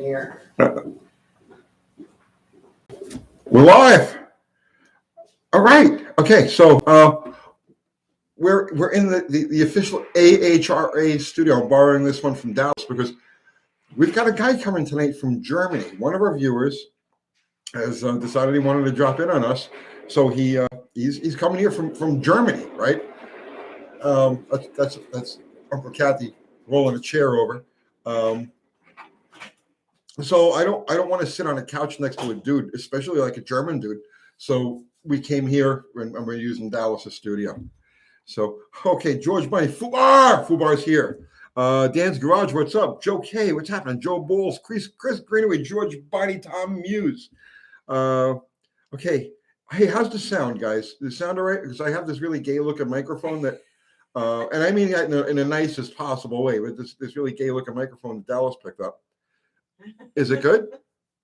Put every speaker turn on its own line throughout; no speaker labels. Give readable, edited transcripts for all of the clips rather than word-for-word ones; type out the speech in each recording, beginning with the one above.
Here.
We're live. All right. Okay. So we're in the official AHRA studio. I'm borrowing this one from Dallas because we've got a guy coming tonight from Germany. One of our viewers has decided he wanted to drop in on us, so he's coming here from Germany, right? That's Uncle Kathy rolling a chair over. So I don't want to sit on a couch next to a dude, especially like a German dude. So we came here and we're using Dallas' studio. So okay, George Bunny, Fubar's here. Dan's Garage, what's up? Joe K, what's happening? Joe Bowles, Chris Greenaway, George Bunny, Tom Muse. Okay, hey, how's the sound, guys? The sound all right? Because I have this really gay looking microphone that, and I mean that in the nicest possible way, but this really gay looking microphone that Dallas picked up. Is it good?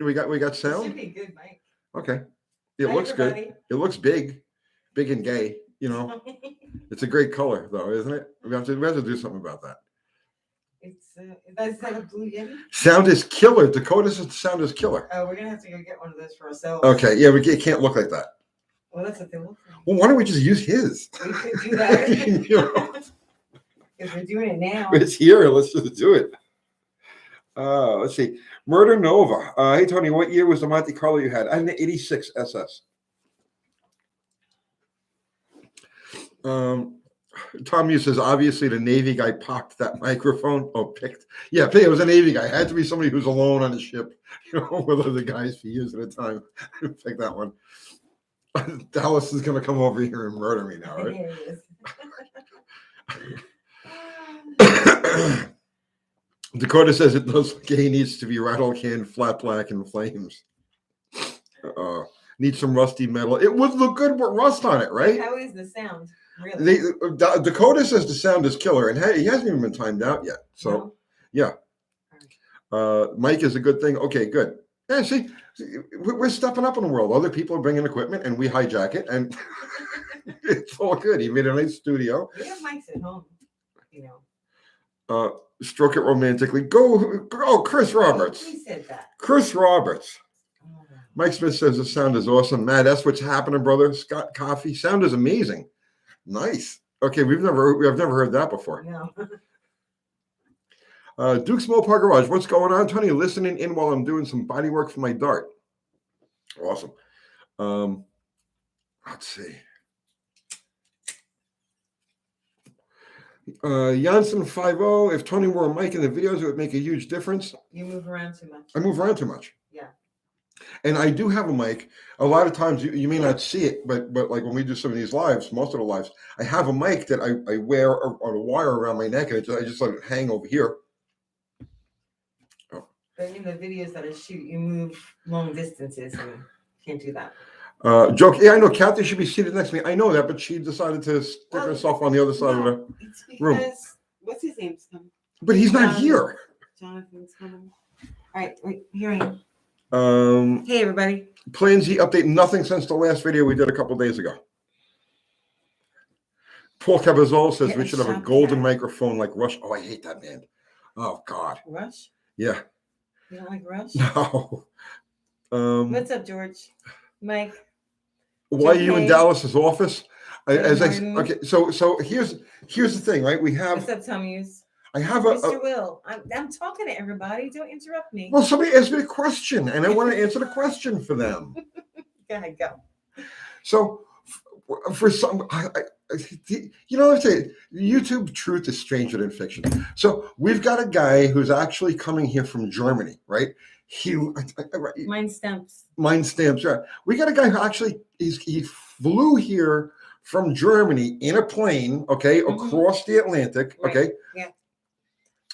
We got sound?
It should be good, Mike.
Okay. It looks
everybody.
good. It looks big and gay, you know. It's a great color though, isn't it? We have to do something about that.
It's is that a blue Yeti?
Sound is killer. Dakota says the sound is killer.
Oh, we're gonna have to go get one of those for ourselves.
Okay, yeah, it can't look like that.
Well, that's what they look like.
Well, why don't we just use his?
We could do that.
You know,
Because we're doing it now.
it's here. Let's just do it. Let's see. Murder Nova. Hey, Tony, what year was the Monte Carlo you had? I had an 86 SS. Tom Hughes says, obviously, the Navy guy pocked that microphone. Oh, picked. Yeah, it was a Navy guy. It had to be somebody who's alone on the ship, you know, with other guys for years at a time. Pick that one. Dallas is going to come over here and murder me now, right? Dakota says it looks like he needs to be rattle can, flat black, and flames. Need some rusty metal. It would look good with rust on it, right?
How is the sound? Really?
Dakota says the sound is killer, and he hasn't even been timed out yet. So, yeah. Mike is a good thing. Okay, good. Yeah, see, we're stepping up in the world. Other people are bringing equipment, and we hijack it, and it's all good. He made a nice studio.
We have mics at home, you
know. Stroke it romantically. Go, Chris Roberts.
He said that.
Chris Roberts. Mike Smith says the sound is awesome. Matt, that's what's happening, brother. Scott Coffee. Sound is amazing. Nice. Okay, I've never heard that before.
No.
Duke's Mopar Garage. What's going on, Tony? Listening in while I'm doing some body work for my Dart. Awesome. Let's see. Janssen 50. If Tony wore a mic in the videos, it would make a huge difference.
You move around too much.
I move around too much.
Yeah.
And I do have a mic. A lot of times you may not see it, but like when we do some of these lives, most of the lives, I have a mic that I wear on a wire around my neck, and I just let it hang over here.
Oh. But in the videos that I shoot, you move long distances, and you can't do that.
Joke. Yeah, I know. Kathy should be seated next to me. I know that, but she decided to stick herself on the other side of the room.
What's his name's coming?
But he's not here.
Jonathan's coming. All right, wait, here I am. Hey, everybody.
Plan Z update. Nothing since the last video we did a couple days ago. Paul Cabazol says we should have a golden microphone like Rush. Oh, I hate that man. Oh, God.
Rush?
Yeah.
You don't like Rush?
No.
What's up, George? Mike?
Why are you in Dallas's office? Okay, so here's the thing, right? We have.
What's up, Tom Hughes?
I have
Mr. Will. I'm talking to everybody. Don't interrupt me.
Well, somebody asked me a question, and I want to answer the question for them.
Go ahead, go.
So, for some, you know, YouTube truth is stranger than fiction. So we've got a guy who's actually coming here from Germany, right?
Mine stamps.
Right. We got a guy who actually he flew here from Germany in a plane, okay, across the Atlantic,
right.
Okay.
Yeah.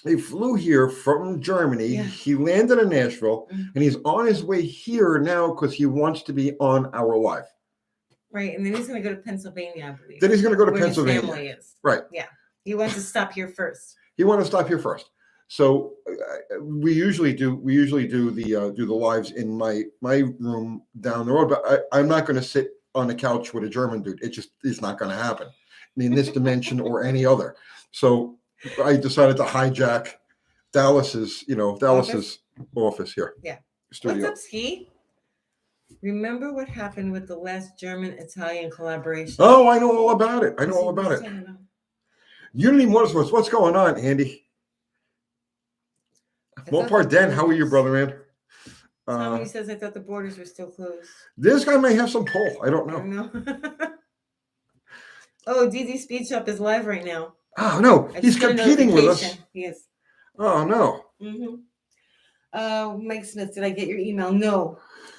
He flew here from Germany. Yeah. He landed in Nashville, and he's on his way here now because he wants to be on our live.
Right, and then he's going to go to Pennsylvania, I believe.
Then he's going to go to
where
Pennsylvania.
His family is.
Right.
Yeah. He wants to stop here first.
So we usually do the lives in my room down the road, but I'm not going to sit on a couch with a German dude. It just is not going to happen in this dimension or any other. So I decided to hijack Dallas's office here.
Yeah.
Studio.
What's up, Ski? Remember what happened with the last German-Italian collaboration?
Oh, I know all about it. I know all about it. Unity Motorsports. What's going on, Andy? Mopar Den, how are you, brother man?
Tommy says, I thought the borders were still closed.
This guy may have some pull. I don't know.
I don't know. Oh, DD Speed Shop is live right now.
Oh, no. He's competing with us.
He is.
Oh, no.
Mike Smith, did I get your email? No,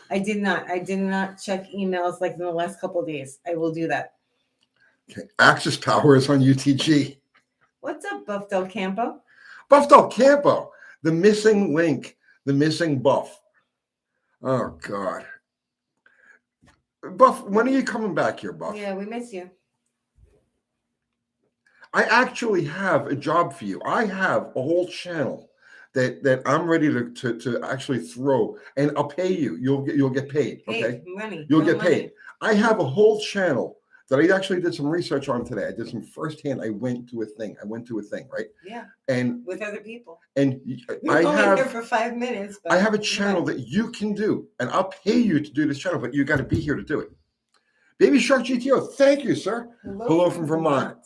I did not. I did not check emails like in the last couple of days. I will do that.
Okay. Axis Power is on UTG.
What's up, Buff Del Campo?
Buff Del Campo. The missing link. The missing buff. Oh, God. Buff, when are you coming back here, Buff?
Yeah, we miss you.
I actually have a job for you. I have a whole channel that I'm ready to actually throw, and I'll pay you. You'll get paid. Okay,
money.
You'll get paid. I have a whole channel that I actually did some research on today. I did some firsthand. I went to a thing, right?
Yeah.
And
with other people.
And
We're only here for 5 minutes.
I have a channel that you can do, and I'll pay you to do this channel, but you got to be here to do it. Baby Shark GTO, thank you, sir. Hello from Vermont.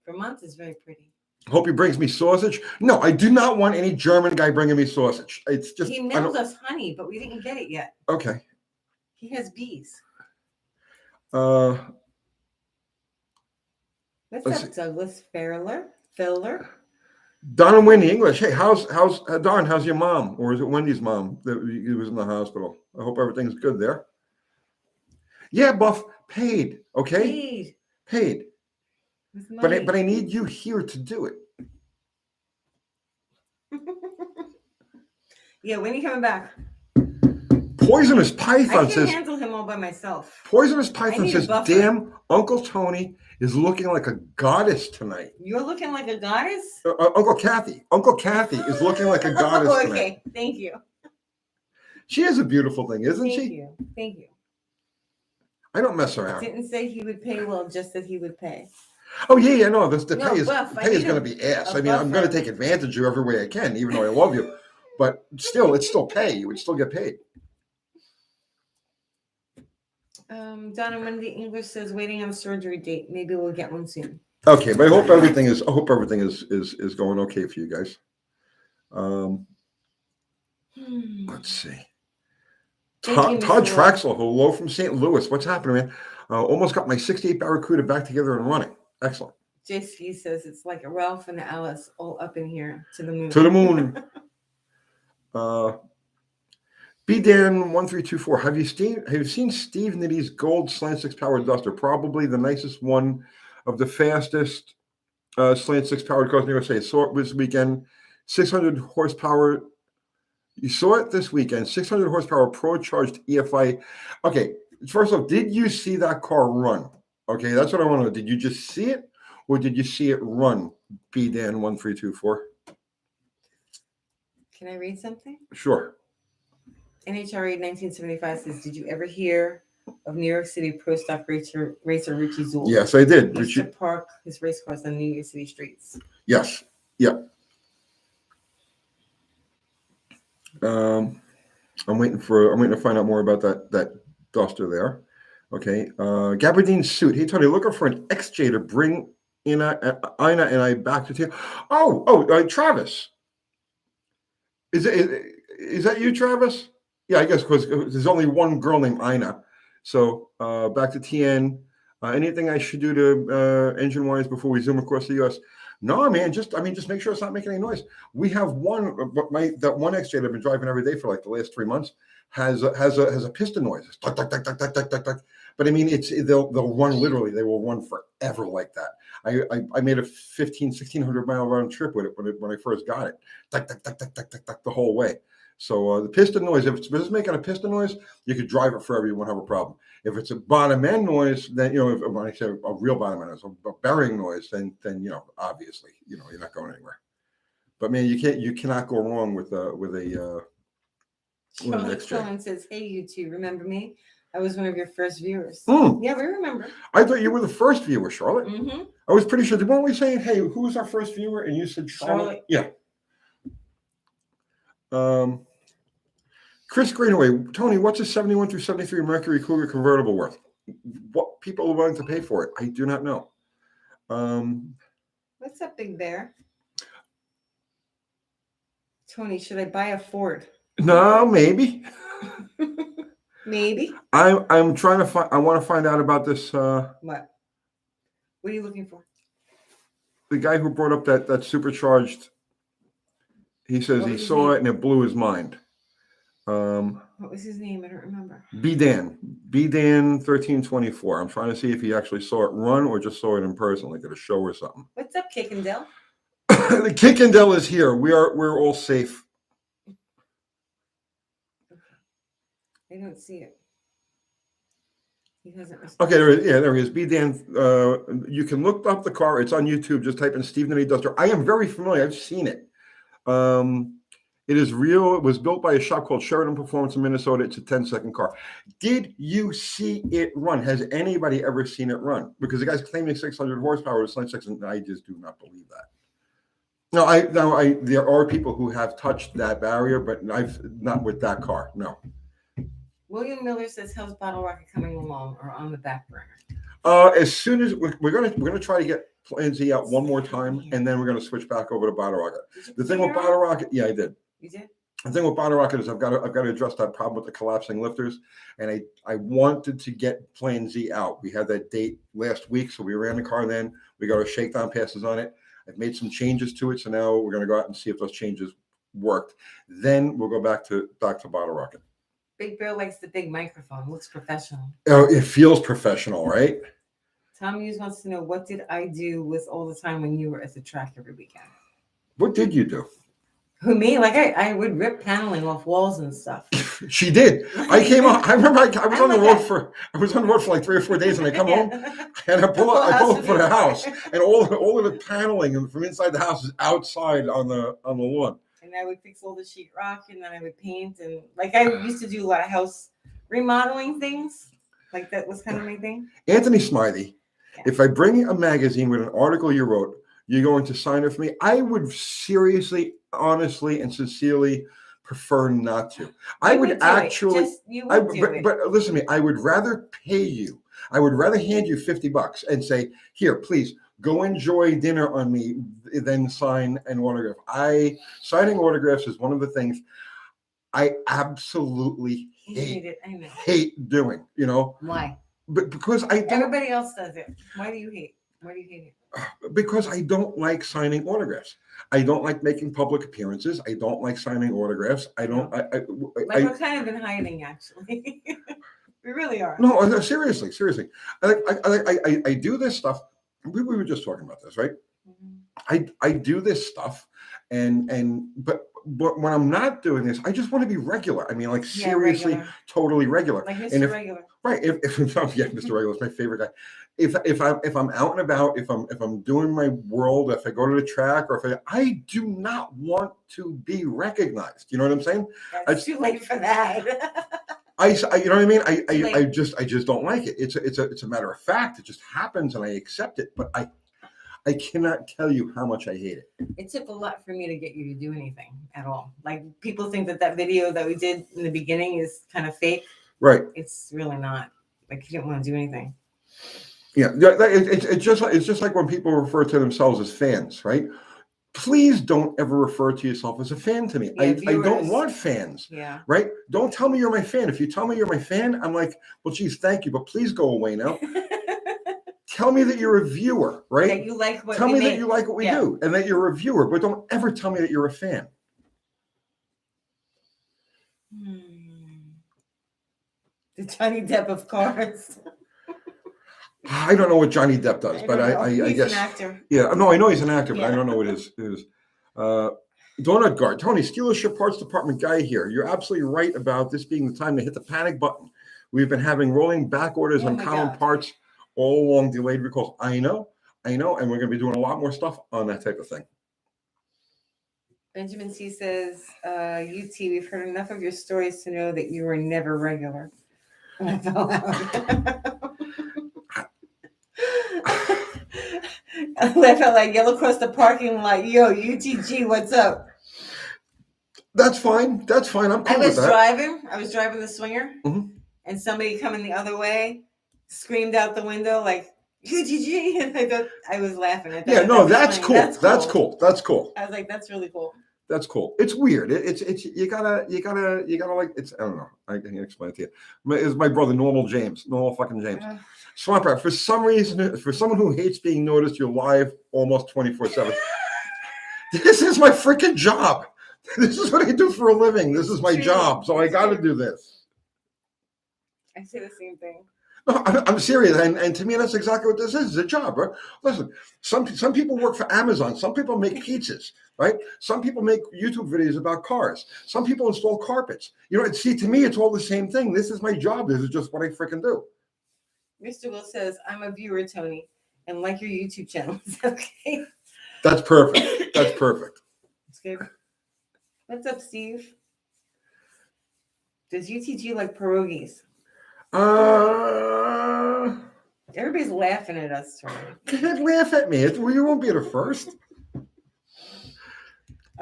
Vermont is very pretty.
Hope he brings me sausage. No, I do not want any German guy bringing me sausage. It's just
he mailed us honey, but we didn't get it yet.
Okay.
He has bees.
What's
up, Douglas Filler?
Don and Wendy English. Hey, how's Don? How's your mom, or is it Wendy's mom that was in the hospital? I hope everything's good there. Yeah, Buff, paid. Okay, paid. But I need you here to do it.
Yeah, when are you coming back?
Poisonous Python
I
says.
can handle him all by myself.
Poisonous Python says, "Damn, Uncle Tony is looking like a goddess tonight."
You're looking like a goddess?
Uncle Kathy is looking like a goddess tonight.
Okay, thank you.
She is a beautiful thing, isn't she?
Thank you.
I don't mess around.
Didn't say he would pay well, just that he would pay.
Oh yeah, no. The pay is going to be ass. I mean, I'm going to take advantage of you every way I can, even though I love you. But still, it's still pay. You would still get paid.
Donna Wendy English says waiting on a surgery date. Maybe we'll get one soon.
Okay, but I hope everything is going okay for you guys. Let's see. Todd Traxel, hello from St. Louis. What's happening, man? Almost got my 68 Barracuda back together and running. Excellent.
JC says it's like a Ralph and Alice all up in here to the moon.
To the moon. BDan1324. Have you seen Steve Nitty's gold slant 6 powered duster? Probably the nicest one of the fastest slant 6 powered cars in the USA. Saw it this weekend. 600 horsepower. You saw it this weekend. 600 horsepower pro charged EFI. Okay. First off, did you see that car run? Okay, that's what I want to know. Did you just see it, or did you see it run? BDan1324.
Can I read something?
Sure.
NHRA 1975 says, did you ever hear of New York City pro stock racer Richie Zool?
Yes, I did.
He used to park his race cars on New York City streets.
Yes. Yep. I'm waiting to find out more about that duster there. Okay. Gabardine suit. Hey Tony, looking for an XJ to bring Ina and I back to town. Travis. Is that you, Travis? Yeah, I guess because there's only one girl named Ina. So back to TN. Anything I should do to engine wise before we zoom across the US? No, man. Just make sure it's not making any noise. We have one, but that one XJ I've been driving every day for like the last 3 months has a piston noise. Tuck, tuck, tuck, tuck, tuck, tuck, tuck, tuck. But I mean, they'll run literally. They will run forever like that. I made a 1,600 mile round trip with it when I first got it. Tuck, tuck, tuck, tuck, tuck, tuck, tuck, the whole way. So the piston noise, if it's making a piston noise, you could drive it forever. You won't have a problem. If it's a bottom end noise, then when I say a real bottom end noise, a bearing noise, then obviously you're not going anywhere. But man, you cannot go wrong with a
Sean says, "Hey, you two, remember me? I was one of your first viewers." Yeah, we remember.
I thought you were the first viewer, Charlotte.
Mm-hmm.
I was pretty sure. Weren't we saying, "Hey, who was our first viewer?" And you said Charlotte. Yeah. Chris Greenaway, Tony, what's a 71 through 73 Mercury Cougar convertible worth? What people are willing to pay for it, I do not know.
What's up, Big Bear? Tony, should I buy a Ford?
No, maybe.
Maybe.
I'm trying to find. I want to find out about this.
What? What are you looking for?
The guy who brought up that supercharged. He says he saw it and it blew his mind.
What was his name? I don't remember.
B-Dan 1324. I'm trying to see if he actually saw it run or just saw it in person, like at a show or something.
What's up, Kickendale?
The Kickendale is here. We're all safe.
I don't see it. He doesn't respond.
Okay, there he is. B-Dan. You can look up the car. It's on YouTube. Just type in Steve Nitty Duster. I am very familiar. I've seen it. It is real. It was built by a shop called Sheridan Performance in Minnesota. It's a 10-second car. Did you see it run? Has anybody ever seen it run? Because the guy's claiming 600 horsepower. It's not 600. I just do not believe that. There are people who have touched that barrier, but I've not with that car. No.
William Miller says, "How's Bottle Rocket coming along or on the back burner?"
As soon as we're gonna try to get Plan Z out one more time, and then we're gonna switch back over to Bottle Rocket. The thing with Bottle Rocket, yeah, I did.
You did?
The thing with Bottle Rocket is I've got to address that problem with the collapsing lifters, and I wanted to get Plan Z out. We had that date last week, so we ran the car. Then we got our shakedown passes on it. I've made some changes to it, so now we're gonna go out and see if those changes worked. Then we'll go back to Bottle Rocket.
Big Bear likes the big microphone. Looks professional.
Oh, it feels professional, right?
Tom Hughes wants to know, what did I do with all the time when you were at the track every weekend?
What did you do?
Who, me? Like I would rip paneling off walls and stuff.
She did. I came on. I remember I was on the road for like 3 or 4 days, and I come home and I pull up for the house, and all of the paneling from inside the house is outside on the lawn.
And I would fix all the sheetrock, and then I would paint, and like I used to do a lot of house remodeling things. Like that was kind of my thing.
Anthony Smiley, if I bring a magazine with an article you wrote, you're going to sign it for me? I would seriously, honestly, and sincerely prefer not to. I would actually. But listen to me. I would rather pay you. I would rather hand you $50 and say, "Here, please go enjoy dinner on me," than sign an autograph. Signing autographs is one of the things I absolutely hate doing. You know
why?
But because
everybody else does it. Why do you hate? Why do you hate it?
Because I don't like signing autographs. I don't like making public appearances. I don't like signing autographs. I don't.
We're kind of in hiding, actually. We really are.
No, seriously. I do this stuff. We were just talking about this, right? Mm-hmm. I do this stuff, but when I'm not doing this, I just want to be regular. I mean, like seriously, regular. Totally regular.
Like Mr. Regular.
Right. If Mr. Regular is my favorite guy. If I'm out and about, if I'm doing my world, if I go to the track, or I do not want to be recognized. You know what I'm saying?
It's too late for that.
You know what I mean? I just don't like it. It's a matter of fact. It just happens, and I accept it. But I cannot tell you how much I hate it.
It took a lot for me to get you to do anything at all. Like people think that video that we did in the beginning is kind of fake.
Right.
It's really not. Like you didn't want to do anything.
Yeah. It's just like when people refer to themselves as fans, right? Please don't ever refer to yourself as a fan to me. I don't want fans.
Yeah.
Right? Don't tell me you're my fan. If you tell me you're my fan, I'm like, well, geez, thank you, but please go away now. Tell me that you're a viewer, right?
That you like what
tell me that you like what we do, and that you're a viewer, but don't ever tell me that you're a fan.
The Johnny Depp of cars.
I don't know what Johnny Depp does, but I guess.
He's an actor.
Yeah, no, I know he's an actor, but I don't know what it is. Donut Guard, Tony, Steelership Parts Department guy here. You're absolutely right about this being the time to hit the panic button. We've been having rolling back orders on common parts all along, delayed recalls. I know, and we're going to be doing a lot more stuff on that type of thing.
Benjamin C says, UT, we've heard enough of your stories to know that you were never regular. And I fell out. I felt like yellow across the parking lot. Yo, UTG, what's up?
That's fine. That's fine. I'm cool with that.
I was driving the Swinger,
Mhm.
and somebody coming the other way screamed out the window like UTG, and I thought I was laughing. I thought
Yeah,
that
no,
was
that's
funny.
cool.
That's cool.
That's cool. That's cool.
I was like, that's really cool.
That's cool. It's weird. It's you gotta like it's. I don't know. I can't explain it to you. It's my brother, Normal fucking James. Swamp Rat. For some reason, for someone who hates being noticed, you're live almost 24/7. This is my freaking job. This is what I do for a living. This is my job, so I got to do this.
I say the same thing.
No, I'm serious, and to me, that's exactly what this is. It's a job, right? Listen, some people work for Amazon. Some people make pizzas, right? Some people make YouTube videos about cars. Some people install carpets. You know, see, to me, it's all the same thing. This is my job. This is just what I freaking do.
Mr. Will says, I'm a viewer, Tony, and like your YouTube channel. Okay.
That's perfect. That's perfect.
That's good. What's up, Steve? Does UTG like pierogies? Everybody's laughing at us, Tony.
Can't laugh at me. You won't be the first.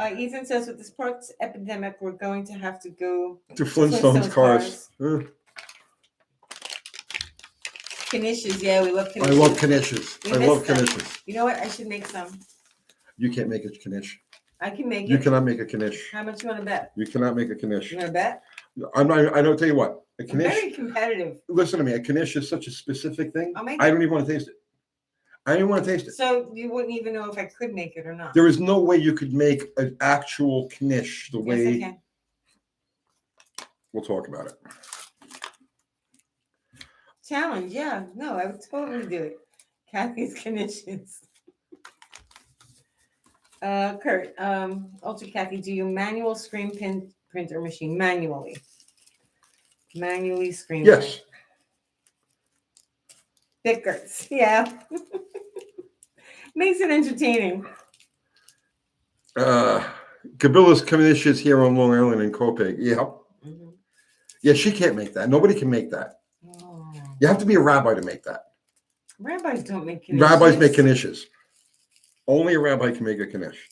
Ethan says, with this parts epidemic, we're going to have to go
to Flintstones cars.
Knishes, yeah, we love knishes.
I love knishes. I love knishes.
You know what? I should make some.
You can't make a knish.
I can make it.
You cannot make a knish.
How much you want to bet?
You cannot make a knish.
You want to bet?
I'm not. I don't tell you what. A
I'm
knish.
very competitive.
Listen to me. A knish is such a specific thing.
I'll make
I
it.
don't even want to taste it. I don't even want to taste it.
So you wouldn't even know if I could make it or not.
There is no way you could make an actual knish the way.
Yes, I can.
We'll talk about it.
Challenge, yeah. No, I would totally do it. Kathy's knishes. Kurt, Ultra Kathy, do you manual screen print or machine? Manually screen
Yes.
print. Bickers, yeah. Makes it entertaining.
Gabilla's knishes here on Long Island in Copeg. Yeah.
Mm-hmm.
Yeah, she can't make that. Nobody can make that.
Oh.
You have to be a rabbi to make that.
Rabbis don't make knishes.
Rabbis make knishes. Only a rabbi can make a knish.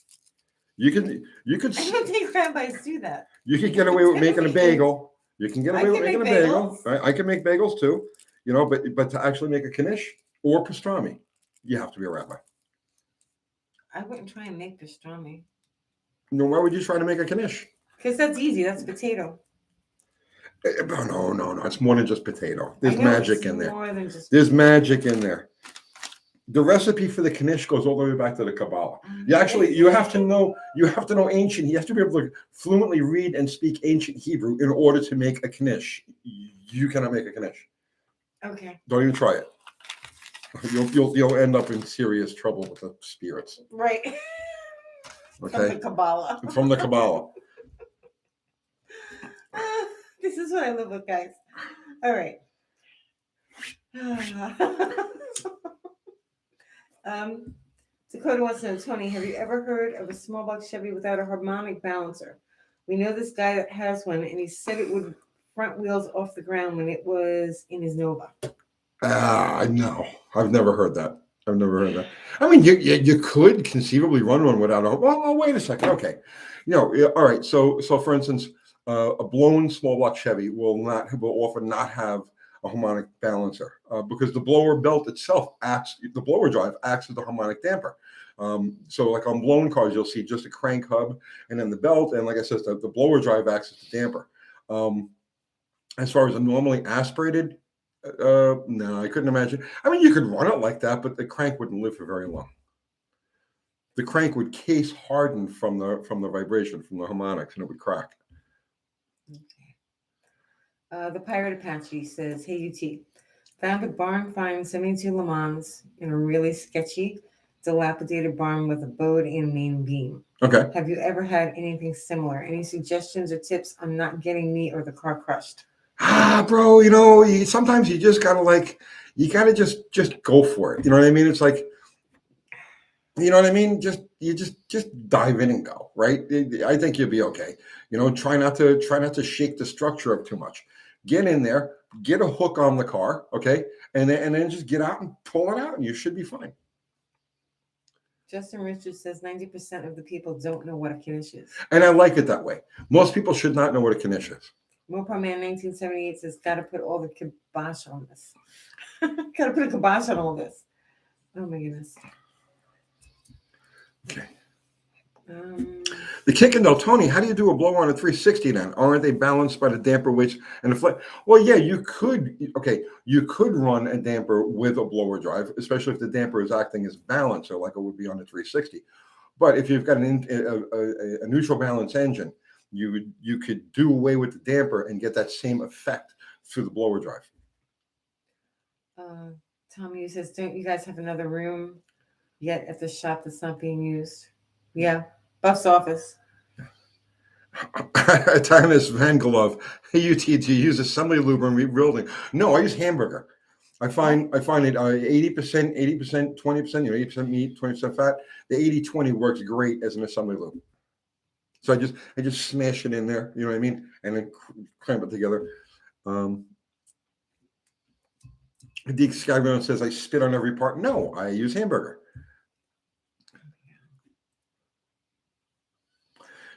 You could.
I don't think rabbis do that.
You could get away with making a bagel. You can get away with making a bagel. I can make bagels too. You know, but to actually make a knish or pastrami, you have to be a rabbi.
I wouldn't try and make pastrami.
No, why would you try to make a knish?
Because that's easy. That's potato.
No. It's more than just potato. There's magic in there.
More than just
There's magic in there. The recipe for the knish goes all the way back to the Kabbalah. You have to know ancient. You have to be able to fluently read and speak ancient Hebrew in order to make a knish. You cannot make a knish.
Okay.
Don't even try it. You'll end up in serious trouble with the spirits.
Right.
Okay.
From the Kabbalah.
From the Kabbalah.
This is what I live with, guys. All right. Dakota wants to know, Tony, have you ever heard of a small block Chevy without a harmonic balancer? We know this guy that has one, and he said it would front wheels off the ground when it was in his Nova.
No, I've never heard that. I mean, you could conceivably run one without a. Well, wait a second. Okay, all right. So for instance, a blown small block Chevy will often not have a harmonic balancer because the blower belt itself the blower drive acts as the harmonic damper. So like on blown cars, you'll see just a crank hub and then the belt, and like I said, the blower drive acts as the damper. As far as a normally aspirated. No, I couldn't imagine. I mean, you could run it like that, but the crank wouldn't live for very long. The crank would case harden from the vibration, from the harmonics, and it would crack.
Okay. The Pirate Apache says, "Hey UT, found a barn find 72 Le Mans in a really sketchy, dilapidated barn with a bowed and main beam.
Okay.
Have you ever had anything similar? Any suggestions or tips on not getting me or the car crushed?"
Bro, sometimes you just gotta just go for it. You know what I mean? It's like, you know what I mean? Just dive in and go, right? I think you'll be okay. Try not to shake the structure up too much. Get in there, get a hook on the car, okay, and then just get out and pull it out, and you should be fine.
Justin Richards says 90% of the people don't know what a knish is.
And I like it that way. Most people should not know what a knish is.
Mopar Man 1978 says, gotta put all the kibosh on this. Gotta put a kibosh on all this. Oh my goodness.
Okay. The kick and Del Tony, how do you do a blower on a 360 then? Aren't they balanced by the damper weights and the flat? Well, yeah, you could. Okay, you could run a damper with a blower drive, especially if the damper is acting as balancer, like it would be on a 360. But if you've got a neutral balance engine, you could do away with the damper and get that same effect through the blower drive.
Tommy says, don't you guys have another room yet at the shop that's not being used? Yeah, Buff's office.
Timus Vangelov, UTG, use assembly lube and rebuilding. No, I use Hamburger. I find it 80%, 20%, 80% meat, 20% fat. The 80-20 works great as an assembly lube. So I just smash it in there, you know what I mean, and then clamp it together. Deke Skybound says I spit on every part. No, I use Hamburger.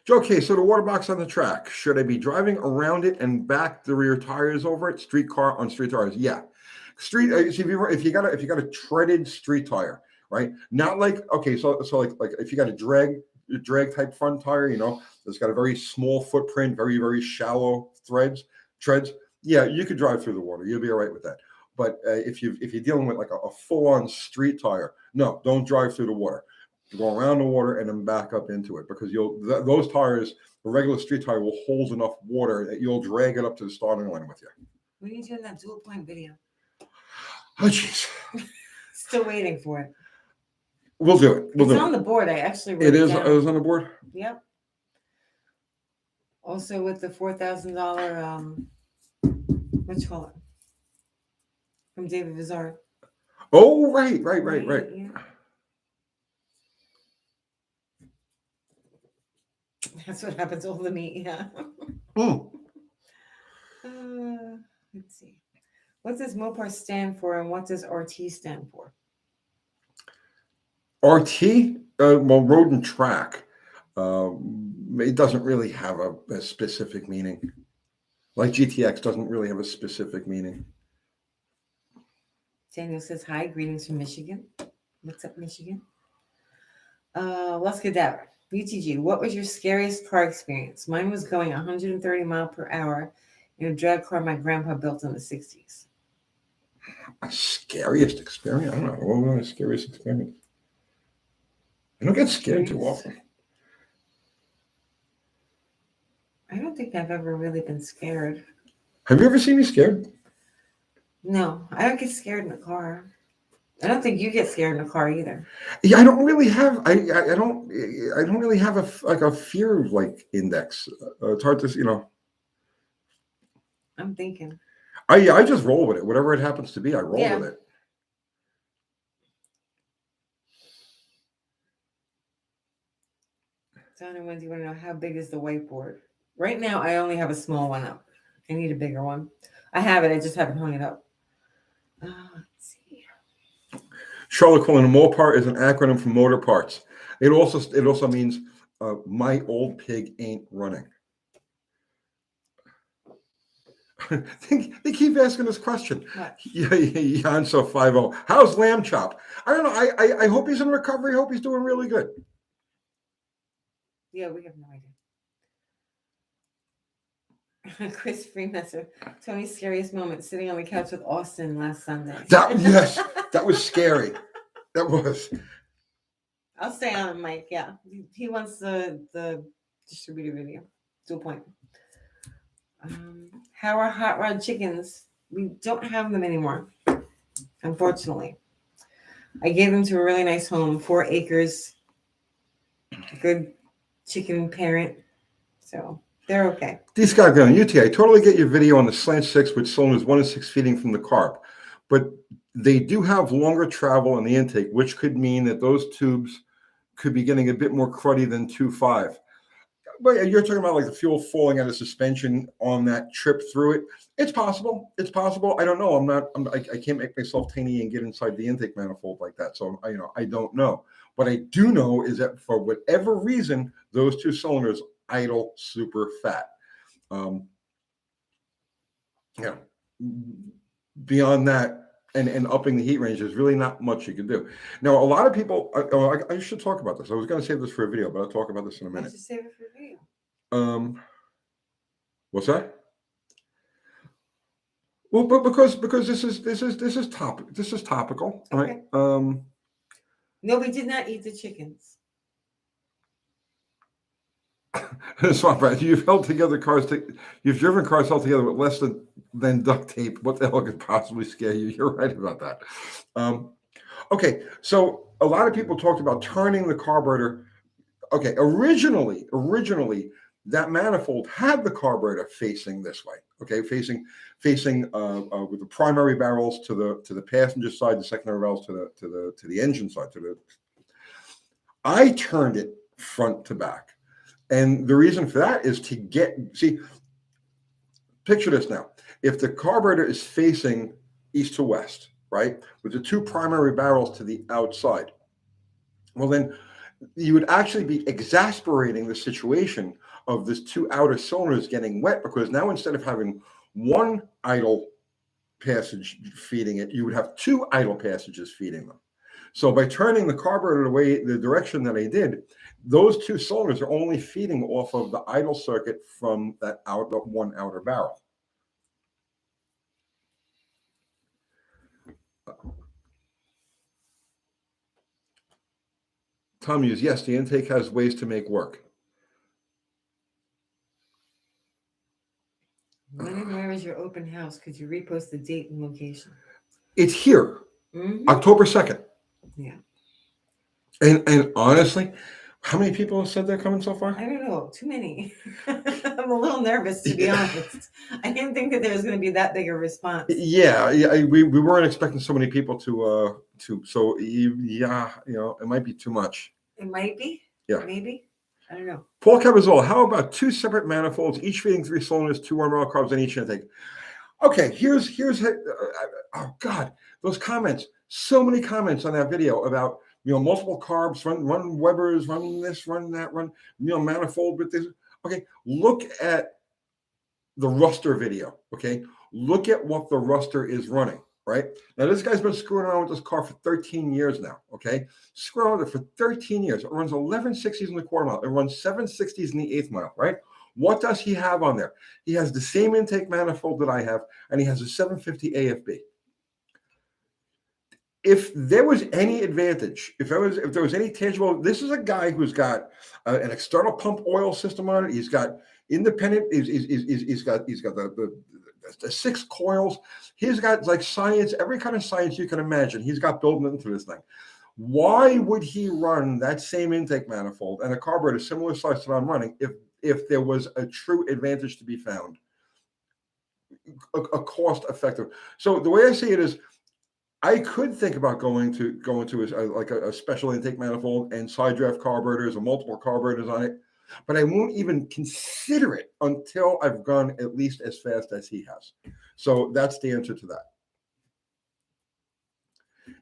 Okay, so the water box on the track. Should I be driving around it and back the rear tires over it? Street car on street tires, yeah. Street. If you got a treaded street tire, right? Not like so like if you got a drag type front tire, you know, that's got a very small footprint, very very shallow treads. Yeah, you could drive through the water. You'll be all right with that. But if you're dealing with like a full on street tire, no, don't drive through the water. Go around the water and then back up into it, because those tires, a regular street tire will hold enough water that you'll drag it up to the starting line with you.
When are you doing that dual point video?
Oh jeez.
Still waiting for it.
We'll do it.
It's on the board. I actually wrote
it
it
is.
down.
It was on the board.
Yep. Also with the $4,000 what you call it? From David Vizard.
Oh right.
Yeah. That's what happens all the meat, yeah. Let's see. What does Mopar stand for and what does RT stand for?
RT, well, road and track. It doesn't really have a specific meaning. Like GTX doesn't really have a specific meaning.
Daniel says, hi, greetings from Michigan. What's up, Michigan? Let's get that. UTG, what was your scariest car experience? Mine was going 130 miles per hour in a drag car my grandpa built in the 60s.
A scariest experience? I don't know. What was my scariest experience? I don't get scared too often.
I don't think I've ever really been scared.
Have you ever seen me scared?
No, I don't get scared in the car. I don't think you get scared in a car either.
Yeah, I don't really have. I don't really have a fear like index. It's hard to, you know.
I'm thinking.
I just roll with it. Whatever it happens to be, I roll with it.
Don and Wendy want to know, how big is the whiteboard? Right now, I only have a small one up. I need a bigger one. I have it. I just haven't hung it up. Let's see.
Charlotte calling Mopar is an acronym for motor parts. It also means my old pig ain't running. They keep asking this question. Yanso 50. How's Lamb Chop? I don't know. I hope he's in recovery. I hope he's doing really good.
Yeah, we have no idea. Chris Freemasser, Tony's scariest moment, sitting on the couch with Austin last Sunday.
Yes, that was scary. That was.
I'll stay on it, Mike. Yeah, he wants the distributor video. Dual point. How are hot rod chickens? We don't have them anymore, unfortunately. I gave them to a really nice home, 4 acres, good chicken parent, so they're okay.
These guys going UT. I totally get your video on the slant 6 with cylinders 1 and 6 feeding from the carb, but they do have longer travel in the intake, which could mean that those tubes could be getting a bit more cruddy than 2.5. But you're talking about like the fuel falling out of suspension on that trip through it. It's possible. It's possible. I don't know. I can't make myself tiny and get inside the intake manifold like that. So I don't know. What I do know is that for whatever reason, those two cylinders idle super fat. Beyond that, and upping the heat range, there's really not much you can do. Now, a lot of people, I should talk about this. I was going to save this for a video, but I'll talk about this in a minute.
I should save it for a video.
What's that? Well, but because this is topical,
Okay.
right?
No, we did not eat the chickens.
Swap right. You've held together cars. You've driven cars held together with less than duct tape. What the hell could possibly scare you? You're right about that. Okay, so a lot of people talked about turning the carburetor. Okay, originally that manifold had the carburetor facing this way. Okay, facing with the primary barrels to the passenger side, the secondary barrels to the engine side. I turned it front to back. And the reason for that is to picture this now. If the carburetor is facing east to west, right, with the two primary barrels to the outside, well, then you would actually be exasperating the situation of these two outer cylinders getting wet, because now instead of having one idle passage feeding it, you would have two idle passages feeding them. So by turning the carburetor the direction that I did, those two cylinders are only feeding off of the idle circuit from that one outer barrel. Tom Hughes, yes, the intake has ways to make work.
When and where is your open house? Could you repost the date and location?
It's here, October 2nd.
Yeah.
And honestly, how many people have said they're coming so far?
I don't know. Too many. I'm a little nervous, to be honest. I didn't think that there was going to be that big a response.
Yeah, we weren't expecting so many people to it might be too much.
It might be.
Yeah.
Maybe. I don't know.
Paul Cabazol, how about two separate manifolds, each feeding three cylinders, two 1-barrel carbs on each intake? Okay, here's oh God, those comments. So many comments on that video about multiple carbs, run Webers, run this, run that, run manifold with this. Okay, look at the Ruster video. Okay, look at what the Ruster is running. Right now, this guy's been screwing around with this car for 13 years now. Okay, screwing around with it for 13 years. It runs 1160s in the quarter mile. It runs 760s in the eighth mile. Right. What does he have on there? He has the same intake manifold that I have, and he has a 750 AFB. If there was any advantage, if there was any tangible, this is a guy who's got an external pump oil system on it. He's got independent. He's got the 6 coils. He's got like science, every kind of science you can imagine. He's got built into this thing. Why would he run that same intake manifold and a carburetor similar size to what I'm running if there was a true advantage to be found, a cost effective? So the way I see it is, I could think about going to a special intake manifold and side draft carburetors or multiple carburetors on it, but I won't even consider it until I've gone at least as fast as he has. So that's the answer to that.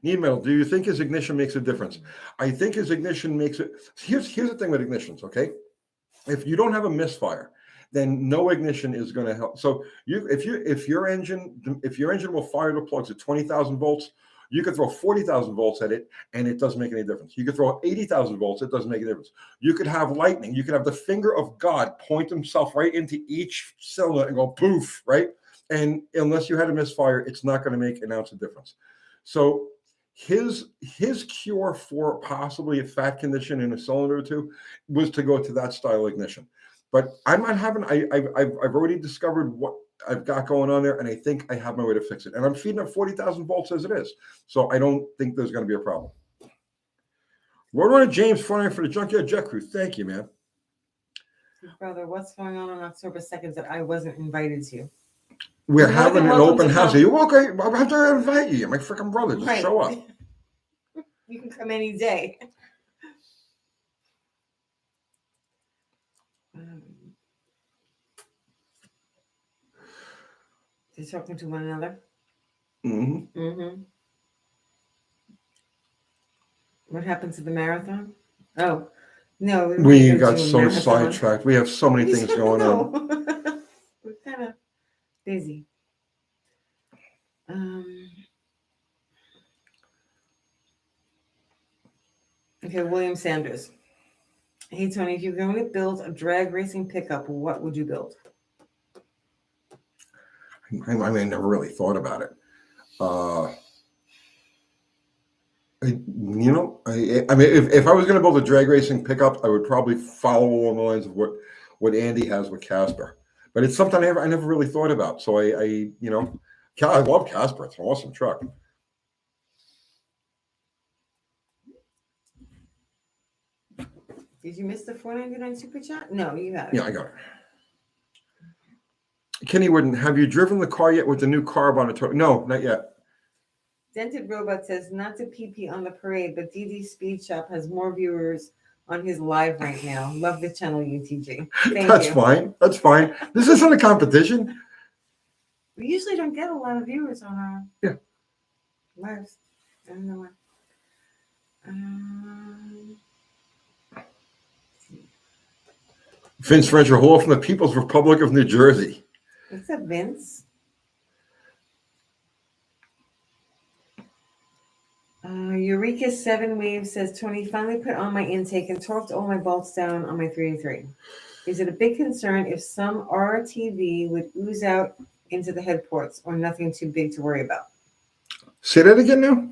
Need metal, do you think his ignition makes a difference? I think his ignition makes it. Here's the thing with ignitions, okay? If you don't have a misfire, then no ignition is going to help. So if your engine will fire the plugs at 20,000 volts, you could throw 40,000 volts at it and it doesn't make any difference. You could throw 80,000 volts, it doesn't make a difference. You could have lightning. You could have the finger of God point himself right into each cylinder and go poof, right? And unless you had a misfire, it's not going to make an ounce of difference. So his cure for possibly a fat condition in a cylinder or two was to go to that style ignition. But I'm not having. I've already discovered what I've got going on there, and I think I have my way to fix it. And I'm feeding up 40,000 volts as it is, so I don't think there's going to be a problem. Roadrunner James, flying for the Junkyard Jet Crew. Thank you, man.
Brother, what's going on October 2nd that I wasn't invited to?
We're having an open house. Are you okay? I have to invite you. You're my freaking brother. Just show up.
You can come any day. They're talking to one another.
Mm-hmm.
Mm-hmm. What happened to the marathon? Oh, no, we
We
didn't
got
do a
so
marathon.
sidetracked. We have so many things going on.
We're kind of busy. Okay, William Sanders. Hey, Tony, if you're going to build a drag racing pickup, what would you build?
I mean, I never really thought about it. I mean, if I was going to build a drag racing pickup, I would probably follow along the lines of what Andy has with Casper. But it's something I never really thought about. So I love Casper. It's an awesome truck.
Did you miss the $4.99 super chat? No, you got it.
Yeah, I got it. Kenny Wooden, have you driven the car yet with the new carb on it? No, not yet.
Dented Robot says, not to pee on the parade, but DD Speed Shop has more viewers on his live right now. Love the channel, UTG.
That's fine. That's fine. This isn't a competition.
We usually don't get a lot of viewers on our lives. I don't know why.
Vince Frencher Hall from the People's Republic of New Jersey.
What's up, Vince? Eureka 7 Waves says, Tony, finally put on my intake and torqued all my bolts down on my 383. Is it a big concern if some RTV would ooze out into the head ports or nothing too big to worry about?
Say that again now.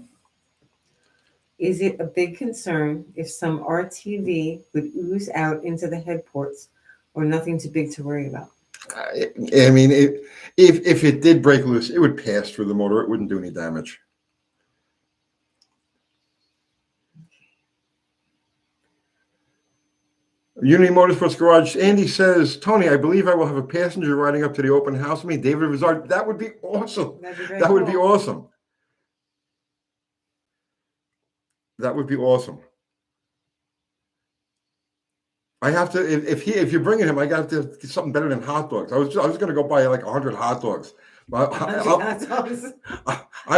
Is it a big concern if some RTV would ooze out into the head ports or nothing too big to worry about?
I mean, if it did break loose, it would pass through the motor. It wouldn't do any damage. Unity Motorsports Garage. Andy says, Tony, I believe I will have a passenger riding up to the open house with me. David Vizard. That would be awesome. That would be awesome. That would be awesome. I have to, if you're bringing him, I got to get something better than hot dogs. I was going to go buy like 100 hot dogs. I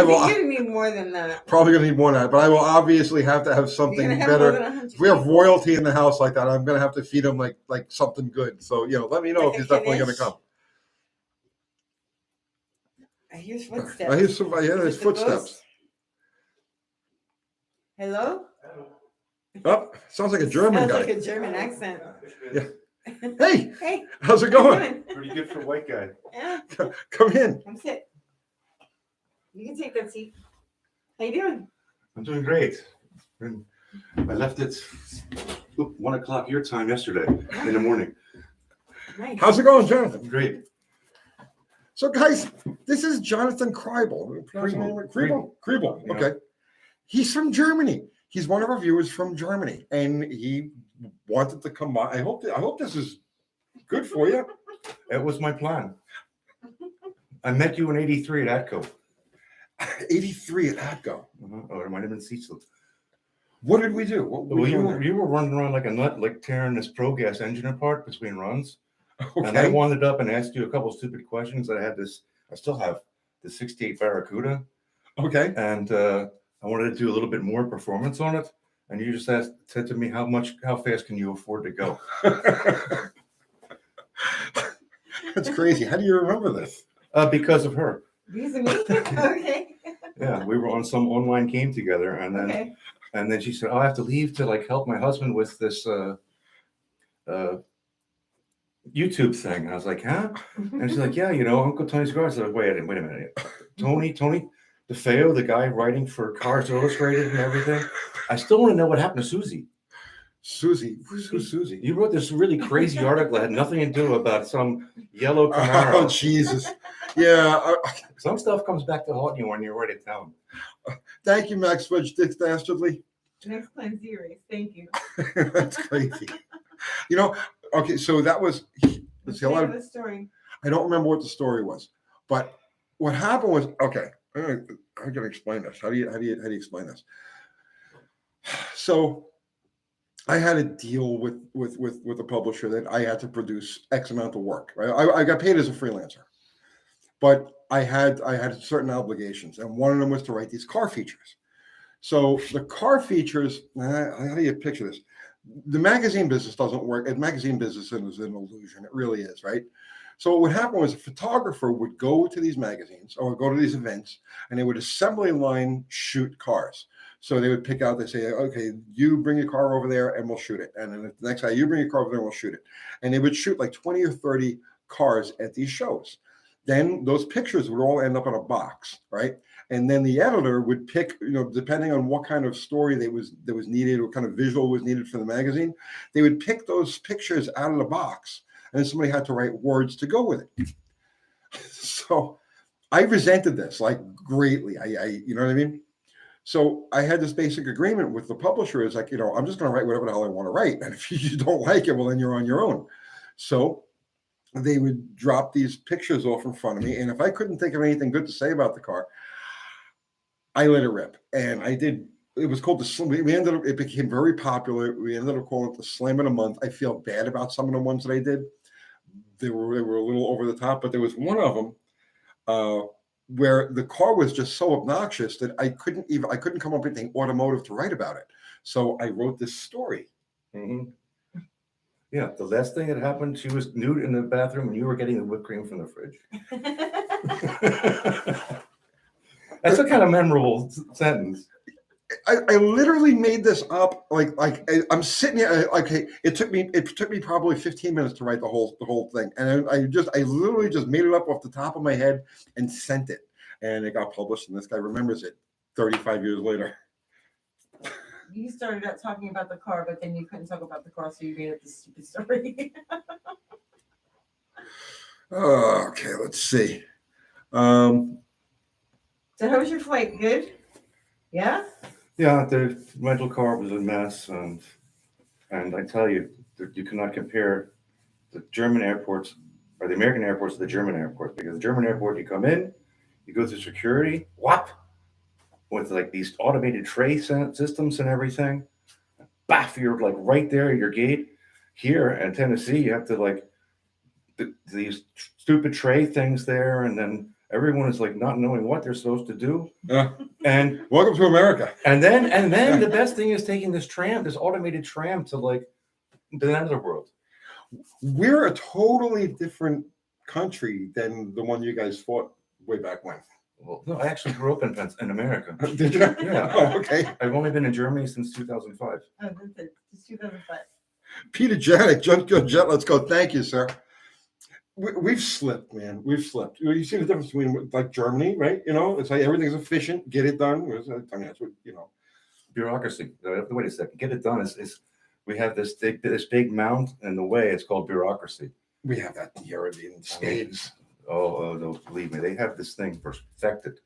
will.
You're gonna need more than that.
Probably gonna need more than that, but I will obviously have to have something better. If we have royalty in the house like that, I'm gonna have to feed him like something good. So let me know if he's definitely gonna come.
I hear footsteps.
I hear there's footsteps.
Hello?
Oh, sounds like a German guy.
Like a German accent.
Yeah. Hey.
Hey.
How's it going?
Pretty good for a white guy.
Yeah.
Come in.
Come sit. You can take that seat. How you doing?
I'm doing great. I left at 1 o'clock your time yesterday in the morning.
Nice.
How's it going, Jonathan?
Great.
So, guys, this is Jonathan Kreibel. Kreibel.
Yeah.
Okay. He's from Germany. He's one of our viewers from Germany, and he wanted to come by. I hope this is good for you.
It was my plan. I met you in '83 at ATCO.
83 at ATCO.
Oh, it might have been Cecil.
What did we do?
You were running around like a nut, like tearing this Pro Gas engine apart between runs.
Okay.
And I wandered up and asked you a couple of stupid questions. I still have the 68 Barracuda.
Okay.
And I wanted to do a little bit more performance on it. And you just said to me, how fast can you afford to go?
That's crazy. How do you remember this?
Because of her.
Because of me? Okay.
Yeah, we were on some online game together, and then she said, "Oh, I have to leave to like help my husband with this YouTube thing." And I was like, "Huh?" And she's like, "Yeah, Uncle Tony's Garage." I was like, wait a minute, Tony DeFeo, the guy writing for Cars Illustrated and everything. I still want to know what happened to Susie.
Susie, who's Susie?
You wrote this really crazy article that had nothing to do about some yellow Camaro.
Oh, Jesus. Yeah.
Some stuff comes back to haunt you when you're right at town.
Thank you, Max Fudge Dick Dastardly.
Next plan series. Thank you.
That's crazy. Okay, so that was let's see,
The story.
I don't remember what the story was, but what happened was I'm gonna explain this. How do you explain this? So I had a deal with a publisher that I had to produce X amount of work. Right, I got paid as a freelancer, but I had certain obligations, and one of them was to write these car features. So the car features, how do you picture this? The magazine business doesn't work. The magazine business is an illusion. It really is, right? So what would happen was a photographer would go to these magazines or go to these events, and they would assembly line shoot cars. So they would pick out, they say, okay, you bring your car over there and we'll shoot it. And then the next guy, you bring your car over there and we'll shoot it. And they would shoot like 20 or 30 cars at these shows. Then those pictures would all end up in a box, right? And then the editor would pick, depending on what kind of story that was needed, what kind of visual was needed for the magazine, they would pick those pictures out of the box, and then somebody had to write words to go with it. So I resented this like greatly. You know what I mean? So I had this basic agreement with the publisher. It's like, I'm just going to write whatever the hell I want to write, and if you don't like it, well, then you're on your own. So they would drop these pictures off in front of me, and if I couldn't think of anything good to say about the car, I let it rip. And I did. It was called it became very popular. We ended up calling it the Slam of the Month. I feel bad about some of the ones that I did. They were a little over the top, but there was one of them where the car was just so obnoxious that I couldn't come up with anything automotive to write about it. So I wrote this story.
Mm-hmm. Yeah, the last thing that happened, she was nude in the bathroom and you were getting the whipped cream from the fridge. That's a kind of memorable sentence.
I literally made this up. Like I'm sitting here. Okay, it took me probably 15 minutes to write the whole thing, and I literally just made it up off the top of my head and sent it, and it got published. And this guy remembers it 35 years later.
You started out talking about the car, but then you couldn't talk about the car, so you made up this stupid story.
Okay, let's see.
So how was your flight? Good? Yeah?
Yeah, the rental car was a mess, and I tell you, you cannot compare the German airports or the American airports to the German airports, because the German airport, you come in, you go through security, whop, with like these automated tray systems and everything, baff, you're like right there at your gate. Here in Tennessee, you have to like these stupid tray things there, and then everyone is like not knowing what they're supposed to do. And
welcome to America.
And then the best thing is taking this automated tram to like the end of the world.
We're a totally different country than the one you guys fought way back when.
Well, no, I actually grew up in America.
Did you?
Yeah.
Oh, okay.
I've only been in Germany since 2005.
Oh, that's it. It's 2005.
Peter Janik, Jet, let's go. Thank you, sir. We've slipped, man. We've slipped. You see the difference between like Germany, right? It's like everything's efficient, get it done. I mean, that's what
Bureaucracy. Wait a second. Get it done is we have this big mount in the way. It's called bureaucracy.
We have that here in the States.
No, believe me, they have this thing perfected.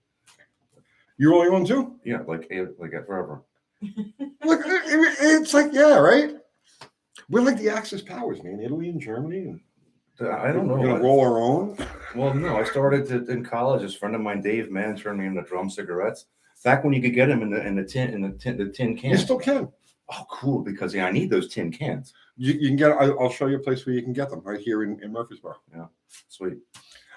You're only one too?
Yeah, like forever.
Look, it's like, yeah, right? We're like the Axis powers, man. Italy and Germany. And
I don't know.
We're gonna roll our own.
Well, no, I started in college. This friend of mine, Dave Mann, turned me into drum cigarettes. Back when you could get them in the tin can.
You still can.
Oh, cool! Because I need those tin cans.
You can get. I'll show you a place where you can get them right here in Murfreesboro.
Yeah, sweet.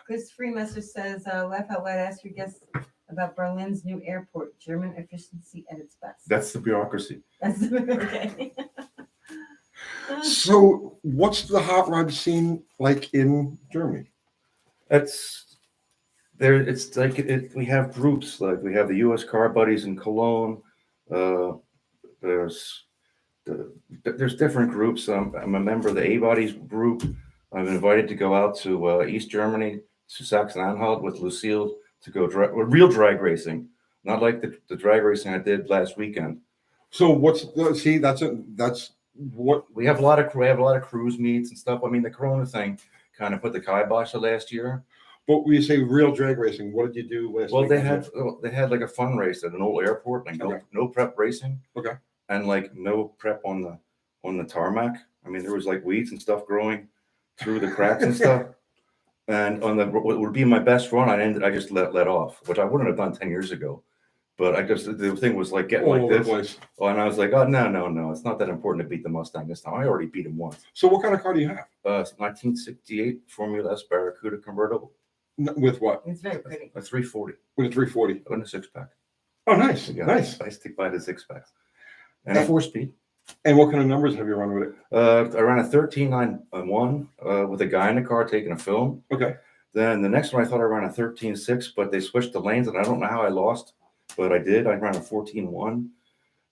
Chris Freemaster says, laugh out loud, ask your guests about Berlin's new airport. German efficiency at its best.
That's the bureaucracy.
That's okay.
So, what's the hot rod scene like in Germany?
It's there. It's like we have groups, like we have the U.S. Car Buddies in Cologne. There's different groups. I'm a member of the A-Bodies group. I'm invited to go out to East Germany, to Sachsen-Anhalt with Lucille to go real drag racing, not like the drag racing I did last weekend.
So that's what
we have a lot of cruise meets and stuff. I mean, the Corona thing kind of put the kibosh last year.
But when you say real drag racing, what did you do last
Well,
weekend?
they had like a fun race at an old airport, like no prep racing.
Okay.
And like no prep on the tarmac. I mean, there was like weeds and stuff growing through the cracks and stuff. And on what would be my best run, I just let off, which I wouldn't have done 10 years ago. But I just the thing was like getting
All
like
over the
this.
place.
Oh, and I was like, oh no, it's not that important to beat the Mustang this time. I already beat him once.
So what kind of car do you have?
It's 1968 Formula S Barracuda convertible,
With what?
It's very pretty.
a 340
With a 340.
and a 6-pack.
Oh, nice,
Yeah,
nice.
I stick by the 6-packs. And a
And-
4-speed.
And what kind of numbers have you run with it?
I ran a 13.9 with a guy in the car taking a film.
Okay.
Then the next one I thought I ran a 13.6, but they switched the lanes, and I don't know how I lost, but I did. I ran a 14.1,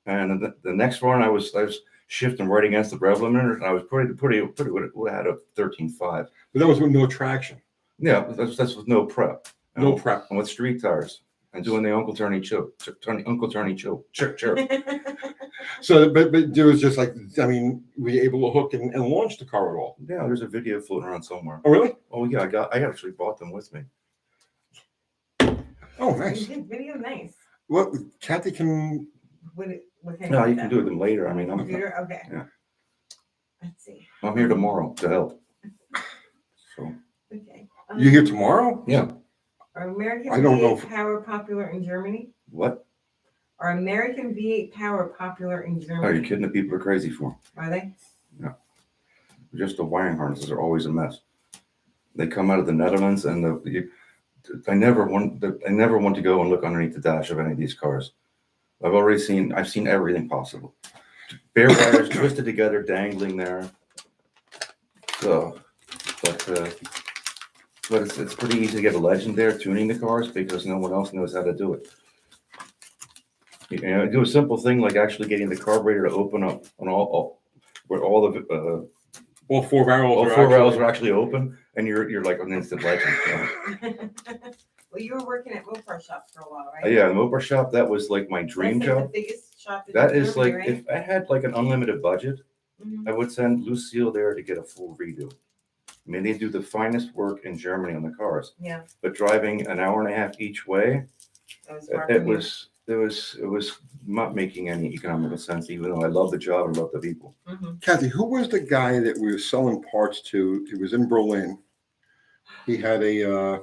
and the next one I was shifting right against the rev limiter, and I was pretty would have had a 13.5.
But that was with no traction,
Yeah, that's with no prep.
no prep.
And with street tires and doing the Uncle Turney Chill, sure.
So, but there was just like, I mean, were you able to hook and launch the car at all?
Yeah, there's a video floating around somewhere.
Oh, really?
Oh yeah, I actually brought them with me.
Oh,
You
nice.
did video nice.
Well, Kathy can.
What kind
No,
of
you can do them later. I mean,
computer? Okay.
Yeah.
Let's see.
I'm here tomorrow to help. So
Okay.
You here tomorrow?
yeah,
Are American
I don't know
V8 power popular in Germany?
what?
Are American V8 power popular in Germany?
Are you kidding? The people are crazy for them.
Are they?
Just the wiring harnesses are always a mess. They come out of the Netherlands, and I never want to go and look underneath the dash of any of these cars. I've seen everything possible. Bare wires twisted together, dangling there. So, but it's pretty easy to get a legend there tuning the cars because no one else knows how to do it. You know, do a simple thing like actually getting the carburetor to open up on where all the
All four barrels.
all
are
four
actually-
rails are actually open, and you're like an instant legend. You know?
Well, you were working at Mopar shops for a while, right?
Yeah, the Mopar shop, that was like my dream
That's like
job.
the biggest shop in
That is like,
Germany, right?
if I had like an unlimited budget,
Mhm.
I would send Lucille there to get a full redo. I mean, they do the finest work in Germany on the cars,
Yeah,
but driving an hour and a half each way,
that was far
it
from you.
was not making any economical sense, even though I love the job and love the people.
Mhm.
Kathy, who was the guy that we were selling parts to? He was in Berlin. He had a.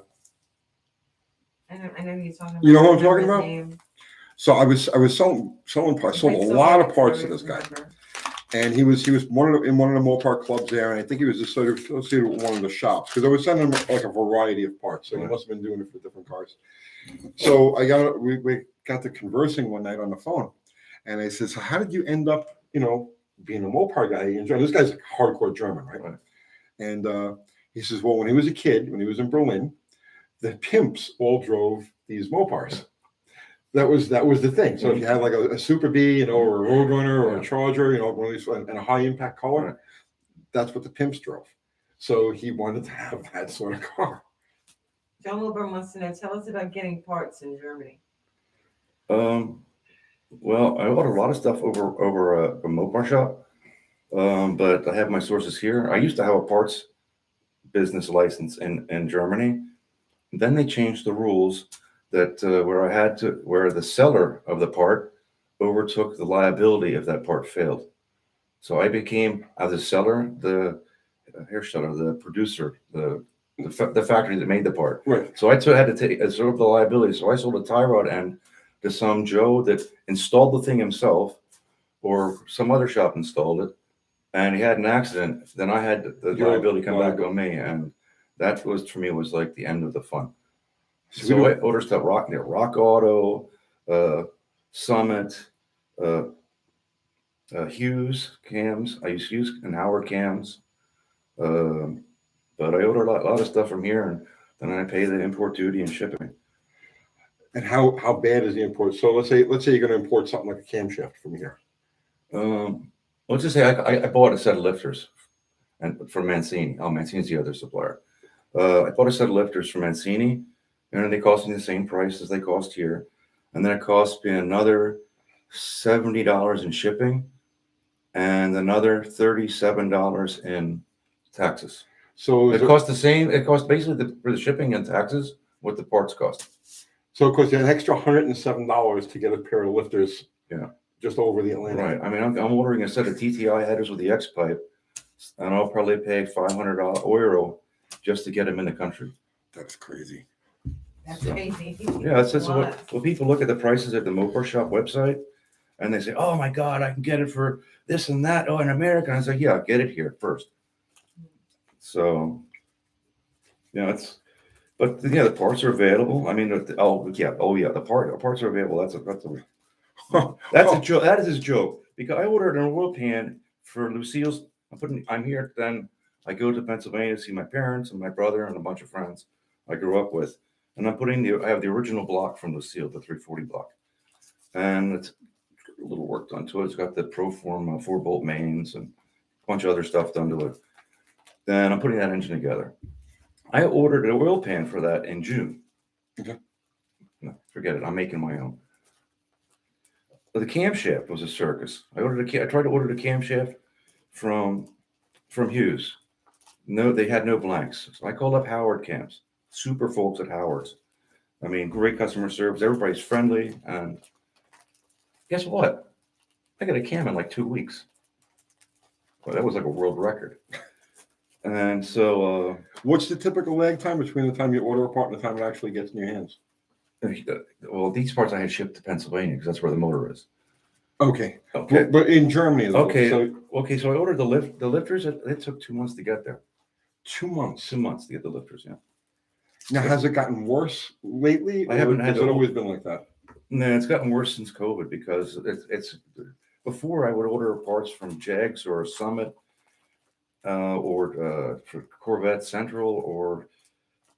I know you're talking about.
You know who I'm
I remember
talking
his
about?
name.
So I was selling parts. Sold
I
a
saw
lot
it,
of parts
so
to
I
this guy,
remember.
and he was in one of the Mopar clubs there, and I think he was associated with one of the shops because I was sending him like a variety of parts. So he
Right.
must have been doing it for different cars. So we got to conversing one night on the phone, and I said, "So how did you end up, being a Mopar guy in Germany?" This guy's like hardcore German, right?
Right.
And he says, "Well, when he was a kid, when he was in Berlin, the pimps all drove these Mopars. That was the thing. So if you had like a Super B, or a Roadrunner or a Charger, one of these and a high impact color,
Right.
that's what the pimps drove. So he wanted to have that sort of car."
John Wilbur wants to know, tell us about getting parts in Germany.
Well, I bought a lot of stuff over a Mopar shop, but I have my sources here. I used to have a parts business license in Germany. Then they changed the rules that where the seller of the part overtook the liability if that part failed. So I became, as a seller, the hairstyler, the producer, the factory that made the part.
Right.
So I had to absorb the liability. So I sold a tie rod end to some Joe that installed the thing himself, or some other shop installed it, and he had an accident. Then I had the
Your
liability come back
liability.
on me, and that was, for me, was like the end of the fun.
So
So
we
I ordered stuff Rock Auto, Summit, Hughes cams. I use Hughes and Howard cams, but I order a lot of stuff from here, and then I pay the import duty and shipping.
And how bad is the import? So let's say you're going to import something like a camshaft from here.
Let's just say I bought a set of lifters, and from Mancini. Oh, Mancini's the other supplier. I bought a set of lifters from Mancini, and they cost me the same price as they cost here, and then it cost me another $70 in shipping, and another $37 in taxes.
So
It costs the same. It costs basically for the shipping and taxes what the parts cost.
So it costs you an extra $107 to get a pair of lifters.
Yeah.
Just over the Atlantic.
Right. I mean, I'm ordering a set of TTI headers with the X pipe, and I'll probably pay €500 just to get them in the country.
That's crazy.
That's
So,
crazy.
Yeah, that's
A lot.
what people look at the prices at the Mopar Shop website, and they say, "Oh my God, I can get it for this and that." Oh, in America, and I say, "Yeah, get it here first." So, yeah, but yeah, the parts are available. I mean, oh yeah, the parts are available. That's a joke. That is his joke because I ordered an oil pan for Lucille's. I'm here. Then I go to Pennsylvania to see my parents and my brother and a bunch of friends I grew up with, and I have the original block from Lucille, the 340 block, and it's a little work done to it. It's got the Proform 4-bolt mains and a bunch of other stuff done to it. Then I'm putting that engine together. I ordered an oil pan for that in June.
Okay.
No, forget it. I'm making my own. The camshaft was a circus. I tried to order the camshaft from Hughes. No, they had no blanks. So I called up Howard Camps. Super folks at Howard's. I mean, great customer service. Everybody's friendly. And guess what? I got a cam in like 2 weeks. Well, that was like a world record. And so,
What's the typical lag time between the time you order a part and the time it actually gets in your hands?
well, these parts I had shipped to Pennsylvania because that's where the motor is.
Okay.
Okay.
But in Germany, though,
Okay.
so
So I ordered the lifters. It took 2 months to get there.
2 months.
2 months to get the lifters. Yeah.
Now, has it gotten worse lately?
I haven't
or
had
has it
to-
always been like that?
No, it's gotten worse since COVID because it's before I would order parts from Jags or Summit or for Corvette Central or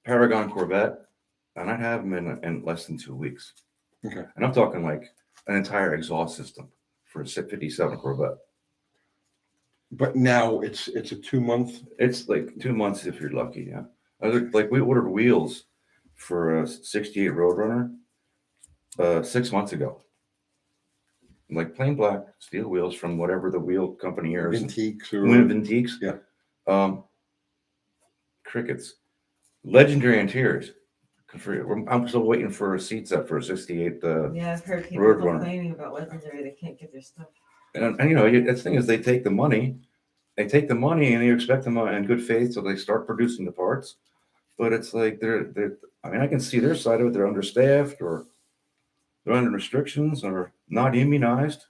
Paragon Corvette, and I'd have them in less than 2 weeks.
Okay.
And I'm talking like an entire exhaust system for a 57 Corvette.
But now it's a 2 month.
It's like 2 months if you're lucky. Yeah. Like we ordered wheels for a 68 Roadrunner 6 months ago. Like plain black steel wheels from whatever the wheel company is.
Antiques or
Vintiques.
Yeah.
Crickets. Legendary interiors. I'm still waiting for a seat set for a 68.
Yeah, I've heard people
Roadrunner.
complaining about Legendary. They can't get their stuff.
And you know, the thing is, they take the money and you expect them in good faith, so they start producing the parts. But it's like they're. I mean, I can see their side of it. They're understaffed, or they're under restrictions, or not immunized.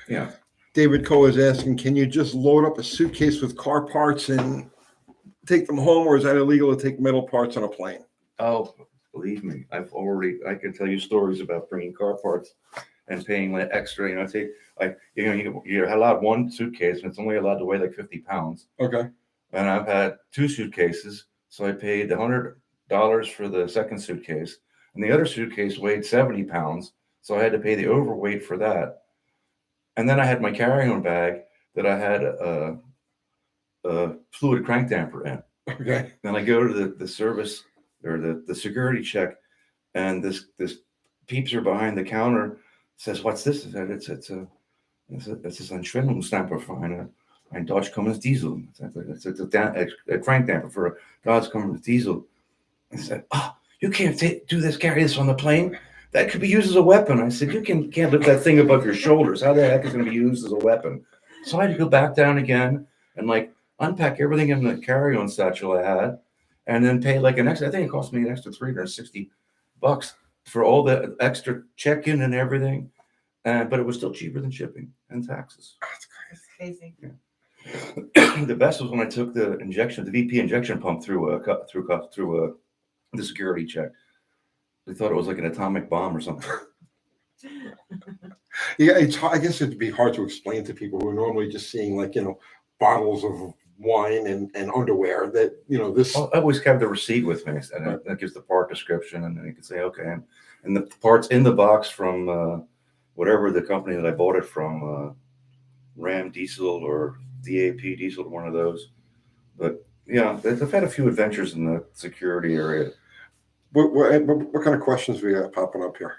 Yeah.
David Coe is asking, can you just load up a suitcase with car parts and take them home, or is that illegal to take metal parts on a plane?
Oh, believe me, I can tell you stories about bringing car parts and paying like extra. You know, you're allowed one suitcase and it's only allowed to weigh like 50 pounds.
Okay.
And I've had 2 suitcases, so I paid $100 for the second suitcase, and the other suitcase weighed 70 pounds, so I had to pay the overweight for that. And then I had my carry-on bag that I had a fluid crank damper in.
Okay.
Then I go to the service or the security check, and this peeps are behind the counter says, "What's this?" I said, "It's a Entschwindungsstamper for ein Dodge Cummins Diesel. It's a crank damper for a Dodge Cummins Diesel." I said, "Oh, you can't carry this on the plane. That could be used as a weapon." I said, "You can't lift that thing above your shoulders. How the heck is it going to be used as a weapon?" So I had to go back down again and like unpack everything in the carry-on satchel I had, and then pay like an extra. I think it cost me an extra $360 for all the extra check-in and everything. But it was still cheaper than shipping and taxes.
It's crazy.
Yeah. The best was when I took the VP injection pump through the security check. They thought it was like an atomic bomb or something.
Yeah, I guess it'd be hard to explain to people who are normally just seeing like, bottles of wine and underwear that, this.
I always have the receipt with me, and that gives the part description, and then you can say, okay, and the parts in the box from whatever the company that I bought it from, Ram Diesel or DAP Diesel, one of those. But yeah, I've had a few adventures in the security area.
What kind of questions we got popping up here?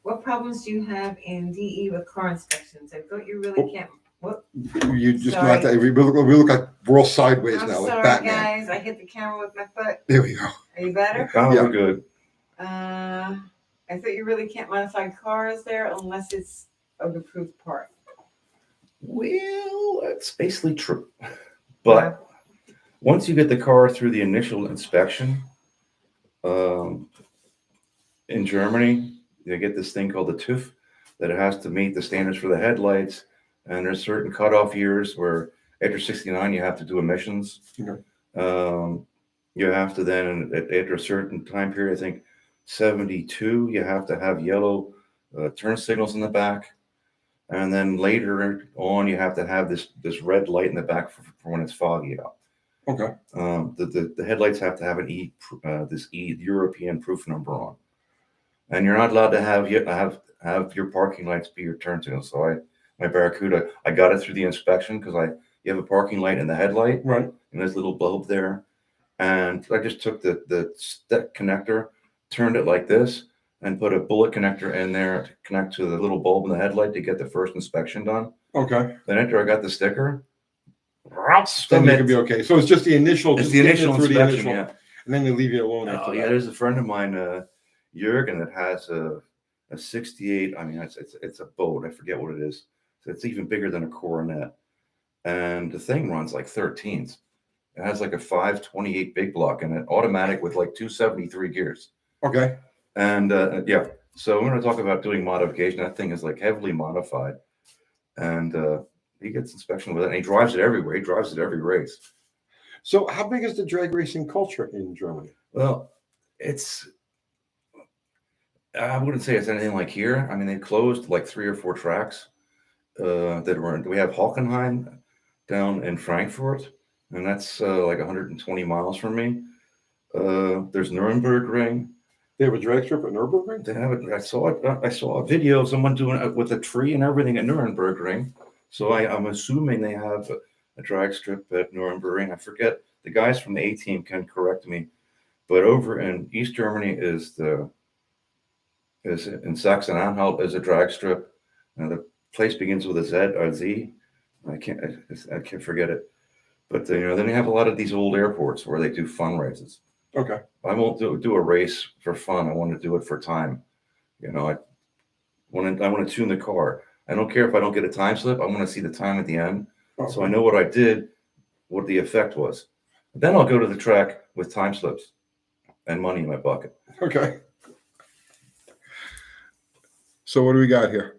What problems do you have in DE with car inspections? I thought you really can't. What?
You just
Sorry.
not that we look like we're all sideways
I'm
now, like
sorry,
Batman.
guys. I hit the camera with my foot.
There we go.
Are you better?
Oh,
Yeah.
we're good.
I thought you really can't modify cars there unless it's an approved part.
Well, that's basically true. But once you get the car through the initial inspection, in Germany, they get this thing called the TÜV that it has to meet the standards for the headlights. And there's certain cutoff years where after 69, you have to do emissions.
Okay.
You have to then, after a certain time period, I think 72, you have to have yellow turn signals in the back. And then later on, you have to have this red light in the back for when it's foggy out.
Okay.
The headlights have to have an this European proof number on, and you're not allowed to have your parking lights be your turn signals. So my Barracuda, I got it through the inspection because you have a parking light in the headlight,
Right.
and there's a little bulb there, and I just took the step connector, turned it like this, and put a bullet connector in there to connect to the little bulb in the headlight to get the first inspection done.
Okay.
Then after I got the sticker,
Then you can be okay. So it's just the initial.
it's
just
the
getting
initial
it through
inspection,
the initial,
yeah.
and then they leave you alone after
Oh, yeah,
that.
there's a friend of mine, Jurgen, that has a 68. I mean, it's a boat. I forget what it is. So it's even bigger than a Coronet, and the thing runs like 13s. It has like a 528 big block in it, automatic with like 273 gears.
Okay.
And yeah, so we're going to talk about doing modification. That thing is like heavily modified, and he gets inspection with it, and he drives it everywhere. He drives it every race.
So how big is the drag racing culture in Germany?
Well, I wouldn't say it's anything like here. I mean, they closed like 3 or 4 tracks that were. We have Hockenheim down in Frankfurt, and that's like 120 miles from me. There's Nürburgring.
They have a drag strip at Nürburgring?
They have it. I saw it. I saw a video of someone doing it with a tree and everything at Nürburgring. So I'm assuming they have a drag strip at Nürburgring. I forget. The guys from the A team can correct me, but over in East Germany is in Sachsen-Anhalt is a drag strip, and the place begins with a Z or Z. I can't forget it. But then you have a lot of these old airports where they do fun races.
Okay.
I won't do a race for fun. I want to do it for time. I want to tune the car. I don't care if I don't get a time slip. I want to see the time at the end, so I know what I did, what the effect was. Then I'll go to the track with time slips and money in my bucket.
Okay. So what do we got here?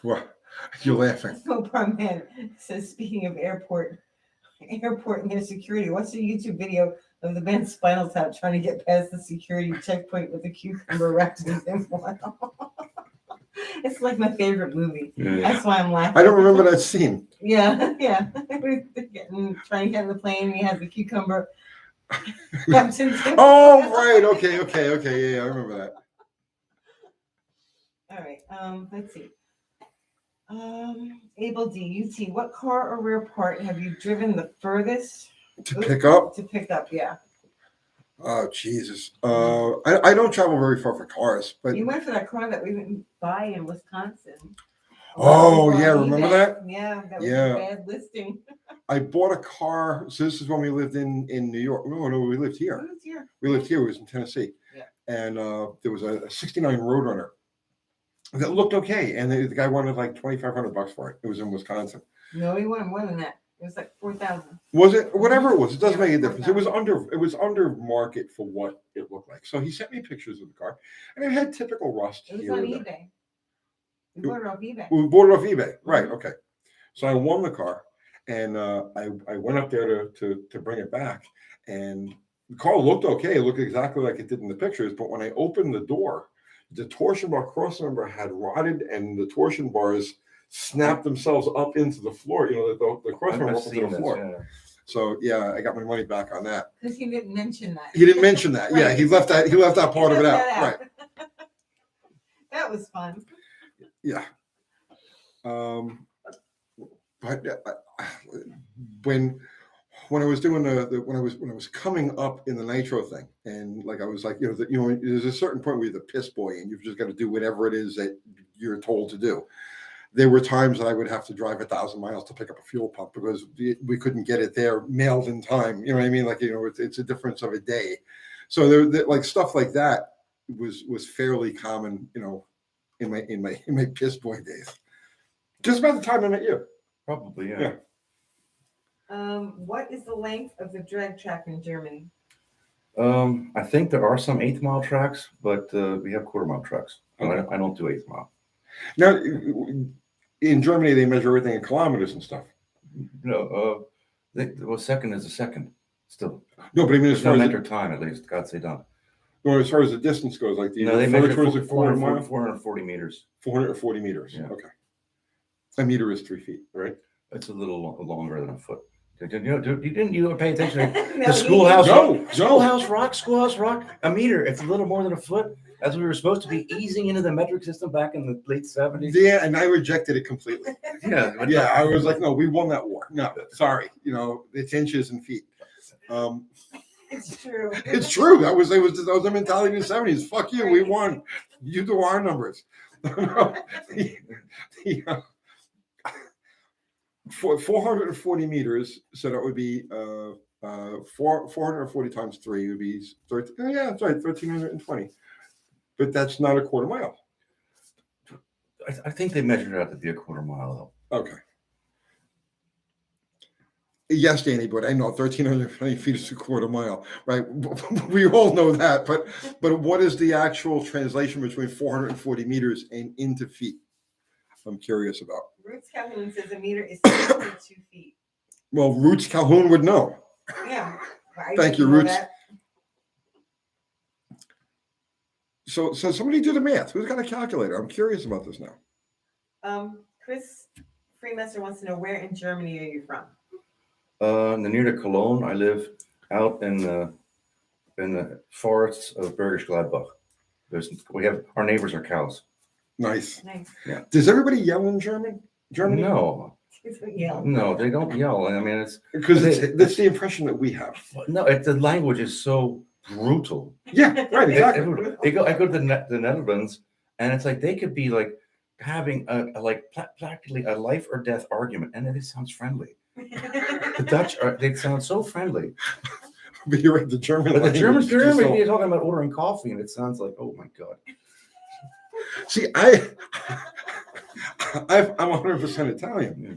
What? You're laughing.
No problem, man. It says, speaking of airport and their security, what's the YouTube video of the man's Spinal Tap trying to get past the security checkpoint with a cucumber wrapped in his It's like my favorite movie.
Yeah.
That's why I'm laughing.
I don't remember that scene.
Yeah. Trying to get in the plane, and he has the cucumber wrapped in his
Oh, right. Okay. Yeah, I remember that.
All right. Let's see. Abel D, UT, what car or rear part have you driven the furthest
To pick up?
to pick up? Yeah.
Oh, Jesus. I don't travel very far for cars, but.
You went for that car that we didn't buy in Wisconsin.
Oh,
On
yeah. Remember
eBay.
that?
Yeah. That was
Yeah.
a bad listing.
I bought a car. So this is when we lived in New York. No, we lived here.
It was here.
We lived here. It was in Tennessee.
Yeah.
And there was a 69 Roadrunner that looked okay. And the guy wanted like $2,500 for it. It was in Wisconsin.
No, he wanted more than that. It was like 4,000.
Was it? Whatever it was. It doesn't
Yeah,
make a difference. It was
4,000.
under market for what it looked like. So he sent me pictures of the car. And it had typical rust
It was
here
on
and there.
eBay. We bought it off eBay.
We bought it off eBay. Right. Okay. So I won the car. And I went up there to bring it back. And the car looked okay. It looked exactly like it did in the pictures. But when I opened the door, the torsion bar crossmember had rotted and the torsion bars snapped themselves up into the floor. The crossmember
I've
up into
seen
the
this,
floor.
yeah.
So yeah, I got my money back on that.
Because he didn't mention that.
He didn't mention that. Yeah,
Right.
he left that part of it out.
That
Right.
That was fun.
Yeah. But when I was doing when I was coming up in the nitro thing, and like I was like, there's a certain point where you're the piss boy and you've just got to do whatever it is that you're told to do. There were times that I would have to drive 1,000 miles to pick up a fuel pump because we couldn't get it there mailed in time. You know what I mean? Like, it's a difference of a day. So there like stuff like that was fairly common, in my piss boy days. Just about the time I met you.
Probably, yeah.
Yeah.
What is the length of the drag track in Germany?
I think there are some 8th-mile tracks, but we have quarter-mile tracks.
Okay.
I don't do 8th mile.
Now, in Germany, they measure everything in kilometers and stuff.
No, well, second is a second still.
No, but I mean, as
There's
far
no
as
metric time, at least. God say done.
no, as far as the distance goes, like
No, they measure
towards a quarter mile,
440 meters.
440 meters.
Yeah.
Okay. A meter is 3 feet, right?
It's a little longer than a foot. Didn't you pay attention to
No,
the schoolhouse?
No,
Schoolhouse rock. A meter. It's a little more than a foot. As we were supposed to be easing into the metric system back in the late 70s.
Yeah, and I rejected it completely.
Yeah.
Yeah, I was like, no, we won that war. No, sorry. It's inches and feet.
It's true.
It's true. That was the mentality in the 70s. Fuck you, we won. You do our numbers. 440 meters, so that would be 440 times 3 would be 13. Oh, yeah, that's right, 1,320. But that's not a quarter mile.
I think they measured it out to be a quarter mile, though.
Okay. Yes, Danny, but I know 1,320 feet is a quarter mile, right? We all know that, but what is the actual translation between 440 meters and into feet? I'm curious about.
Roots Calhoun says a meter is 62 feet.
Well, Roots Calhoun would know.
Yeah.
Thank you, Roots. So somebody do the math. Who's got a calculator? I'm curious about this now.
Chris Freemester wants to know, where in Germany are you from?
Near to Cologne, I live out in the forests of Bergisch Gladbach. Our neighbors are cows.
Nice.
Yeah.
Does everybody yell in Germany?
No,
Yeah.
no, they don't yell. I mean, it's
Because that's the impression that we have.
no. The language is so brutal.
Yeah, right, exactly.
I go to the Netherlands, and it's like they could be like having practically a life or death argument, and it sounds friendly. The Dutch they sound so friendly,
But you're right, the German.
but the
language
German
is so-
you're talking about ordering coffee, and it sounds like, oh my god.
See, I'm 100% Italian,
Yeah.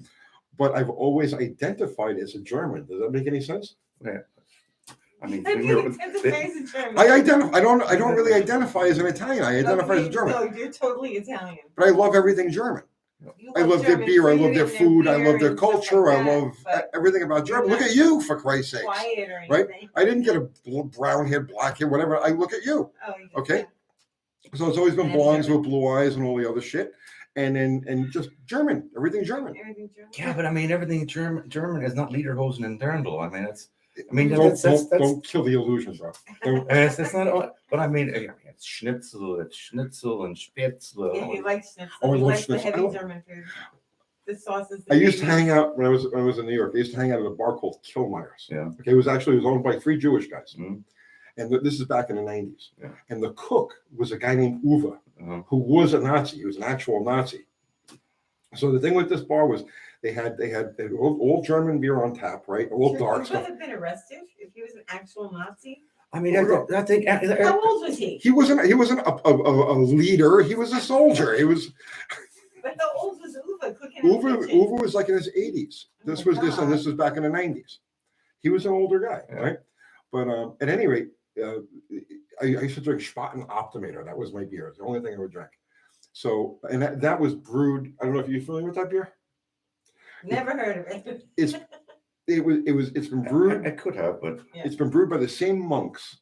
but I've always identified as a German. Does that make any sense?
Yeah. I mean,
I
you know,
didn't identify as a German.
I identify. I don't really identify as an Italian. I identify as a German.
No, you're totally Italian.
But I love everything German.
You
I love their
German
beer. I love their
and
food. I
beer
love their
and stuff
culture.
like
I
that,
love
but
everything about German.
you're
Look at
not
you, for Christ's sakes.
quiet or
Right?
anything.
I didn't get a brown hair, black hair, whatever. I look at you.
Oh, yeah.
Okay. So it's always been
And
blondes
German.
with blue eyes and all the other shit. And just German. Everything German.
Everything German.
yeah, but I mean, everything German is not Lederhosen and Dirndl. I mean, it's. I mean,
Don't kill the illusion, bro. Don't-
It's not. But I mean, it's Schnitzel and Spätzle.
Yeah, he likes schnitzel.
Oh, I
He
love
likes the
schnitzel.
heavy German food. The sauces.
I used to hang out when I was in New York. I used to hang out at a bar called Kilmeyer's.
Yeah.
Okay, it was owned by 3 Jewish guys,
Mhm.
and this is back in the 90s.
Yeah.
And the cook was a guy named Uwe,
Uh-huh.
who was a Nazi. He was an actual Nazi. So the thing with this bar was they had all German beer on tap, right? All
Should
dark
he
stuff.
have been arrested if he was an actual Nazi?
I mean, I think.
How old was he?
He wasn't a leader. He was a soldier. He was
But how old was Uwe cooking in the kitchen?
Uwe was like in his 80s. This
Oh
was
my
this and
God.
this was back in the 90s. He was an older guy,
Yeah.
right? But at any rate, I used to drink Spaten Optimator. That was my beer. It's the only thing I would drink. So, and that was brewed. I don't know if you're familiar with that beer.
Never heard of it.
It's been brewed.
I could have, but
Yeah.
It's been brewed by the same monks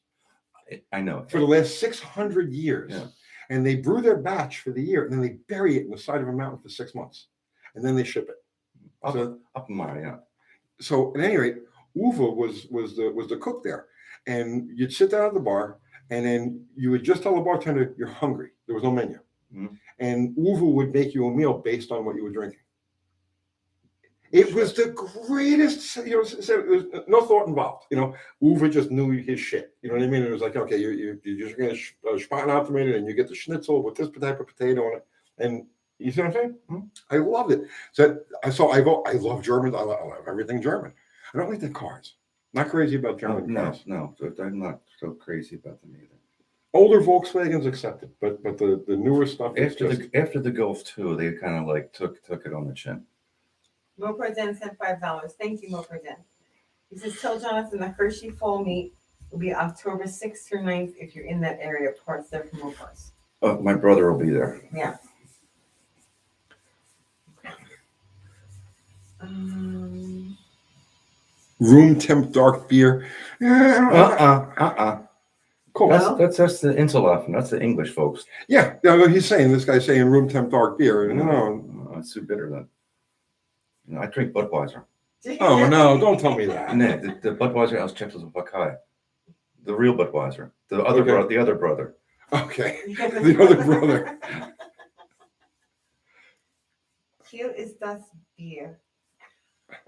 I know.
for the last 600 years.
Yeah.
And they brew their batch for the year, and then they bury it in the side of a mountain for 6 months, and then they ship it.
Up in my, yeah.
So at any rate, Uwe was the cook there, and you'd sit down at the bar, and then you would just tell the bartender you're hungry. There was no menu,
Mhm.
and Uwe would make you a meal based on what you were drinking. It was the greatest, there was no thought involved. Uwe just knew his shit. You know what I mean? It was like, okay, you're just going to Spaten Optimated, and you get the schnitzel with this type of potato on it, and you see what I'm saying?
Mhm.
I loved it. So I love German. I love everything German. I don't like the cars. Not crazy about German cars.
No, I'm not so crazy about them either.
Older Volkswagens accepted, but the newer stuff is
After the Gulf too, they kind of like took it on the chin.
Moperden sent $5. Thank you, Moperden. He says, tell Jonathan the Hershey Fall Meet will be October 6th through 9th if you're in that area. Parts there for Mopars.
My brother will be there.
Yeah. Um,
Room temp dark beer. Cool.
That's the Insulofen. That's the English folks.
Yeah, he's saying, this guy's saying room temp dark beer. No.
It's too bitter then. I drink Budweiser.
Oh, no, don't tell me that.
No, the Budweiser aus Czechoslovakia. The real Budweiser. The other brother.
Okay. The other brother.
Cute is das beer.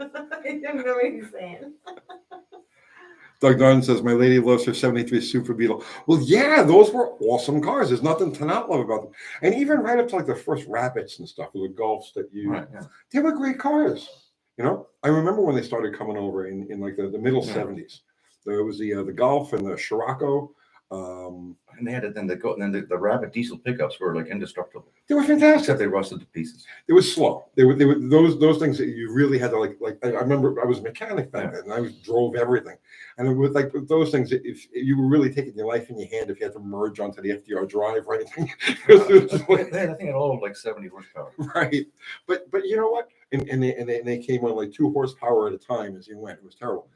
I don't know what he's saying.
Doug Dunn says, my lady loves her 73 Super Beetle. Well, yeah, those were awesome cars. There's nothing to not love about them. And even right up to like the first Rapids and stuff, the Golfs that you,
Right, yeah.
they were great cars. You know, I remember when they started coming over in like the middle 70s. There was the Golf and the Scirocco.
And they had it then. The Rabbit diesel pickups were like indestructible.
They were fantastic.
Except they rusted to pieces.
It was slow. They were those things that you really had to like. I remember I was a mechanic back then, and I drove everything. And it was like those things. If you were really taking your life in your hand, if you had to merge onto the FDR drive or anything,
They had, I think, it all like 70 horsepower.
right. But you know what? And they came on like 2 horsepower at a time as you went. It was terrible.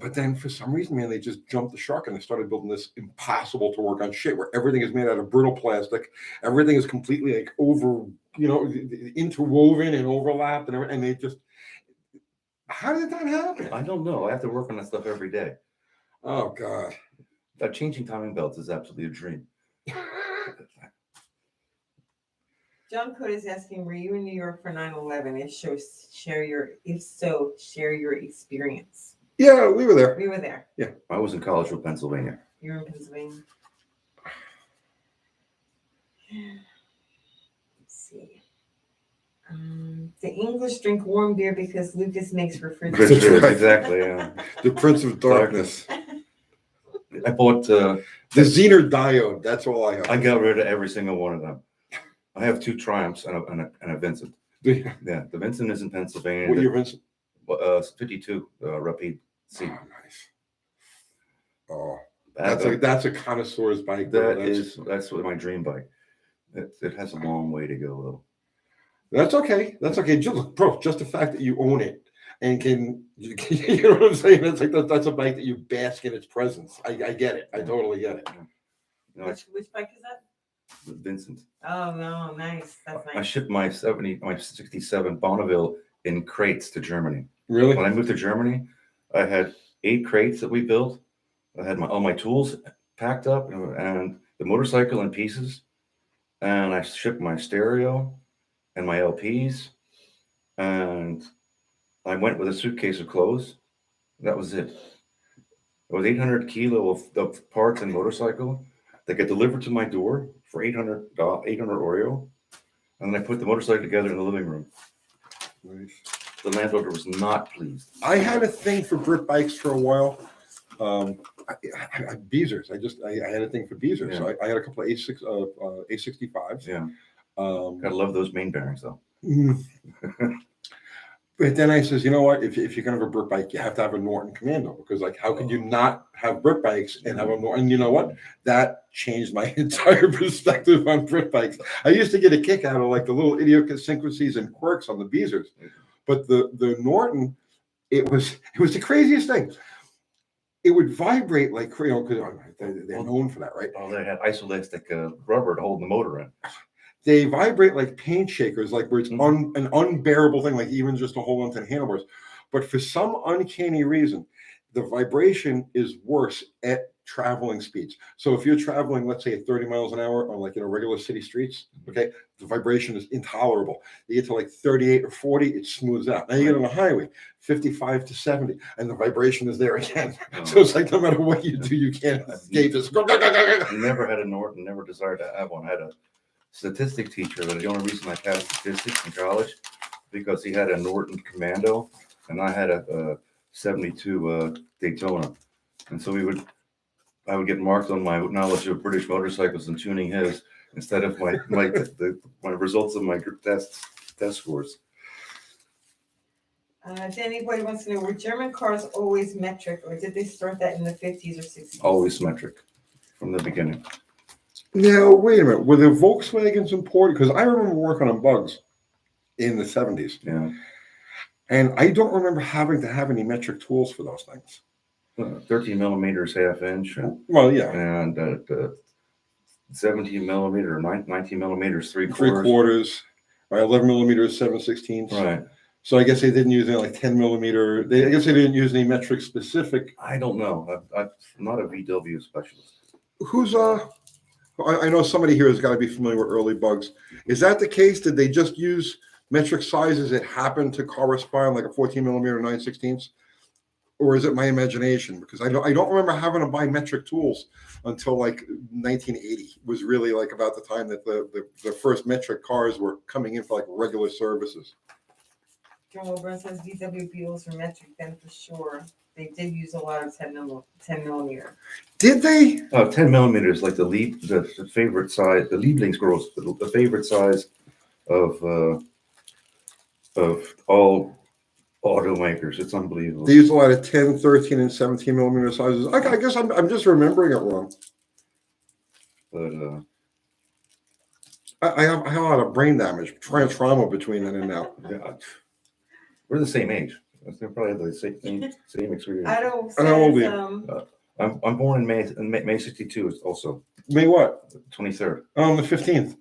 But then for some reason, man, they just jumped the shark and they started building this impossible to work on shit where everything is made out of brittle plastic. Everything is completely like interwoven and overlapped and everything. And they just, how did that happen?
I don't know. I have to work on that stuff every day.
Oh, God.
That changing timing belts is absolutely a dream.
John Code is asking, were you in New York for 9/11? If so, share your experience.
Yeah, we were there.
We were there.
Yeah.
I was in Collegeville, Pennsylvania.
You were in Pennsylvania. Let's see. The English drink warm beer because Lucas makes refrigerated.
Right.
Exactly. Yeah.
The Prince of Darkness.
I bought.
The Zener diode. That's all I have.
I got rid of every single one of them. I have 2 Triumphs and a Vincent. Yeah, the Vincent is in Pennsylvania.
What year, Vincent?
52 Rapide C.
Oh, nice. Oh, that's a connoisseur's bike.
That's what my dream bike. It has a long way to go though.
That's okay. That's okay. Just the fact that you own it and can, you know what I'm saying? It's like that's a bike that you bask in its presence. I get it. I totally get it.
You know,
Which bike is that?
Vincent.
Oh no, nice. That's nice.
I shipped my 67 Bonneville in crates to Germany.
Really?
When I moved to Germany, I had 8 crates that we built. I had all my tools packed up and the motorcycle in pieces. And I shipped my stereo and my LPs. And I went with a suitcase of clothes. That was it. It was 800 kilo of parts and motorcycle that get delivered to my door for 800 Oreo. And then I put the motorcycle together in the living room.
Nice.
The landlord was not pleased.
I had a thing for Brit bikes for a while. Beezers. I had a thing for Beezers.
Yeah.
So I had a couple of A65s.
Yeah. Gotta love those main bearings though.
But then I says, you know what? If you're gonna have a Brit bike, you have to have a Norton Commando because like how could you not have Brit bikes and have a Norton? And you know what? That changed my entire perspective on Brit bikes. I used to get a kick out of like the little idiosyncrasies and quirks on the Beezers, but the Norton, it was the craziest thing. It would vibrate like because they're known for that, right?
Oh, they had isoelastic rubber to hold the motor in.
They vibrate like paint shakers, like where it's an unbearable thing, like even just to hold onto the handlebars. But for some uncanny reason, the vibration is worse at traveling speeds. So if you're traveling, let's say at 30 miles an hour on like regular city streets, okay, the vibration is intolerable. You get to like 38 or 40, it smooths out. Now you get on the highway, 55 to 70, and the vibration is there again. So it's like no matter what you do, you can't escape this.
I never had a Norton, never desired to have one. I had a statistic teacher that the only reason I passed statistics in college because he had a Norton Commando and I had a 72 Daytona, and so I would get marked on my knowledge of British motorcycles and tuning his instead of my results of my test scores.
Danny Boy wants to know, were German cars always metric, or did they start that in the 50s or 60s?
Always metric from the beginning.
Now, wait a minute. Were the Volkswagens imported? Because I remember working on bugs in the 70s.
Yeah.
And I don't remember having to have any metric tools for those things.
13 millimeters half inch.
Well, yeah.
And 17 millimeter or 19 millimeters, three
Three
quarters.
quarters, right? 11 millimeters, 7/16.
Right.
So I guess they didn't use any like 10 millimeter. I guess they didn't use any metric specific.
I don't know. I'm not a VW specialist.
Who's I know somebody here has got to be familiar with early bugs. Is that the case? Did they just use metric sizes that happened to correspond like a 14 millimeter 9/16? Or is it my imagination? Because I don't remember having to buy metric tools until like 1980 was really like about the time that the first metric cars were coming in for like regular services.
John Wilburn says VW Beetles were metric then for sure. They did use a lot of 10 millimeter.
Did they?
10 millimeters, like the favorite size, the Lieblingsgroß, the favorite size of all automakers. It's unbelievable.
They use a lot of 10, 13, and 17 millimeter sizes. I guess I'm just remembering it wrong.
But
I have a lot of brain damage, trauma between then and now.
yeah, we're the same age. They probably have the same experience.
I don't
And how old are
says,
you?
I'm born in May 62 also.
May what?
23rd.
Oh, on the 15th.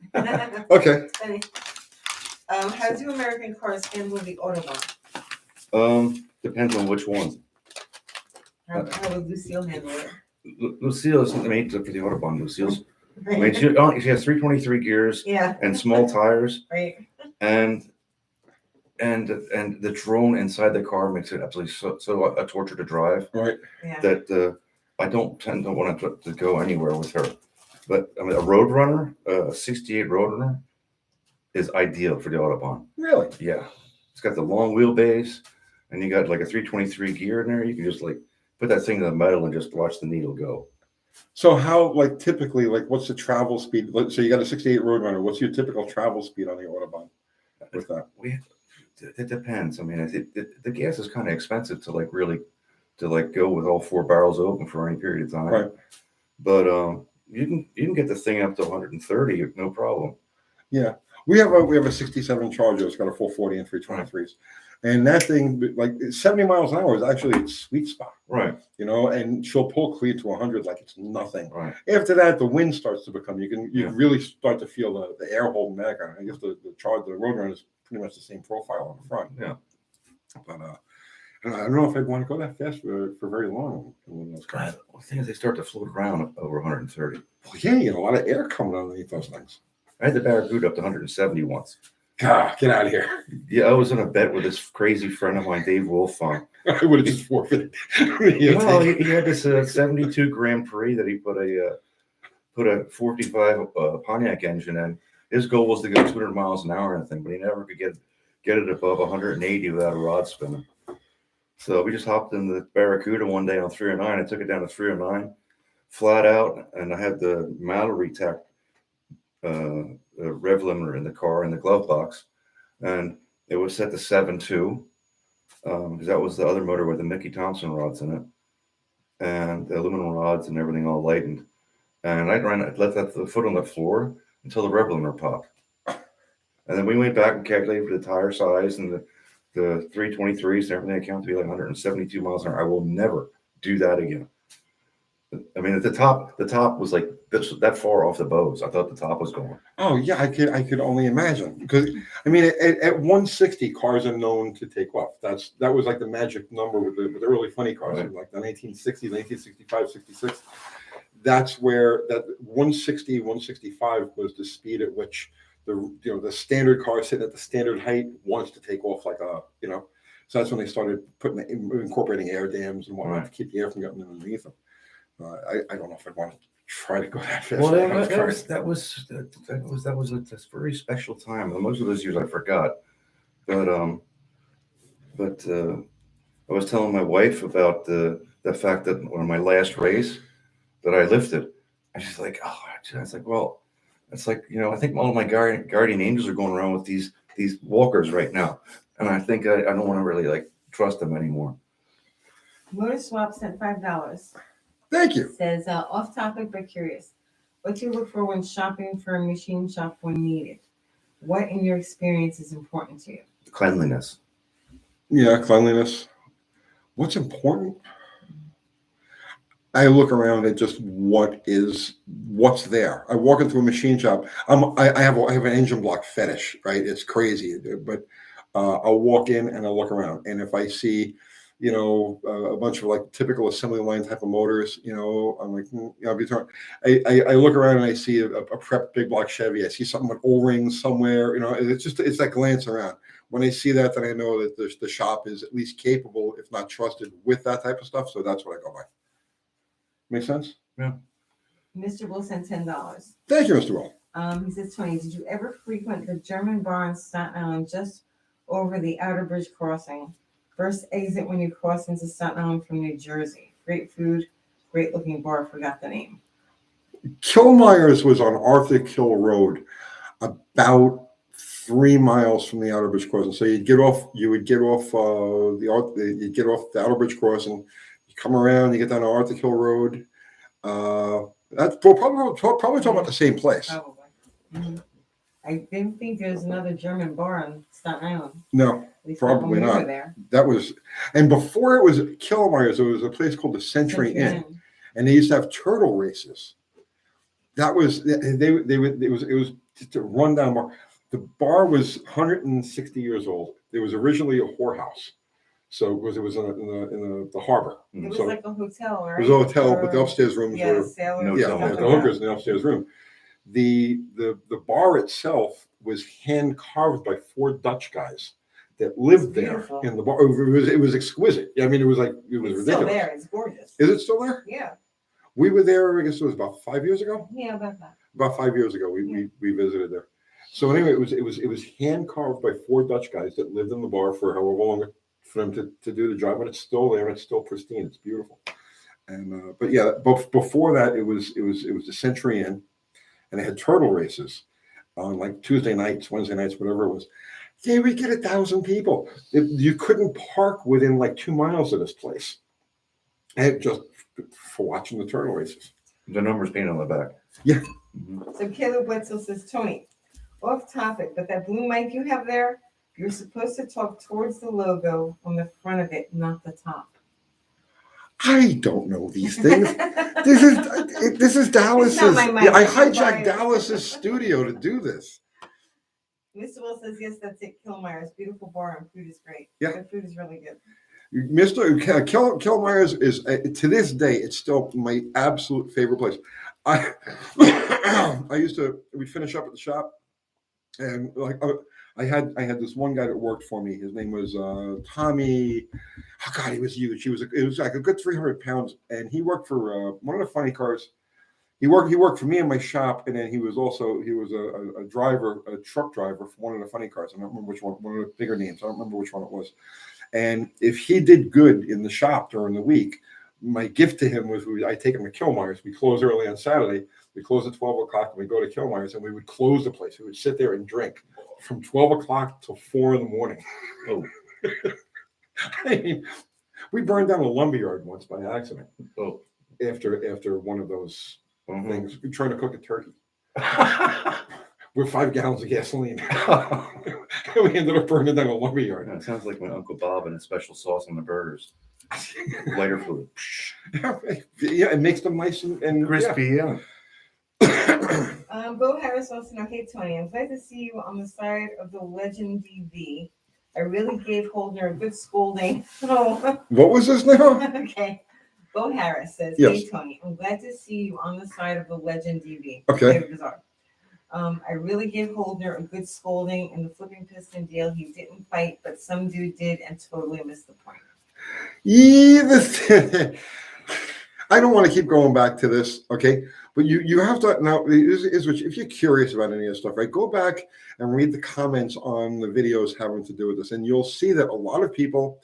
Okay.
how do American cars handle the Autobahn?
Depends on which one.
How would Lucille handle it?
Lucille isn't made for the Autobahn. Lucille's. I mean, she has 323 gears
Yeah.
and small tires,
Right.
and the drone inside the car makes it absolutely so a torture to drive
Right.
Yeah.
that I don't tend to want to go anywhere with her. But I mean, a Roadrunner, a 68 Roadrunner, is ideal for the Autobahn.
Really?
Yeah, it's got the long wheelbase, and you got like a 323 gear in there. You can just like put that thing in the metal and just watch the needle go.
So how, like, typically, like, what's the travel speed? So you got a 68 Roadrunner. What's your typical travel speed on the Autobahn with that?
It depends. I mean, the gas is kind of expensive to like really to like go with all four barrels open for any period of time.
Right.
But you can get the thing up to 130, no problem.
Yeah. We have a 67 Charger. It's got a 440 and 323s. And that thing, like 70 miles an hour is actually its sweet spot.
Right.
You know, and she'll pull clear to 100 like it's nothing.
Right.
After that, the wind starts to become, you
Yeah.
really start to feel the air hole back. I guess the Roadrunner is pretty much the same profile on the front.
Yeah.
But I don't know if I'd want to go that fast for very long.
God, the thing is, they start to float around over 130.
Well, yeah, you get a lot of air coming underneath those things.
I had the Barracuda up to 170 once.
God, get out of here.
Yeah, I was on a bet with this crazy friend of mine, Dave Wolf.
I would have just forfeited.
Well, he had this 72 Grand Prix that he put a 45 Pontiac engine in. His goal was to go 200 miles an hour, I think, but he never could get it above 180 without a rod spinning. So we just hopped in the Barracuda one day on 309. I took it down to 309, flat out, and I had the Mallory Tech rev limiter in the car in the glove box, and it was set to 7.2 because that was the other motor with the Mickey Thompson rods in it, and the aluminum rods and everything all lightened. And I let the foot on the floor until the rev limiter popped, and then we went back and calculated the tire size and the 323s and everything. It counted to be like 172 miles an hour. I will never do that again. I mean, at the top was like that far off the bows. I thought the top was going.
Oh yeah, I could only imagine, because I mean at 160 cars are known to take off. That was like the magic number with the early funny cars,
Right.
like the 1960s, 1965, 66. That's where that 160, 165 was the speed at which the standard car sitting at the standard height wants to take off like a. So that's when they started incorporating air dams and whatnot
Right.
to keep the air from getting underneath them. I don't know if I'd want to try to go that fast.
Well, that was a very special time. Most of those years I forgot, but I was telling my wife about the fact that on my last race that I lifted, and she's like, "Oh," I was like, "Well, it's like I think all of my guardian angels are going around with these walkers right now, and I think I don't want to really like trust them anymore.
Motor Swap sent $5.
Thank you.
Says off topic but curious. What do you look for when shopping for a machine shop when needed? What in your experience is important to you?
Cleanliness.
Yeah, cleanliness. What's important? I look around at just what's there. I walk into a machine shop. I have an engine block fetish, right? It's crazy, but I'll walk in and I'll look around, and if I see, a bunch of like typical assembly line type of motors, I'm like, I'll be trying. I look around and I see a prep big block Chevy. I see something with O-rings somewhere. It's that glance around. When I see that, then I know that the shop is at least capable, if not trusted, with that type of stuff. So that's what I go by. Make sense?
Yeah.
Mr. Will sent $10.
Thank you, Mr. Will.
He says, Tony, did you ever frequent the German bar on Staten Island just over the Outer Bridge crossing? First exit when you cross into Staten Island from New Jersey. Great food, great looking bar. Forgot the name.
Kilmeyer's was on Arthur Kill Road, about 3 miles from the Outer Bridge crossing. So you'd get off the Outer Bridge crossing. You come around, you get down to Arthur Kill Road. That's probably talking about the same place.
Probably. Mm-hmm. I didn't think there's another German bar on Staten Island.
No, probably not.
There.
That was, and before it was Kilmeyer's, there was a place called the Century Inn, and they used to have turtle races. That was it was just a rundown bar. The bar was 160 years old. It was originally a whorehouse, so it was in the harbor.
It was
so
like a hotel, right?
it was a hotel, but the upstairs rooms
yeah,
were
sailors,
the hookers in the upstairs room. The bar itself was hand carved by 4 Dutch guys that lived there
beautiful.
in the bar. It was exquisite. I mean, it was ridiculous.
Still there. It's gorgeous.
Is it still there?
Yeah.
We were there. I guess it was about 5 years ago.
Yeah, about that.
About 5 years ago, we visited there. So anyway, it was hand carved by 4 Dutch guys that lived in the bar for however long for them to do the job, and it's still there. And it's still pristine. It's beautiful. And but before that, it was the Century Inn. And they had turtle races on like Tuesday nights, Wednesday nights, whatever it was. They would get 1,000 people. You couldn't park within like 2 miles of this place. And just for watching the turtle races.
The number's painted on the back.
Yeah.
Mm-hmm.
So Caleb Wetzel says, Tony, off topic, but that blue mic you have there, you're supposed to talk towards the logo on the front of it, not the top.
I don't know these things. This is Dallas's. I hijacked Dallas's studio to do this.
Mr. Will says, yes, that's it. Kilmeyer's beautiful bar and food is great.
Yeah.
The food is really good.
Mr. Kilmeyer's is to this day, it's still my absolute favorite place. We'd finish up at the shop, and like I had this one guy that worked for me. His name was Tommy. Oh God, he was huge. It was like a good 300 pounds, and he worked for one of the funny cars. He worked for me in my shop, and then he was a driver, a truck driver for one of the funny cars. I don't remember which one of the bigger names. I don't remember which one it was. And if he did good in the shop during the week, my gift to him was I take him to Kilmeyer's. We close early on Saturday. We close at 12 o'clock, and we go to Kilmeyer's, and we would close the place. We would sit there and drink from 12 o'clock till 4 in the morning.
Oh.
I mean, we burned down a lumberyard once by accident.
Oh.
After one of those things, we're trying to cook a turkey.
Mm-hmm.
With 5 gallons of gasoline. We ended up burning down a lumberyard.
Yeah, it sounds like my Uncle Bob and a special sauce on the burgers. Lighter fluid.
Yeah, it makes them nice and
crispy. Yeah.
Bo Harris wants to know, hey, Tony, I'm glad to see you on the side of the Legend DV. I really gave Holdner a good scolding. Oh.
What was this now?
Okay. Bo Harris says,
yes.
Hey, Tony, I'm glad to see you on the side of the Legend DV.
Okay.
Very bizarre. I really gave Holdner a good scolding in the flipping piston deal. He didn't fight, but some dude did and totally missed the point.
Yeah, I don't want to keep going back to this, okay? But you have to now. If you're curious about any of this stuff, right? Go back and read the comments on the videos having to do with this, and you'll see that a lot of people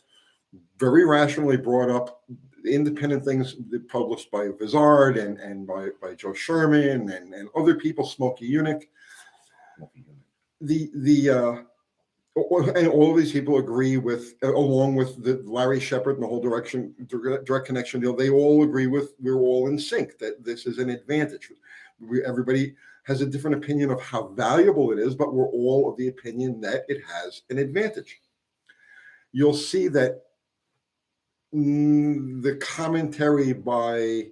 very rationally brought up independent things published by Vizard and by Joe Sherman and other people, Smokey Eunuch. And all of these people agree with, along with the Larry Shepard and the whole direct connection deal, they all agree with, we're all in sync, that this is an advantage. Everybody has a different opinion of how valuable it is, but we're all of the opinion that it has an advantage. You'll see that the commentary by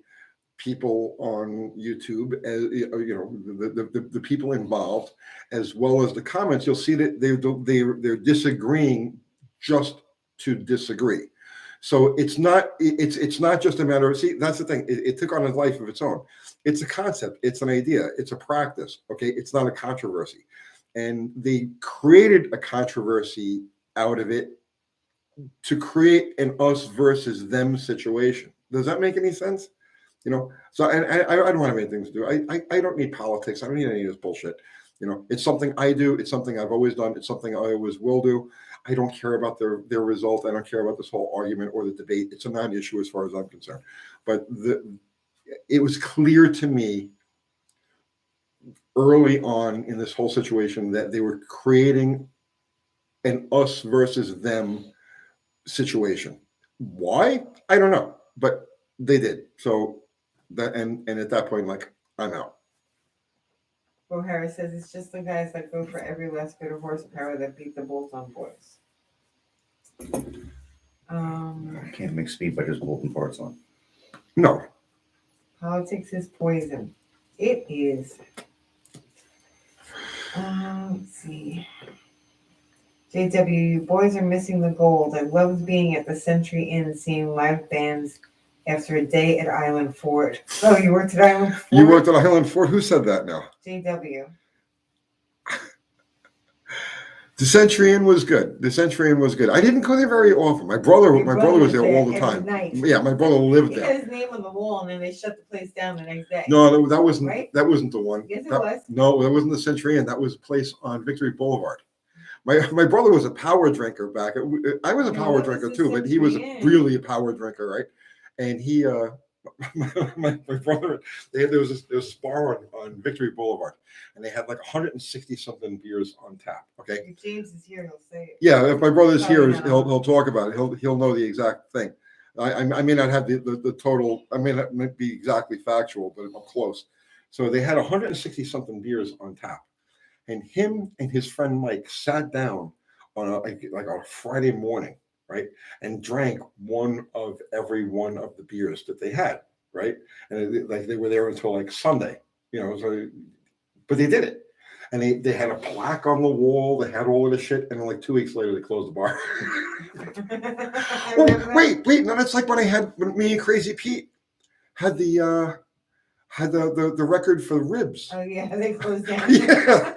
people on YouTube, the people involved, as well as the comments, you'll see that they're disagreeing just to disagree. So it's not just a matter of, see, that's the thing. It took on a life of its own. It's a concept. It's an idea. It's a practice. Okay, it's not a controversy, and they created a controversy out of it to create an us versus them situation. Does that make any sense? So and I don't have anything to do. I don't need politics. I don't need any of this bullshit. It's something I do. It's something I've always done. It's something I always will do. I don't care about their result. I don't care about this whole argument or the debate. It's a non-issue as far as I'm concerned. But it was clear to me early on in this whole situation that they were creating an us versus them situation. Why? I don't know, but they did. So that and at that point, like, I'm out.
O'Hara says it's just the guys that go for every last bit of horsepower that beat the bolt-on boys.
I can't make speed by just bolting parts on.
No.
Politics is poison. It is. Let's see. JW, you boys are missing the gold. I loved being at the Century Inn seeing live bands after a day at Island Fort. Oh, you worked at Island Fort?
You worked at Island Fort? Who said that now?
JW.
The Century Inn was good. The Century Inn was good. I didn't go there very often. My brother was there all the time.
Night.
Yeah, my brother lived there.
He had his name on the wall, and then they shut the place down the next day.
No, that wasn't.
Right?
That wasn't the one.
Yes, it was.
No, that wasn't the Century Inn. That was a place on Victory Boulevard. My brother was a power drinker back. I was a power drinker too, but he was really a power drinker, right? And he, my brother, there was this bar on Victory Boulevard, and they had like 160 something beers on tap. Okay.
If James is here, he'll say it.
Yeah, if my brother's here,
yeah.
he'll talk about it. He'll know the exact thing. I may not have the total. I may not be exactly factual, but I'm close. So they had 160 something beers on tap. And him and his friend Mike sat down on a Friday morning, right, and drank one of every one of the beers that they had, right, and they were there until like Sunday, So, but they did it, and they had a plaque on the wall. They had all of the shit, and then like 2 weeks later they closed the bar. Oh, wait, no, that's like when me and Crazy Pete had the record for the ribs.
Oh yeah, they closed down.
Yeah.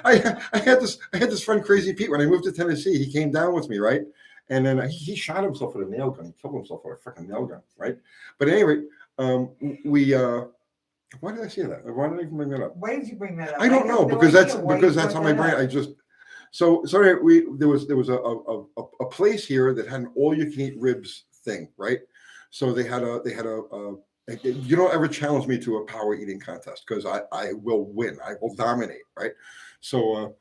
I had this friend Crazy Pete when I moved to Tennessee. He came down with me, right? And then he shot himself with a nail gun. He killed himself with a freaking nail gun, right? But anyway, why did I say that? Why did I even bring that up?
Why did you bring that up?
I don't know, because that's how my brain. So sorry. There was a place here that had an all-you-can-eat ribs thing, right? So they had a you don't ever challenge me to a power eating contest, because I will win. I will dominate, right? So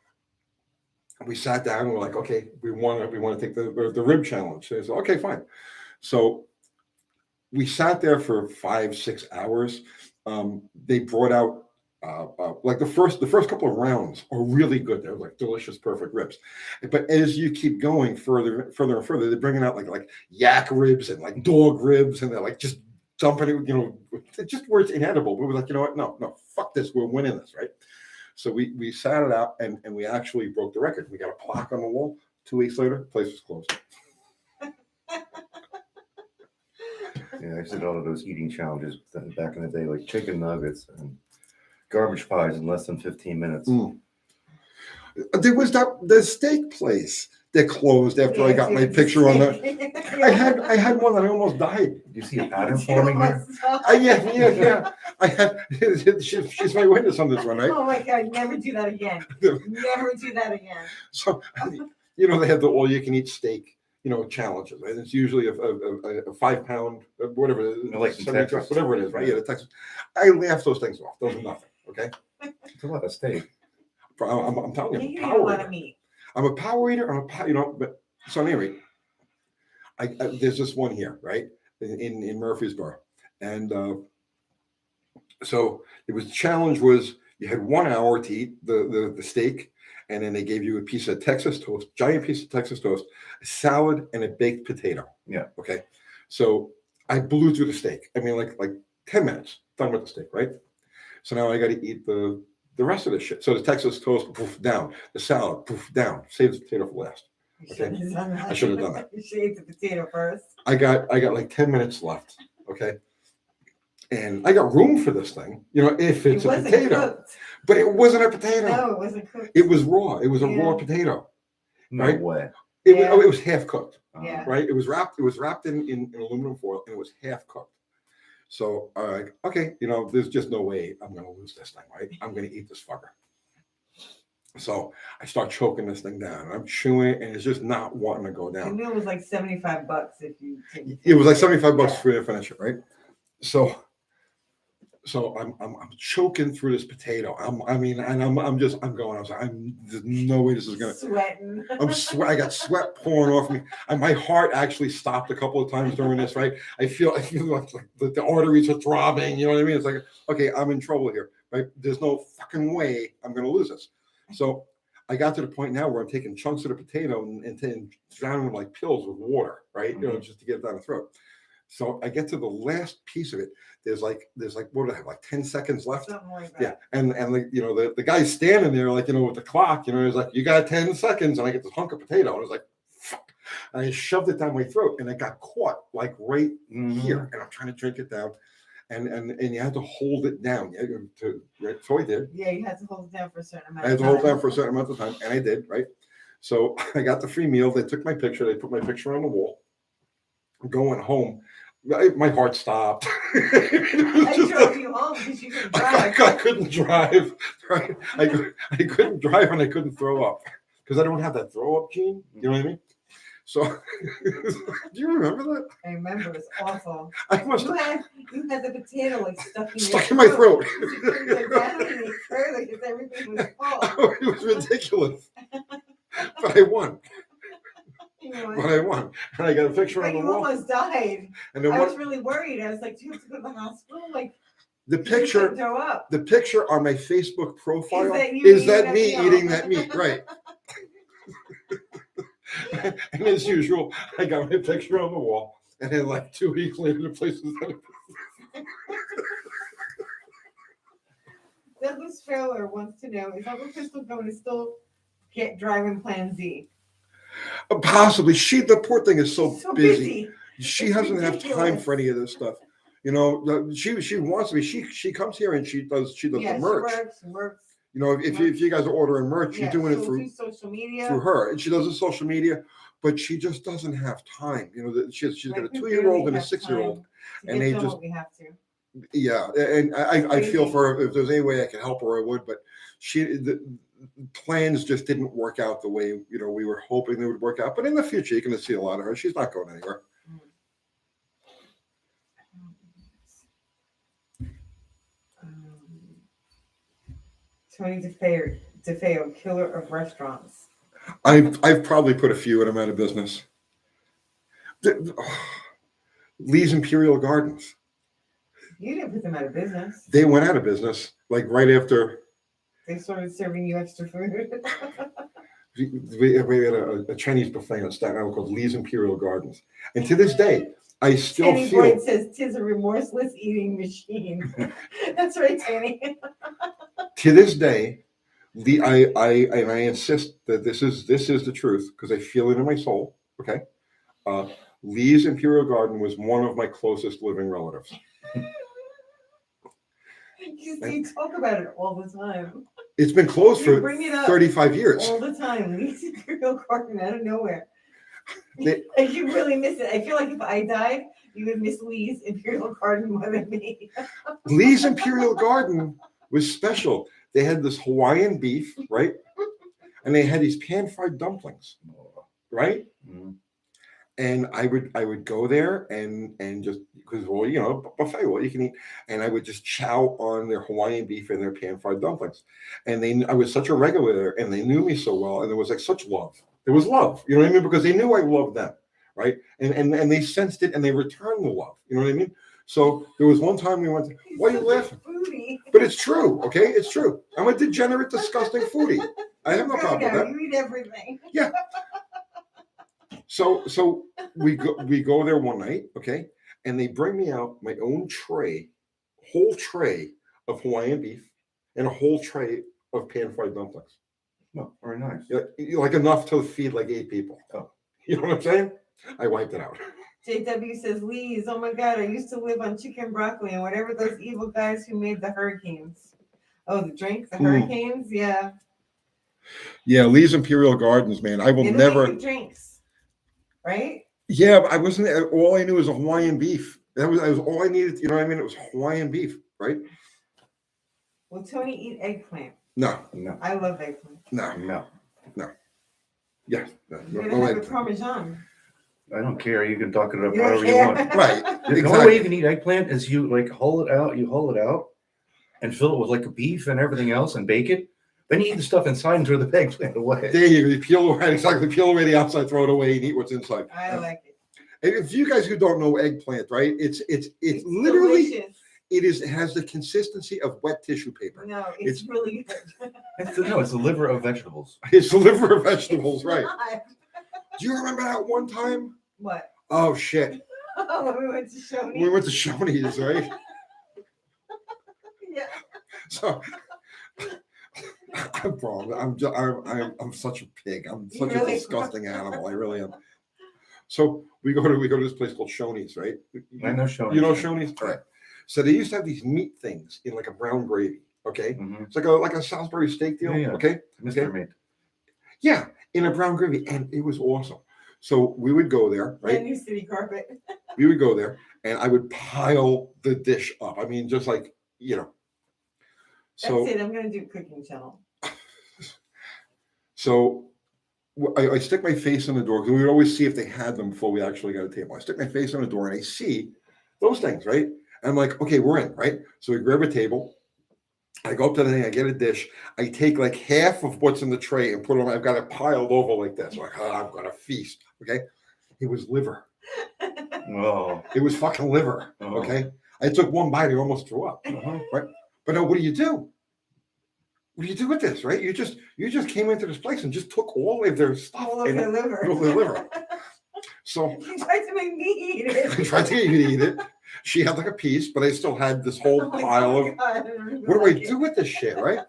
we sat down and we're like, okay, we want to take the rib challenge. So I said, okay, fine. So we sat there for 5-6 hours. They brought out like the first couple of rounds are really good. They're like delicious, perfect ribs. But as you keep going further and further, they're bringing out like yak ribs and like dog ribs, and they're like just dumping it, just where it's inedible. But we're like, you know what? No, fuck this. We're winning this, right? So we sat it out, and we actually broke the record. We got a plaque on the wall. 2 weeks later, the place was closed.
Yeah, I did all of those eating challenges back in the day, like chicken nuggets and garbage pies in less than 15 minutes.
There was the steak place that closed after I got my picture on that. I had one that I almost died.
Do you see a pattern forming here?
Yeah. I had. She's my witness on this one, right?
Oh my God! Never do that again. Never do that again.
So, they have the all-you-can-eat steak, challenges, right? It's usually a 5-pound, whatever,
like Texas.
Whatever it is, right? Yeah, the Texas. I laugh those things off. Those are nothing. Okay.
It's a lot of steak.
I'm telling you,
You can eat a lot of meat.
I'm a power eater. But so anyway, there's this one here, right, in Murfreesboro, and so it was the challenge was you had 1 hour to eat the steak, and then they gave you a piece of Texas toast, giant piece of Texas toast, a salad, and a baked potato.
Yeah.
Okay. So I blew through the steak. I mean, like 10 minutes, done with the steak, right? So now I got to eat the rest of the shit. So the Texas toast, poof, down. The salad, poof, down. Save the potato for last. Okay. I should have done that.
You should eat the potato first.
I got like 10 minutes left. Okay. And I got room for this thing, if it's a potato.
Cooked.
But it wasn't a potato.
No, it wasn't cooked.
It was raw. It was a raw potato.
No
right?
way.
It was half cooked.
Yeah.
Right. It was wrapped in aluminum foil, and it was half cooked. So okay, there's just no way I'm gonna lose this thing, right? I'm gonna eat this fucker. So I start choking this thing down, and I'm chewing it, and it's just not wanting to go
The
down.
meal was like $75 if you take
It was like $75 for you to finish it, right? So I'm choking through this potato. I'm going. There's no way this is gonna.
Sweating.
I got sweat pouring off me. My heart actually stopped a couple of times during this. Right, I feel like the arteries are throbbing. You know what I mean? It's like, okay, I'm in trouble here. Right? There's no fucking way I'm gonna lose this. So I got to the point now where I'm taking chunks of the potato and drowning them like pills with water. Right, just to get it down the throat. So I get to the last piece of it. There's like what do I have, like 10 seconds left?
Something like that.
Yeah. And the guy's standing there like, with the clock, he's like, you got 10 seconds. And I get this hunk of potato. And I was like, fuck. And I shoved it down my throat, and it got caught like right here. And I'm trying to drink it down. And you had to hold it down. Right? So I did.
Yeah, you had to hold it down for a certain amount
I had to hold it down for a certain amount of time. And I did, right? So I got the free meal. They took my picture. They put my picture on the wall. Going home, my heart stopped.
I drove you home because you couldn't drive.
I couldn't drive. Right? I couldn't drive, and I couldn't throw up because I don't have that throw up gene. You know what I mean? So, do you remember that?
I remember, it was awful.
I must
You
have
had the potato like stuck
in my throat.
You couldn't go down any further because everything was full.
It was ridiculous, but I won.
But
But I won, and I got a picture on the
you
wall.
almost died.
And then
I was really worried. I was like, do you have to go to the hospital? Like,
the
you
picture.
couldn't throw up.
The picture on my Facebook profile
Is that
me
meal?
eating that meat, right? And as usual, I got my picture on the wall, and then like 2 weeks later, the place was
Douglas Fowler wants to know, is Uncle Crystal going to still get driving Plan Z?
possibly. The poor thing is so busy. She
It's
doesn't have time
ridiculous.
for any of this stuff. She wants to be. She comes here and she does
Yeah,
the merch.
she works.
If you guys are ordering merch, you're doing it
she'll do
through
social media.
her, and she does the social media, but she just doesn't have time. She's got a
Like, we
2-year-old and a
have
6-year-old.
time to
and
get
they
done
just-
what we have to.
Yeah, and I feel
Crazy.
for her. If there's any way I could help her, I would. But the plans just didn't work out the way we were hoping they would work out. But in the future, you're going to see a lot of her. She's not going anywhere.
Tony DeFeo, killer of restaurants.
I've probably put a few of them out of business. Lee's Imperial Gardens.
You didn't put them out of business.
They went out of business like right after
They started serving you extra food.
we had a Chinese buffet on Staten Island called Lee's Imperial Gardens. And to this day, I still
Tanny
feel
Boyd says, "'Tis a remorseless eating machine." That's right, Tanny.
to this day, I insist that this is the truth because I feel it in my soul. Okay, Lee's Imperial Garden was one of my closest living relatives.
You talk about it all the time.
It's been closed
You
for
bring it up
35 years.
all the time. Lee's Imperial Garden out of nowhere.
They-
Like you really miss it. I feel like if I died, you would miss Lee's Imperial Garden more than me.
Lee's Imperial Garden was special. They had this Hawaiian beef, right? And they had these pan-fried dumplings, right?
Mhm.
And I would go there and just because buffet, what you can eat, and I would just chow on their Hawaiian beef and their pan fried dumplings, and I was such a regular there, and they knew me so well, and there was like such love. There was love, you know what I mean, because they knew I loved them, right? And they sensed it, and they returned the love, you know what I mean. So there was one time we went. Why are you laughing?
Foodie.
But it's true, okay? It's true. I'm a degenerate, disgusting foodie. I have no problem with that.
You eat everything.
Yeah. So we go there one night, okay, and they bring me out my own whole tray of Hawaiian beef and a whole tray of pan fried dumplings.
Oh, very nice.
Like enough to feed like 8 people.
Oh.
You know what I'm saying? I wiped it out.
JW says, Lee's, oh my God, I used to live on chicken broccoli and whatever those evil guys who made the hurricanes. Oh, the drink, the hurricanes? Yeah.
Yeah, Lee's Imperial Gardens, man. I will
They don't
never.
make drinks, right?
Yeah, but I wasn't. All I knew was a Hawaiian beef. That was all I needed. You know what I mean? It was Hawaiian beef, right?
Will Tony eat eggplant?
No.
I love eggplant.
No. Yes.
You're going to have it Parmesan.
I don't care. You can talk it up
You don't
however you
care.
want.
Right.
The only way you can eat eggplant is you like hull it out. You hull it out and fill it with like a beef and everything else and bake it. Then you eat the stuff inside and throw the eggplant away.
There you go. You peel away. It's like peel away the outside, throw it away, and eat what's inside.
I like it.
And if you guys who don't know eggplant, right? It's literally
delicious.
it has the consistency of wet tissue paper.
No, it's really good.
It's the liver of vegetables.
It's the liver of vegetables, right?
Not.
Do you remember that one time?
What?
Oh shit!
When we went to Shoney's.
We went to Shoney's, right?
Yeah.
So I'm wrong. I'm such a pig. I'm
You
such
really
a disgusting animal. I really am. So we go to this place called Shoney's, right?
I know Shoney's.
You know Shoney's? All right. So they used to have these meat things in like a brown gravy. Okay.
Mm-hmm.
It's like a Salisbury steak deal.
Yeah.
Okay.
Mr. Meat.
Yeah, in a brown gravy, and it was awesome. So we would go there, right?
New city carpet.
We would go there, and I would pile the dish up. I mean, just like So
That's it. I'm gonna do cooking channel.
So I stick my face in the door because we would always see if they had them before we actually got a table. I stick my face in the door and I see those things, right? And I'm like, okay, we're in, right? So we grab a table. I go up to the thing, I get a dish. I take like half of what's in the tray and put it on. I've got it piled over like this. I'm like, I'm gonna feast. Okay. It was liver.
Oh.
It was fucking liver.
Oh.
Okay. I took one bite, I almost threw up. Right. But no, what do you do? What do you do with this, right? You just came into this place and just took all of their stuff.
All of their liver.
All of their liver. So
She tried to make me eat it.
I tried to get you to eat it. She had like a piece, but I still had this whole pile of. What do I do with this shit, right?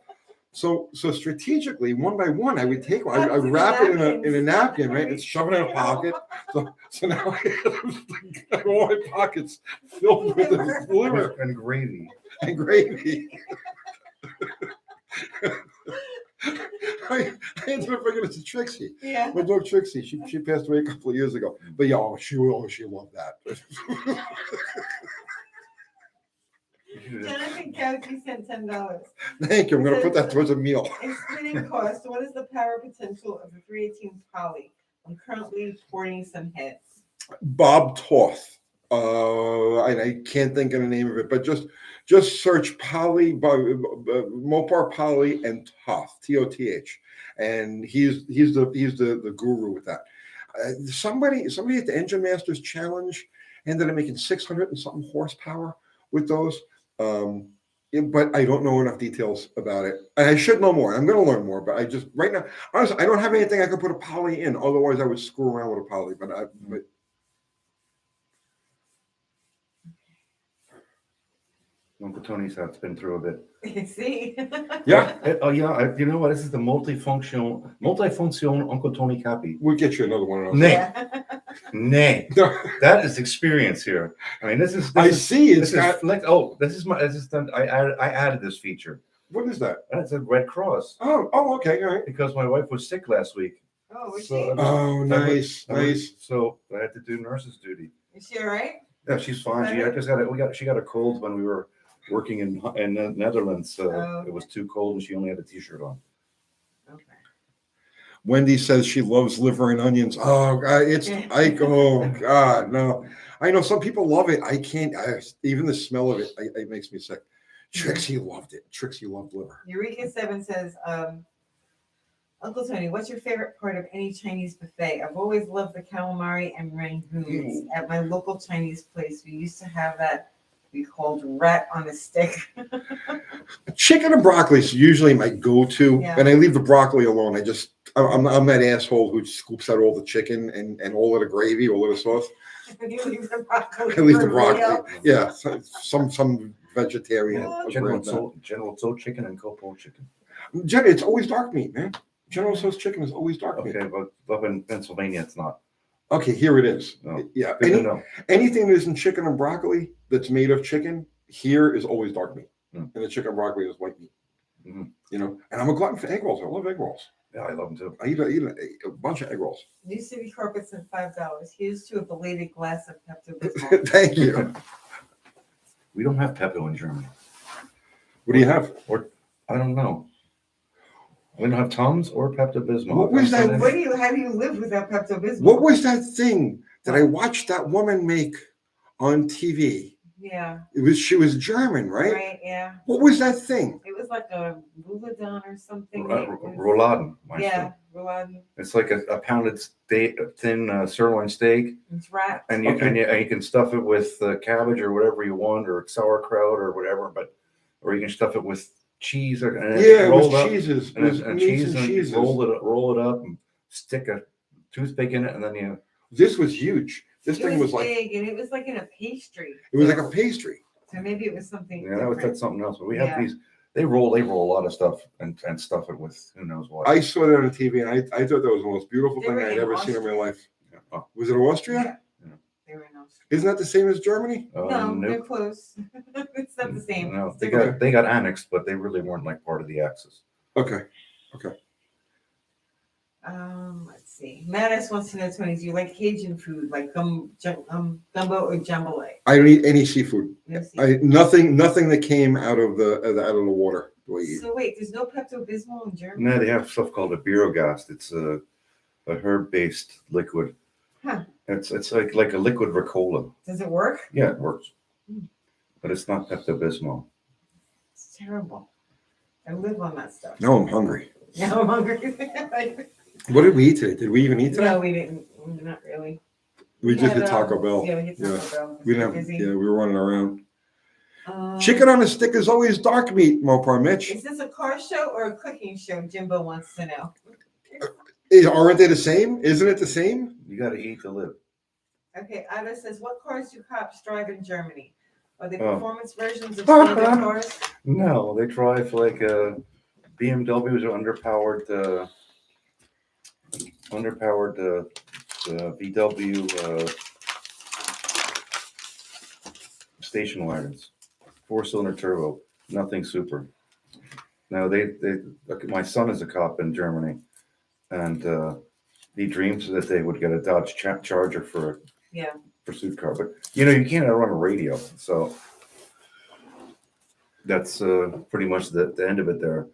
So strategically, one by one, I would take one. I would wrap it in a napkin, right, and shove it in a pocket. So now I have all my pockets filled with the liver
And gravy.
and gravy. I ended up bringing it to Trixie.
Yeah.
My dog Trixie. She passed away a couple of years ago. But yeah, she loved that.
Jonathan Couchy sent $10.
Thank you. I'm gonna put that towards a meal.
Excluding cost, what is the power potential of the 318 poly? I'm currently porting some heads.
Bob Toth. And I can't think of the name of it, but just search Poly, Mopar Poly and Toth, Toth, and he's the guru with that. Somebody at the Engine Masters Challenge ended up making 600 and something horsepower with those. But I don't know enough details about it. I should know more. I'm going to learn more, but I just right now, honestly, I don't have anything I could put a poly in. Otherwise, I would screw around with a poly. But
Uncle Tony's house been through a bit.
See?
yeah,
You know what? This is the multifunction Uncle Tony copy.
we'll get you another one of those.
Nay.
Yeah.
Nay. That is experience here. I mean, this is.
I see. It's
This
got.
is like I added this feature.
What is that?
That's a Red Cross
Oh, okay, all right.
because my wife was sick last week.
Oh, is
So,
she?
Oh, nice.
So I had to do nurse's duty.
Is she all right?
Yeah, she's fine. She got a cold when we were working in the Netherlands.
Oh.
It was too cold and she only had a t-shirt on.
Okay.
Wendy says she loves liver and onions. Oh God, oh God, no. I know some people love it. I can't. Even the smell of it, it makes me sick. Trixie loved it. Trixie loved liver.
Eureka 7 says, Uncle Tony, what's your favorite part of any Chinese buffet? I've always loved the calamari and rangoons. At my local Chinese place, we used to have that we called rat on a stick.
Chicken and broccoli is usually my go-to,
Yeah.
and I leave the broccoli alone. I'm that asshole who scoops out all the chicken and all of the gravy, all of the sauce.
You leave the broccoli.
I leave the
for
broccoli.
real?
Yeah, some vegetarian.
Oh,
General Tso chicken and Copo chicken.
Jenny, it's always dark meat, man. General Tso's chicken is always dark meat.
Okay, but up in Pennsylvania, it's not.
Okay, here it is.
Oh,
Yeah,
Good to know.
anything that isn't chicken and broccoli that's made of chicken here is always dark meat, and the chicken and broccoli is white meat.
Mhm.
You know, and I'm a glutton for egg rolls. I love egg rolls.
Yeah, I love them too.
I eat a bunch of egg rolls.
New City Carpets and $5. Here's to a belated glass of Pepto-Bismol.
Thank you.
We don't have Pepto in Germany.
What do you have?
I don't know. We don't have Tums or Pepto-Bismol.
What was that?
How do you live without Pepto-Bismol?
What was that thing that I watched that woman make on TV?
Yeah.
She was German, right?
Right, yeah.
What was that thing?
It was like a Bouladon or something.
Rouladen.
Yeah, Rouladen.
It's like a pounded steak, thin sirloin steak,
It's wrapped.
and you can stuff it with cabbage or whatever you want, or sauerkraut or whatever. Or you can stuff it with cheese and
It
rolled
was
up,
cheeses.
and,
It was
and
meats
cheese,
and
and
cheeses.
roll it up, and stick a toothpick in it, and then you.
This was huge. This
It
thing was like,
big, and it was like in a pastry.
it was like a pastry.
So maybe it was something.
Yeah, that's
different.
something else. But we have
Yeah.
these. They roll a lot of stuff and stuff it with who knows what.
I saw that on TV, and I thought that was the most beautiful
They
thing
were
I'd
in
ever seen in my
Austria.
life.
Yeah. Oh,
Was it Austria?
Yeah. They were in Austria.
Isn't that the same as Germany?
No,
nope.
they're close. It's not the same.
No,
It's
they
different.
got annexed, but they really weren't like part of the Axis.
Okay.
Let's see. Mattis wants to know, Tony, do you like Cajun food, like gumbo or jambalaya?
I don't eat any seafood.
No seafood.
Nothing that came out of the water. Do I eat?
So wait, there's no Pepto-Bismol in Germany?
No, they have stuff called a Birogast. It's a herb-based liquid.
Huh.
It's like a liquid Ricola.
Does it work?
Yeah, it works,
Hmm.
but it's not Pepto-Bismol.
It's terrible. I live on that stuff.
Now I'm hungry.
Now I'm hungry.
What did we eat today? Did we even eat today?
No, we didn't. Not really.
We just
had,
did Taco Bell.
Yeah, we did Taco
Yeah.
Bell.
We didn't have.
Busy.
Yeah, we were running around.
Um,
Chicken on a stick is always dark meat, Mopar Mitch.
Is this a car show or a cooking show? Jimbo wants to know.
Aren't they the same? Isn't it the same?
You got to eat to live.
Okay, Ida says, what cars do cops drive in Germany? Are they
Oh. performance
versions of standard cars?
No, they drive like BMWs or underpowered VW station wagons, 4-cylinder turbo, nothing super. No, they my son is a cop in Germany, and he dreams that they would get a Dodge Charger for
Yeah.
pursuit car, but you can't run a radio, so that's pretty much the end of it there.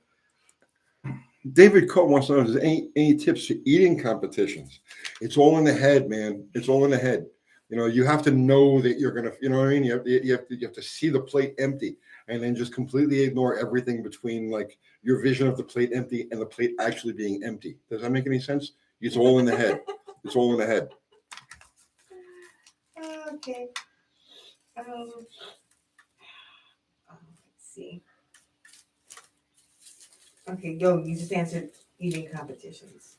David Coe wants to know if there's any tips for eating competitions. It's all in the head, man. It's all in the head. You have to know that you're gonna. You know what I mean? You have to see the plate empty, and then just completely ignore everything between like your vision of the plate empty and the plate actually being empty. Does that make any sense? It's all in the head. It's all in the head.
Okay. Let's see. Okay, you just answered eating competitions.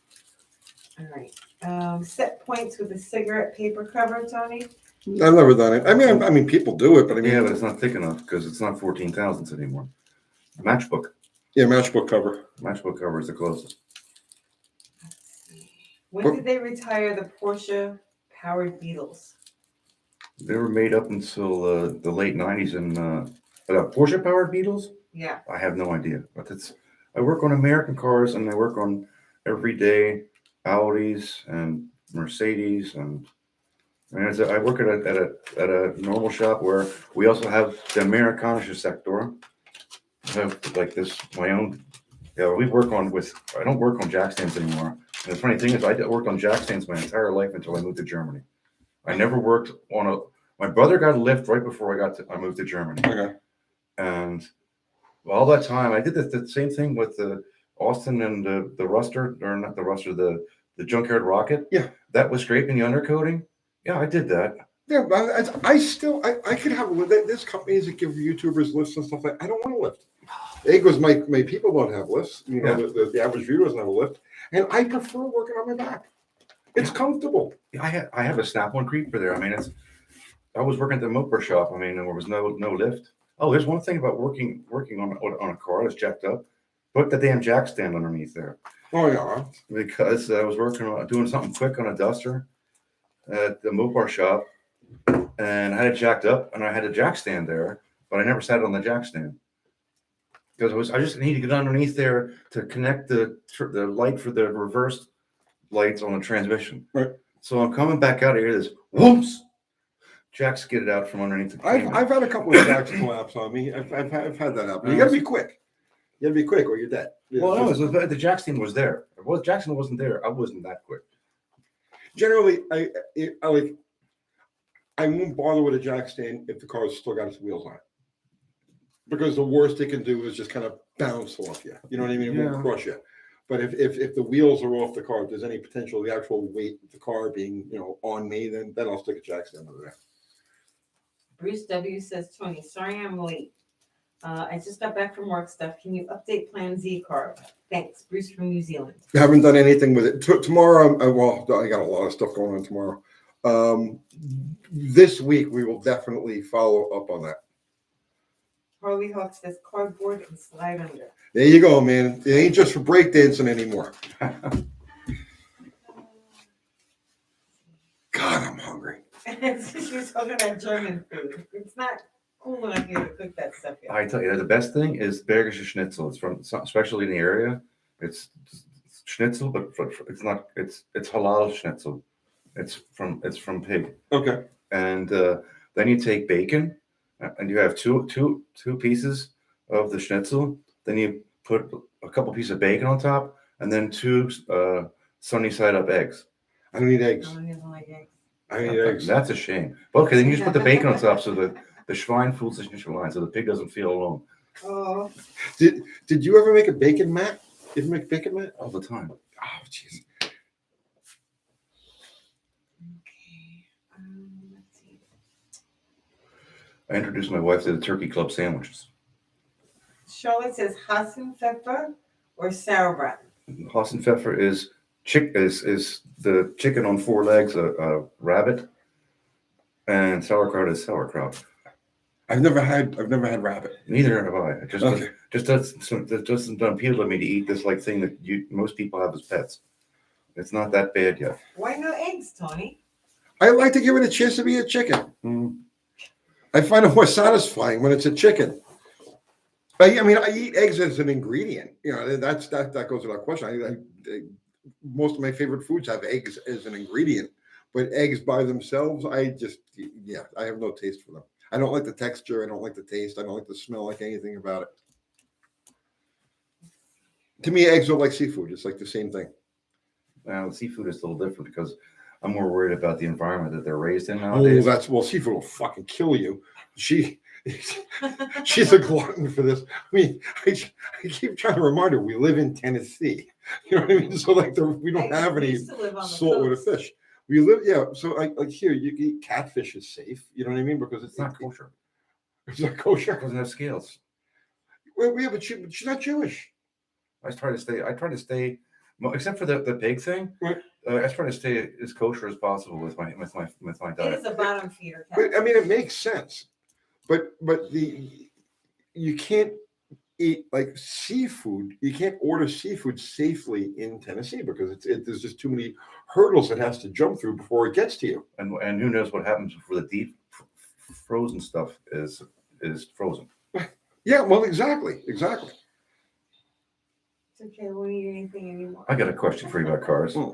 All right. Set points with a cigarette paper cover, Tony.
I've never done it. I mean, people do it, but I mean,
Yeah, but it's not thick enough because it's not 14,000s anymore. Matchbook
matchbook cover.
cover is the closest.
When did they retire the Porsche powered Beetles?
They were made up until the late 90s, and Porsche powered Beetles.
Yeah.
I have no idea, but I work on American cars, and I work on everyday Audis and Mercedes, and I work at a normal shop where we also have the Amerikanische sector. I have like this my own. Yeah, I don't work on jack stands anymore. And the funny thing is, I worked on jack stands my entire life until I moved to Germany. I never worked on a. My brother got a lift right before I moved to Germany.
Okay.
And all that time, I did the same thing with the Austin and the Ruster, or not the Ruster, the Junkyard Rocket.
Yeah.
That was scraping the undercoating. Yeah, I did that.
Yeah, but I still could have a lift. There's companies that give YouTubers lifts and stuff like. I don't want a lift. A goes, my people don't have lifts. You know, the average viewer doesn't have a lift, and I prefer working on my back. It's comfortable.
I have a Snap-on creeper there. I mean, I was working at the motor shop. I mean, there was no lift. Oh, there's one thing about working on a car that's jacked up. Put the damn jack stand underneath there.
Oh yeah.
Because I was doing something quick on a duster at the Mopar shop, and I had it jacked up, and I had a jack stand there, but I never sat on the jack stand because I just needed to get underneath there to connect the light for the reverse lights on the transmission.
Right.
So I'm coming back out of here. This whoops, jack skidded out from underneath the.
I've had a couple of jacks collapse on me. I've had that happen. You got to be quick. You got to be quick, or you're dead.
Well, no, the jack stand was there. If Jackson wasn't there, I wasn't that quick.
Generally, I won't bother with a jack stand if the car's still got its wheels on it, because the worst it can do is just kind of bounce off you. You know what I mean? It won't crush you. But if the wheels are off the car, if there's any potential the actual weight of the car being on me, then I'll stick a jack stand over there.
Bruce W says, Tony, sorry I'm late. I just got back from work stuff. Can you update Plan Z car? Thanks, Bruce from New Zealand.
I haven't done anything with it. Tomorrow, I got a lot of stuff going on tomorrow. This week, we will definitely follow up on that.
Harley Hawk says, cardboard and slide under.
There you go, man. It ain't just for breakdancing anymore. God, I'm hungry.
She was talking about German food. It's not cool enough here to cook that stuff yet.
I tell you, the best thing is Bergische Schnitzel. It's from, especially in the area. It's schnitzel, but it's not. It's halal schnitzel. It's from pig.
Okay.
And then you take bacon, and you have two pieces of the schnitzel. Then you put a couple pieces of bacon on top, and then two sunny side up eggs.
I don't need eggs.
I don't even like eggs.
I need eggs.
That's a shame. But okay, then you just put the bacon on top so that the Schwein fools sich nicht allein, so the pig doesn't feel alone.
Oh.
Did you ever make a bacon mat? Did you make bacon mat?
All the time.
Oh, jeez.
Okay. Let's see.
I introduced my wife to the Turkey Club sandwiches.
Charlotte says Hassenpfeffer or sauerbraten.
Hassenpfeffer is the chicken on four legs, a rabbit, and sauerkraut is sauerkraut.
I've never had rabbit.
Neither have I. It just doesn't appeal to me to eat this thing that most people have as pets. It's not that bad yet.
Why no eggs, Tony?
I like to give it a chance to be a chicken.
Mm.
I find it more satisfying when it's a chicken. I mean, I eat eggs as an ingredient. That goes without question. Most of my favorite foods have eggs as an ingredient, but eggs by themselves, I have no taste for them. I don't like the texture. I don't like the taste. I don't like the smell, like anything about it. To me, eggs are like seafood. It's like the same thing.
Now, seafood is a little different because I'm more worried about the environment that they're raised in nowadays.
Seafood will fucking kill you. She's a glutton for this. I mean, I keep trying to remind her we live in Tennessee. You know what I mean? So we don't have any saltwater fish. We live, yeah. So like here, you eat catfish is safe. You know what I mean? Because it's
not kosher.
It's not kosher.
It doesn't have scales.
Well, yeah, but she's not Jewish.
I try to stay, except for the pig thing.
Right.
I try to stay as kosher as possible with my diet.
It is a bottom feeder.
But, I mean, it makes sense. But you can't eat like seafood. You can't order seafood safely in Tennessee because there's just too many hurdles it has to jump through before it gets to you.
And who knows what happens before the deep frozen stuff is frozen.
Yeah, well, exactly.
It's okay. We won't eat anything anymore.
I got a question for you about cars.
Oh.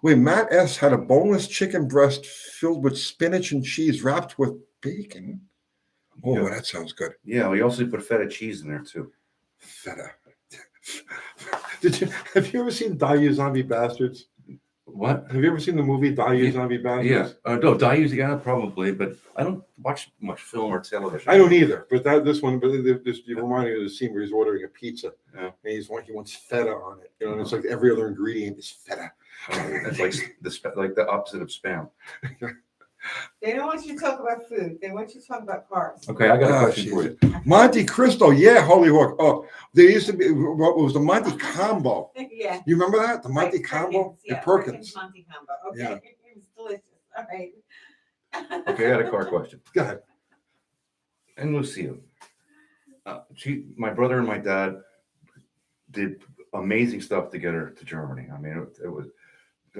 Wait, Matt S. had a boneless chicken breast filled with spinach and cheese wrapped with bacon. Oh,
Yeah.
That sounds good.
Yeah, we also put feta cheese in there too.
Feta. Have you ever seen Die You Zombie Bastards?
What?
Have you ever seen the movie Die You
Yeah.
Zombie Bastards?
Yeah. No, die use again, probably, but I don't watch much film or television.
I don't either, but this one, you remind me of the scene where he's ordering a pizza,
Yeah.
and he wants feta on it, you know, and it's like every other ingredient is feta.
It's like the opposite of spam.
They don't want you to talk about food. They want you to talk about cars.
Okay, I got a
Ah,
question for you.
Monte Cristo, yeah, Holy Hawk. Oh, there used to be what was the Monte Combo.
Yeah.
You remember that? The Monte
Right,
Combo?
Yeah,
Perkins.
Monte Combo. Okay.
Yeah.
It was delicious. All right.
Okay, I got a car question.
Go ahead.
And Lucille, my brother and my dad did amazing stuff to get her to Germany. I mean, it was.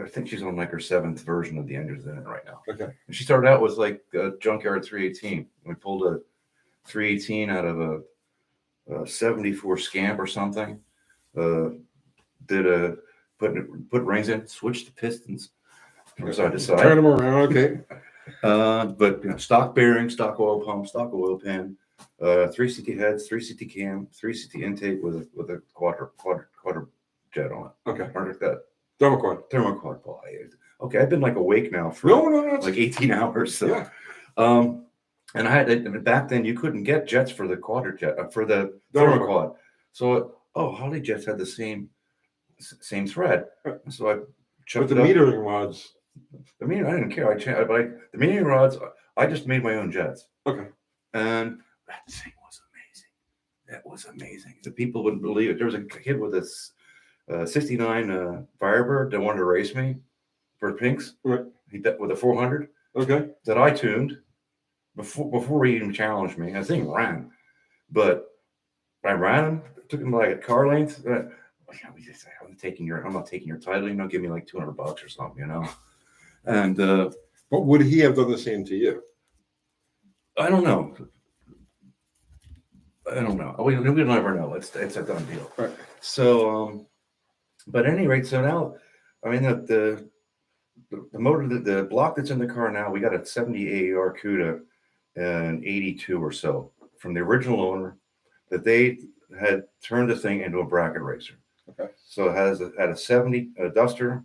I think she's on like her 7th version of the engine's in it right now.
Okay.
And she started out with like a junkyard 318. We pulled a 318 out of a 74 Scamp or something. Put rings in, switched the pistons from side to side.
Turn them around, okay.
But stock bearing, stock oil pump, stock oil pan, 3 CT heads, 3 CT cam, 3 CT intake with a quarter jet on it.
Okay.
Or like that.
Thermoquad.
Boy. Okay, I've been like awake now for
No.
like 18 hours. So.
Yeah.
And back then you couldn't get jets for the quadra jet for the thermoquad. So Holly jets had the same thread. So I chucked
But the metering rods.
I mean, I didn't care. The metering rods. I just made my own jets.
Okay.
And that thing was amazing. That was amazing. The people wouldn't believe it. There was a kid with this 69 Firebird that wanted to race me for pinks.
Right.
With a 400.
Okay.
That I tuned before he even challenged me. And the thing ran, but I ran him. Took him like at car length. I'm not taking your title. Give me like $200 or something. And
but would he have done the same to you?
I don't know. We'll never know. It's a done deal.
Right.
So, but at any rate, so now, I mean, the motor, the block that's in the car now, we got a 70 AER CUDA and 82 or so from the original owner that they had turned the thing into a bracket racer.
Okay.
So it had a 70 Duster,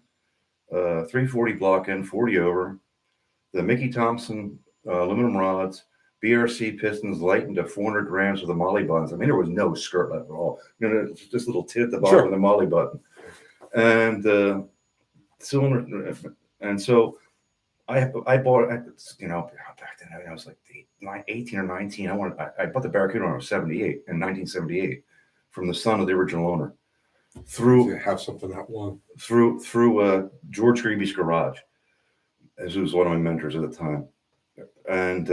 340 block end, 40 over, the Mickey Thompson aluminum rods, BRC pistons lightened to 400 grams with the molly buttons. I mean, there was no skirt left at all. Just this little tit at the bottom of the molly button. And cylinder, and so I bought, back then I was like 18 or 19. I bought the Barracuda when I was 78 in 1978 from the son of the original owner.
To have something that long.
Through George Kreibel's garage, as he was one of my mentors at the time. And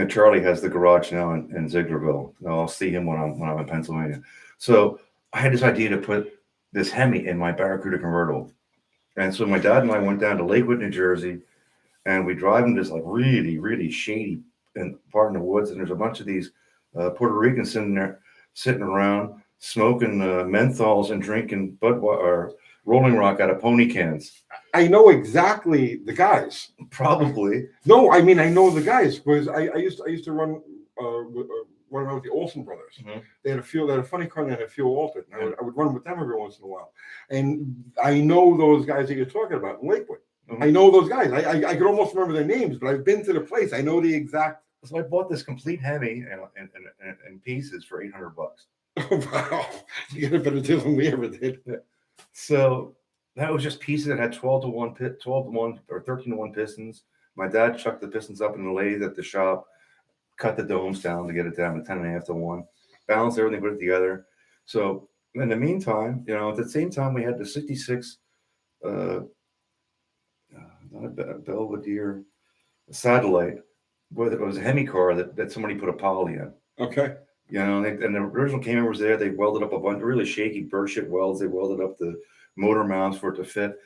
Charlie has the garage now in Zieglerville. I'll see him when I'm in Pennsylvania. So I had this idea to put this Hemi in my Barracuda convertible. And so my dad and I went down to Lakewood, New Jersey, and we drive in this like really, really shady part in the woods. And there's a bunch of these Puerto Ricans sitting around smoking menthols and drinking Budweiser Rolling Rock out of pony cans.
I know exactly the guys.
Probably.
No, I mean I know the guys because I used to run around with the Olsen brothers.
Mm-hmm.
They had a funny car and they had a fuel altered. And I would run with them every once in a while. And I know those guys that you're talking about in Lakewood. Mm-hmm. I know those guys. I could almost remember their names, but I've been to the place. I know the exact.
So I bought this complete Hemi in pieces for $800.
Oh, wow, you got a better deal than we ever did.
So that was just pieces that had 12 to 1 or 13 to 1 pistons. My dad chucked the pistons up in the lathe at the shop, cut the domes down to get it down to 10.5 to 1, balanced everything, put it together. So in the meantime, at the same time, we had the 66 Belvedere satellite, where it was a Hemi car that somebody put a poly in.
Okay.
And the original camera was there. They welded up a bunch of really shaky bird shit welds. They welded up the motor mounts for it to fit.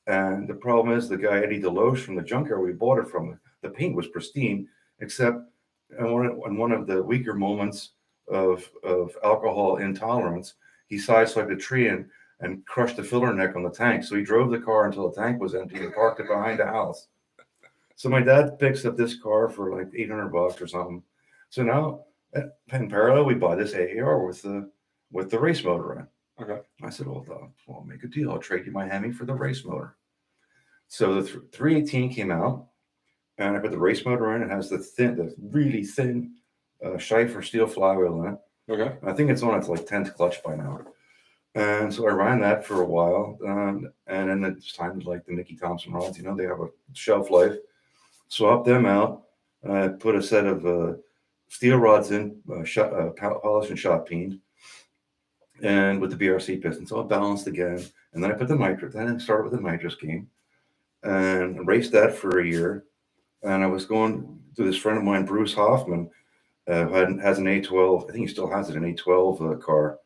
And the problem is the guy, Eddie Deloche from the junkyard we bought it from, the paint was pristine, except in one of the weaker moments of alcohol intolerance, he sideswiped a tree and crushed the filler neck on the tank. So he drove the car until the tank was empty and parked it behind the house. So my dad picks up this car for like $800 or something. So now, in parallel, we buy this AAR with the race motor in.
Okay.
I said, well, I'll make a deal. I'll trade you my Hemi for the race motor. So the 318 came out, and I put the race motor in. It has the really thin Schleifer steel flywheel in it.
Okay.
I think it's on its like 10th clutch by now. And so I ran that for a while, and then it's time to like the Mickey Thompson rods. You know, they have a shelf life. Swap them out. Put a set of steel rods in, polished and shot peened, and with the BRC pistons, all balanced again. And then I put the nitrous. Then I started with the nitrous game, and raced that for a year. And I was going to this friend of mine, Bruce Hoffman, has an A12. I think he still has it, an A12 car.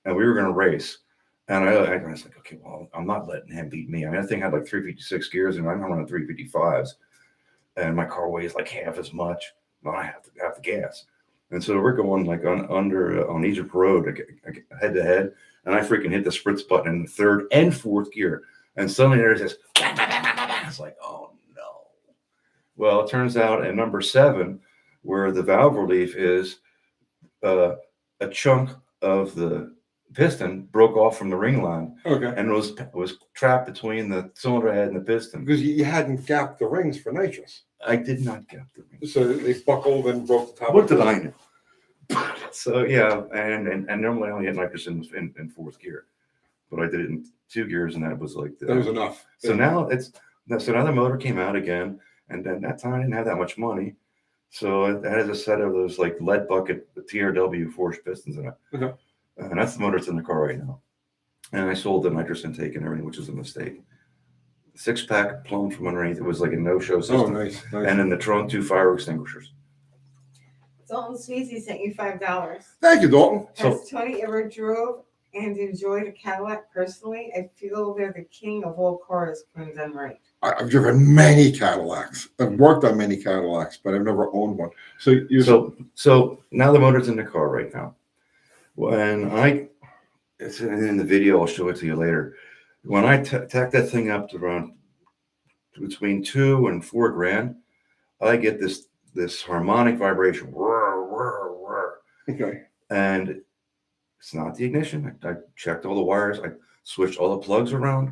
And we were going to race. And I was like, okay, well, I'm not letting him beat me. I mean, that thing had like 356 gears, and I'm running 355s. And my car weighs like half as much. Well, I have the gas. And so we're going like on Egypt Road, head to head. And I freaking hit the spritz button in the third and fourth gear. And suddenly there's this, it's like, oh no. Well, it turns out in number 7, where the valve relief is, a chunk of the piston broke off from the ring line.
Okay.
And was trapped between the cylinder head and the piston.
Because you hadn't gapped the rings for nitrous.
I did not gap the rings.
So they buckled and broke the top.
What did I know? So yeah, and normally I only had nitrous in fourth gear, but I did it in 2 gears, and that was like
That was enough.
So now now the motor came out again, and then that time I didn't have that much money, so it has a set of those like lead bucket TRW forged pistons in it,
Okay.
And that's the motor that's in the car right now. And I sold the nitrous intake and everything, which was a mistake. 6-pack plumbed from underneath. It was like a no-show system.
Oh, nice.
And in the trunk, 2 fire extinguishers.
Dalton Sweezy sent you $5.
Thank you, Dalton.
Has Tony ever drove and enjoyed a Cadillac personally? I feel they're the king of all cars when done right.
I've driven many Cadillacs. I've worked on many Cadillacs, but I've never owned one.
So now the motor's in the car right now. It's in the video. I'll show it to you later. When I tack that thing up to around between $2,000 and $4,000, I get this harmonic vibration. Whir, whir, whir.
Okay.
And it's not the ignition. I checked all the wires. I switched all the plugs around.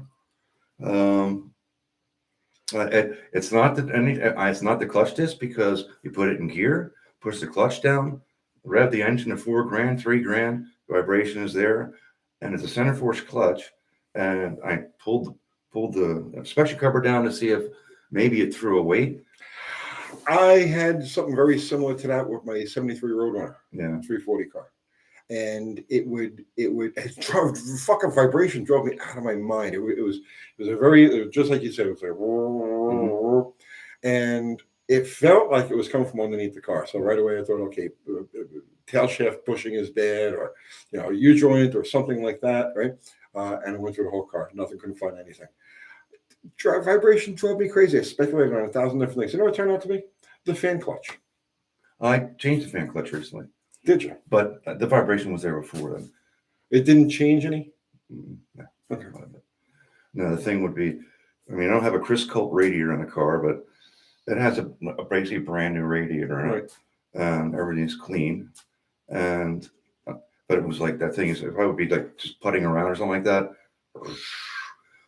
It's not the clutch disc, because you put it in gear, push the clutch down, rev the engine to $4,000, $3,000. Vibration is there, and it's a center force clutch. And I pulled the inspection cover down to see if maybe it threw a weight.
I had something very similar to that with my 73 Roadrunner,
Yeah.
340 car. And fucking vibration drove me out of my mind. It was just like you said, it was like, and it felt like it was coming from underneath the car. So right away I thought, okay, tail shaft bushing is bad, or U-joint or something like that, right? And I went through the whole car. Nothing, couldn't find anything. Vibration drove me crazy. I speculated on 1,000 different things. You know what it turned out to be? The fan clutch.
I changed the fan clutch recently.
Did you?
But the vibration was there before then.
It didn't change any?
No.
Okay.
No, the thing would be, I mean, I don't have a Chris Colt radiator in the car, but it has a basically brand new radiator in it. And everything's clean. And but it was like that thing is, if I would be like just putting around or something like that.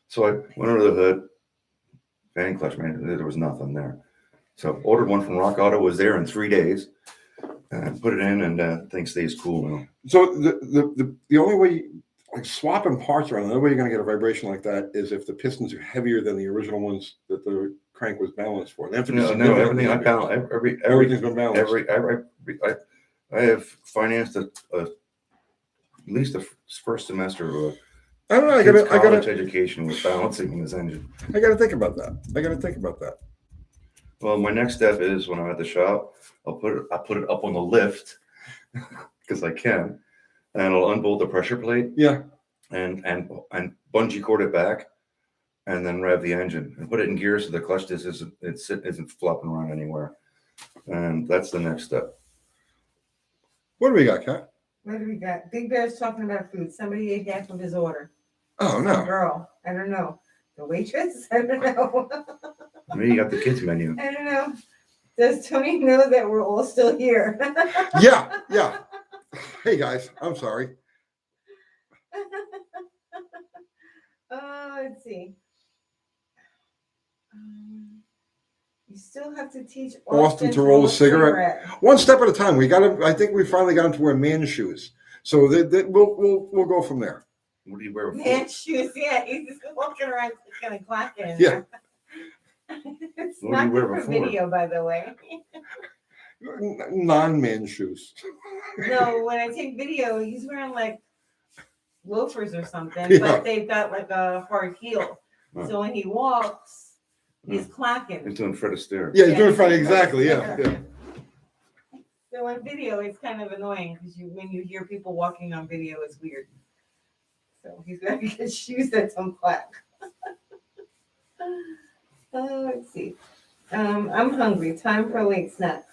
So I went under the hood, fan clutch, man, there was nothing there. So ordered one from Rock Auto, was there in 3 days, and put it in, and thing stays cool now.
So the only way, like swapping parts around, the only way you're going to get a vibration like that is if the pistons are heavier than the original ones that the crank was balanced for. They have to be
Everything I balance,
everything's been balanced.
I have financed at least the first semester of a
I don't know. I got
education with balancing in this engine.
I got to think about that.
Well, my next step is when I'm at the shop, I'll put it up on the lift because I can, and I'll unbolt the pressure plate.
Yeah.
And bungee cord it back, and then rev the engine and put it in gear so the clutch disc isn't flopping around anywhere. And that's the next step.
What do we got, Kat?
What do we got? Big Bear's talking about food. Somebody ate half of his order.
Oh no.
Girl, I don't know. The waitress? I don't know.
Maybe you got the kids menu.
I don't know. Does Tony know that we're all still here?
Yeah. Hey guys, I'm sorry.
Let's see. You still have to teach
Austin to roll a cigarette. One step at a time. We got to. I think we finally got him to wear man shoes. So we'll go from there.
What do you wear?
Man shoes, yeah. He's just walking around kind of clacking.
Yeah.
It's
What
not
did you wear
good for
before?
video, by the way.
Non-man shoes.
No, when I take video, he's wearing like loafers or something,
Yeah.
but they've got like a hard heel.
Oh.
So when he walks, he's clacking.
He's doing Fred Astaire.
Yeah, he's
Yeah,
doing
he's
fine.
doing
Exactly.
Fred
Yeah.
So on video, it's kind of annoying because when you hear people walking on video, it's weird. So he's got to get shoes that don't clack. Let's see. I'm hungry. Time for a late snack.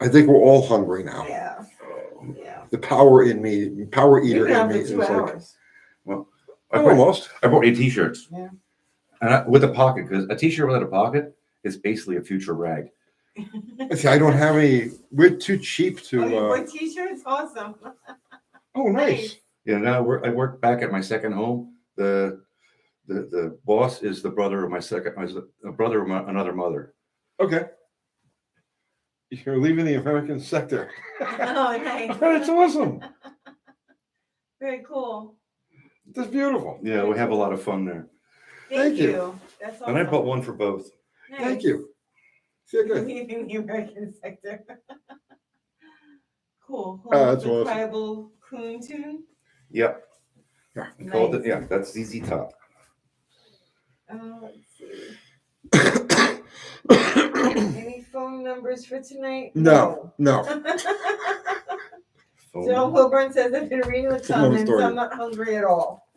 I think we're all hungry now.
Yeah. Yeah.
The power in me, power
You've
eater
been
in
out
me
for
is
2
like
hours.
almost.
I bought 8 t-shirts.
Yeah.
And with a pocket, because a t-shirt without a pocket is basically a future rag.
See, I don't have any. We're too cheap to.
Oh, you bought t-shirts? Awesome.
Oh, nice.
Yeah, now I work back at my second home. The boss is the brother of a brother of another mother.
Okay. You're leaving the American sector.
Oh, nice.
That's awesome.
Very cool.
That's beautiful.
Yeah, we have a lot of fun there.
Thank you.
That's awesome.
And I bought one for both.
Nice.
Thank you. See you good.
Leaving the American sector. Cool.
That's
the
awesome.
Kreibel Coon tune.
Yep.
Yeah.
We called
Nice.
it, yeah, that's ZZ Top.
Let's see. Any phone numbers for tonight?
No.
Phone.
John Wilburn says, I've been reading the
It's another
comments.
story.
I'm not hungry at all.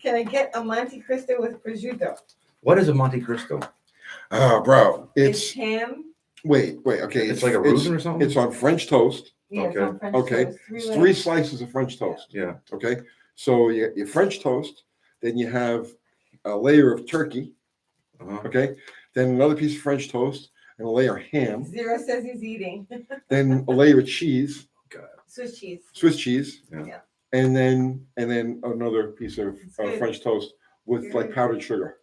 Can I get a Monte Cristo with prosciutto?
What is a Monte Cristo?
Oh, bro.
It's
It's
ham.
wait. Okay.
It's like a raisin or something?
It's on French toast.
Yeah, it's
Okay.
on French
Okay.
toast,
It's
layers.
3 slices of French toast.
Yeah.
Okay. So you French toast. Then you have a layer of turkey.
Uh-huh.
Okay. Then another piece of French toast and a layer of ham.
Zero says he's eating.
Then a layer of cheese,
Swiss cheese.
Swiss cheese.
Yeah.
And then another piece of
It's good.
French toast with like powdered sugar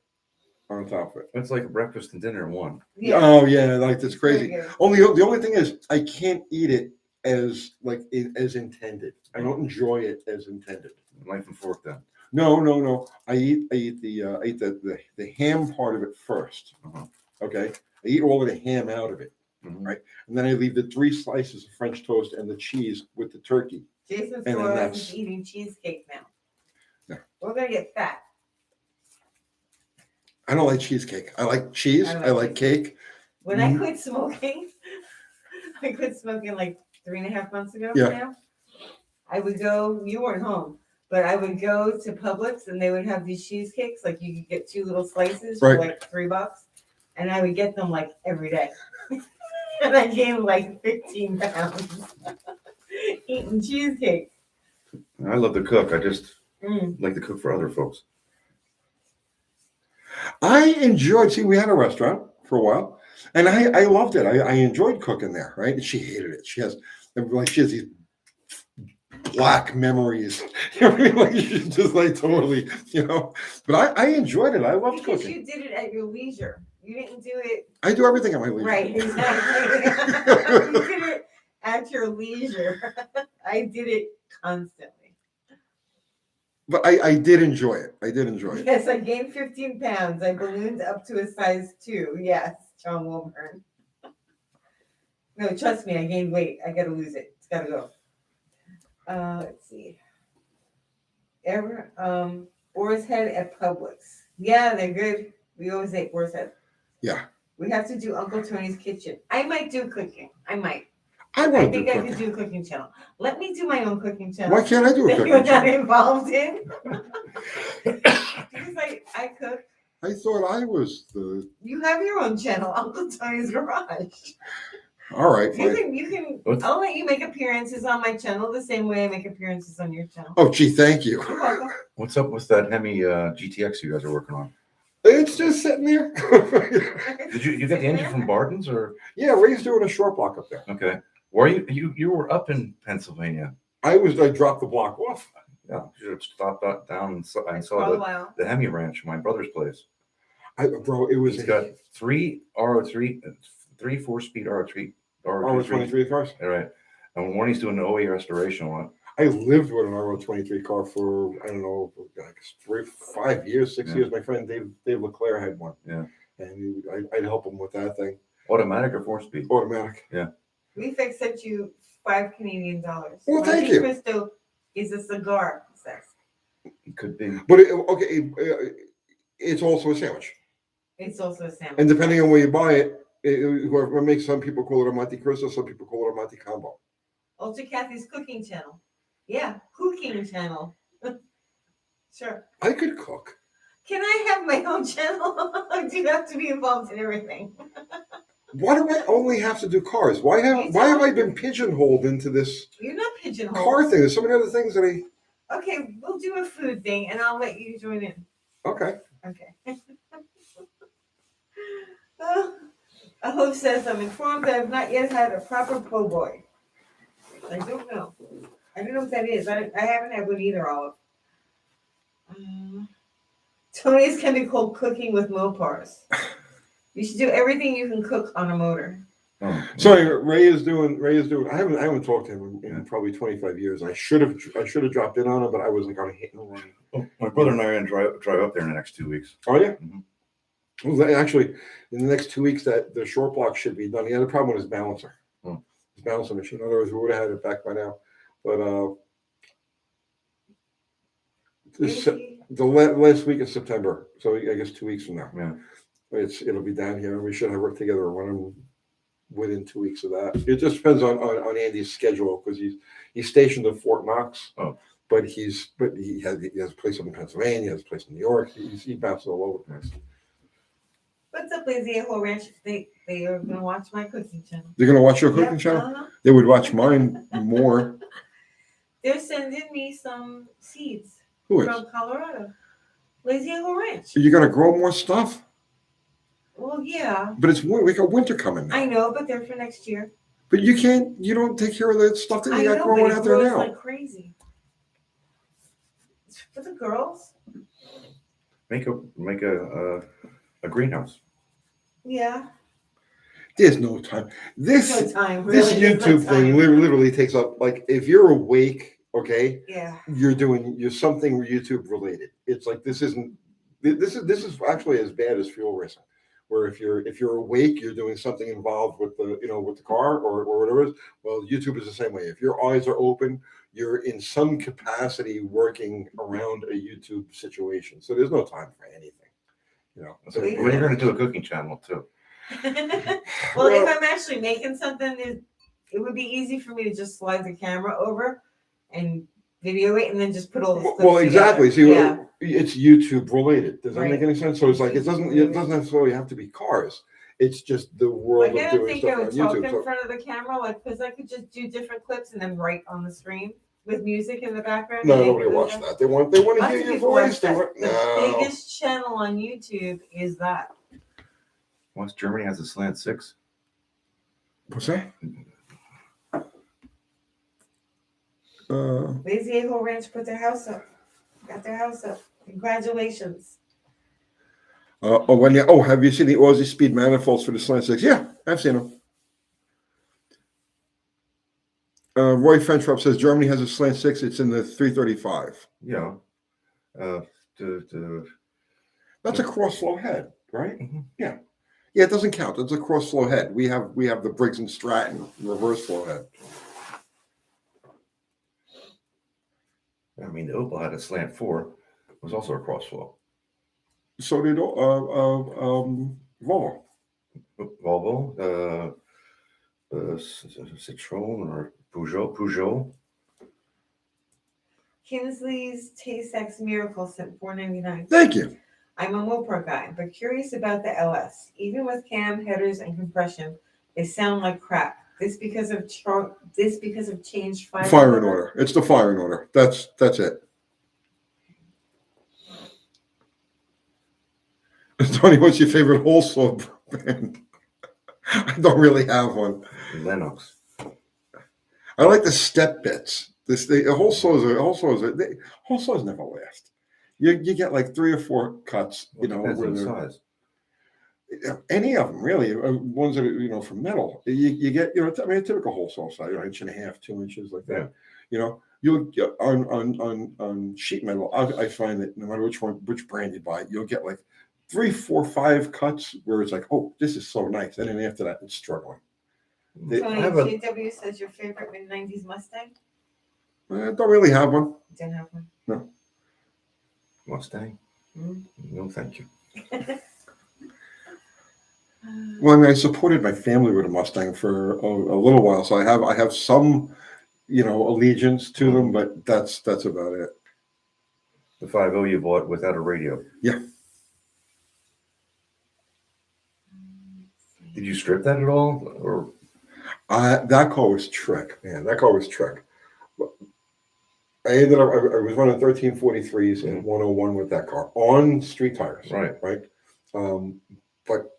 on top of it.
That's like a breakfast and dinner in one.
Yeah.
Oh yeah, like that's crazy.
Very good.
The only thing is I can't eat it as intended. I don't enjoy it as intended.
Knife and fork then.
No. I eat the ham part of it first.
Uh-huh.
Okay. I eat all of the ham out of it.
Mhm.
Right. And then I leave the 3 slices of French toast and the cheese with the turkey.
Jason
then
Suarez
that's-
is eating cheesecake now.
Yeah.
We're gonna get fat.
I don't like cheesecake. I like cheese.
I
I
like
like cake.
When I quit smoking, I quit smoking like 3.5 months ago
Yeah.
now. I would go, you weren't home, but I would go to Publix and they would have these cheesecakes, like you could get 2 little slices for
Right.
like $3. And I would get them like every day. And I gained like 15 pounds eating cheesecake.
I love to cook. I just
Mm.
like to cook for other folks.
I enjoyed. See, we had a restaurant for a while, and I loved it. I enjoyed cooking there. Right? And she hated it. She has these black memories. You know what I mean? Like she's just like totally, But I enjoyed it. I loved
Because
cooking.
you did it at your leisure. You didn't do it
I do everything at my leisure.
right, exactly. You did it at your leisure. I did it constantly.
But I did enjoy it. I did enjoy it.
Yes, I gained 15 pounds. I ballooned up to a size 2. Yes, John Wilburn. No, trust me, I gained weight. I gotta lose it. It's gotta go. Let's see. Boar's Head at Publix. Yeah, they're good. We always ate Boar's Head.
Yeah.
We have to do Uncle Tony's Kitchen. I might do cooking. I might.
I
I
want to do
think I
cooking.
could do a cooking channel. Let me do my own cooking channel.
Why can't I do a
that you're
cooking
not
channel?
involved in? Because I cook.
I thought I was the.
You have your own channel, Uncle Tony's Garage.
All right.
You
Fine.
can.
What's-
I'll let you make appearances on my channel the same way I make appearances on your channel.
Oh, gee, thank you.
You're welcome.
What's up with that Hemi GTX you guys are working on?
It's just sitting there.
Did you get the engine from Barton's or?
Yeah, Ray's doing a short block up there.
Okay. Where you were up in Pennsylvania?
I dropped the block off.
Yeah, you should have stopped down and saw, I
For
saw
a
the,
while.
the Hemi Ranch, my brother's place.
Bro, it was
He's got three RO3, three 4-speed RO3,
RO23 cars.
All right. And when he's doing the OE restoration on it,
I lived with an RO23 car for, I don't know, like 5 years, 6
Yeah.
years. My friend Dave Leclerc had one.
Yeah.
And I'd help him with that thing.
automatic or 4-speed?
Automatic.
We sent you $5 Canadian.
Well, thank you.
Cristo is a cigar. It says.
It could be.
But it's also a sandwich.
It's also a sandwich.
And depending on where you buy it, whoever makes, some people call it a Monte Cristo, some people call it a Monte Combo.
Ultra Kathy's cooking channel. Yeah, cooking channel. Sure.
I could cook.
Can I have my own channel? I do have to be involved in everything.
Why do I only have to do cars? Why have I been pigeonholed into this
You're not pigeonholed.
car thing? There's so many other things that
Okay, we'll do a food thing, and I'll let you join in.
Okay.
Okay. A host says, I'm informed that I have not yet had a proper po' boy. I don't know. I don't know what that is. I haven't had one either, Olive. Tony's can be called cooking with Mopars. You should do everything you can cook on a motor.
Oh,
Sorry, Ray is doing. I haven't talked to him in probably 25 years. I should have dropped in on him, but I was like on a hit and run.
oh, my brother and I are going to drive up there in the next 2 weeks.
Oh yeah.
Mhm.
Well, actually, in the next 2 weeks, that the short block should be done. He had a problem with his balancer. His balancer machine. Otherwise, we would have had it back by now. But the last week of September, so I guess 2 weeks from now.
Yeah.
It'll be down here, and we should have worked together running within 2 weeks of that. It just depends on Andy's schedule, because he's stationed at Fort Knox.
Oh.
But he has a place up in Pennsylvania, he has a place in New York. He bounces all over the place.
What's up, Lazy Whole Ranch? They are going to watch my cooking channel.
They're gonna watch your cooking channel.
Uh-huh.
They would watch mine more.
They're sending me some seeds
Who is?
from Colorado. Lazy Whole Ranch.
So you're gonna grow more stuff,
Well, yeah.
but we got winter coming now.
I know, but they're for next year.
But you don't take care of the stuff that
I
you got
know,
growing
but it
out there
grows
now.
like crazy. It's for the girls.
Make a greenhouse.
Yeah.
There's no time. This
No time.
this
Really, there's no
YouTube thing
time.
literally takes up, like, if you're awake, okay,
Yeah.
you're something YouTube related. It's like this is actually as bad as fuel racing, where if you're awake, you're doing something involved with the car or whatever it is. Well, YouTube is the same way. If your eyes are open, you're in some capacity working around a YouTube situation. So there's no time for anything.
So when you're going to do a cooking channel too.
Well, if I'm actually making something, it would be easy for me to just slide the camera over and video it, and then just put all the clips
Well, exactly.
together.
See, it's YouTube related. Does that
Right.
make any sense? So it's like it doesn't necessarily have to be cars. It's just the world
Like, I
of
don't
doing
think I
stuff on
would talk
YouTube.
in
So,
front of the camera, like, because I could just do different clips and then write on the screen with music in the background.
no,
and
nobody
include
watched
them.
that. They want to
Lots
hear
of
your
people watch
voice. They
that.
want,
The
no.
biggest channel on YouTube is that.
Once Germany has a slant 6.
What's that?
Lazy Whole Ranch put their house up. Got their house up. Congratulations.
Have you seen the Aussie Speed manifolds for the Slant 6? Yeah, I've seen them. Roy Fentrop says Germany has a Slant 6. It's in the 335.
Yeah.
That's a cross flow head, right?
Mhm.
Yeah. Yeah, it doesn't count. It's a cross flow head. We have the Briggs and Stratton reverse flow head.
I mean, the Opel had a slant 4. It was also a cross flow.
So did Volvo.
Volvo, Citroen or Peugeot.
Kinsley's Taste X Miracle sent $4.99.
Thank you.
I'm a Mopar guy, but curious about the LS. Even with cam, headers, and compression, they sound like crap. This because of changed
Fire in order. It's the fire in order. That's it. Tony, what's your favorite wholesale brand? I don't really have one.
Lennox.
I like the step bits. The whole saws never last. You get like 3 or 4 cuts,
Well, depends on the
where
size.
any of them really, ones that are from metal. You get a typical whole saw size, 1.5 inches, 2 inches like that. You'll get on sheet metal. I find that no matter which brand you buy, you'll get like 3, 4, 5 cuts where it's like, oh, this is so nice, and then after that, it's struggling.
Tony,
I have a
JW says your favorite mid-90s Mustang?
I don't really have one.
Don't have one.
No.
Mustang. No, thank you.
Well, I mean, I supported my family with a Mustang for a little while, so I have some, allegiance to them, but that's about it.
The 5.0 you bought without a radio.
Yeah.
Did you strip that at all, or?
That car was trick, man. That car was trick. I ended up. I was running 1343s and 101 with that car on street tires.
Right.
But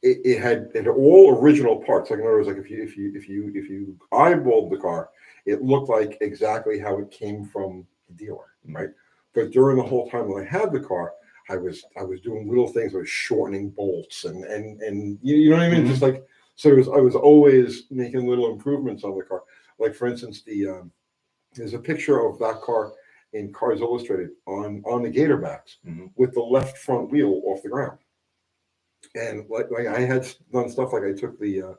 it had all original parts. Like in other words, like if you eyeballed the car, it looked like exactly how it came from the dealer, right? But during the whole time that I had the car, I was doing little things. I was shortening bolts and you know what I mean? Just like so, I was always making little improvements on the car. Like for instance, there's a picture of that car in Cars Illustrated on the gator backs with the left front wheel off the ground. And like I had done stuff like I took the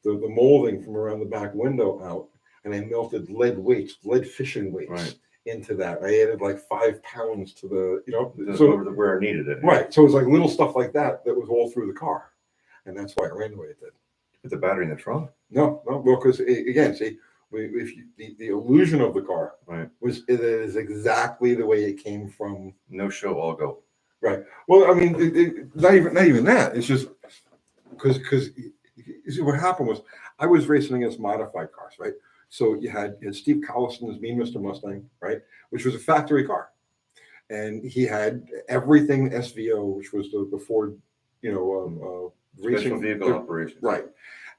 molding from around the back window out and I melted lead fishing weights into that. I added like 5 pounds to
where I needed it.
Right. So it was like little stuff like that was all through the car. And that's why I ran the way it did.
Put the battery in the trunk?
No, well, because again, see, the illusion of the car it is exactly the way it came from.
No show, all go.
Right. Well, I mean, not even that. It's just because you see what happened was I was racing against modified cars, right? So you had Steve Collison's Mean Mr. Mustang, right, which was a factory car, and he had everything SVO, which was the Ford,
Special vehicle operation.
Right.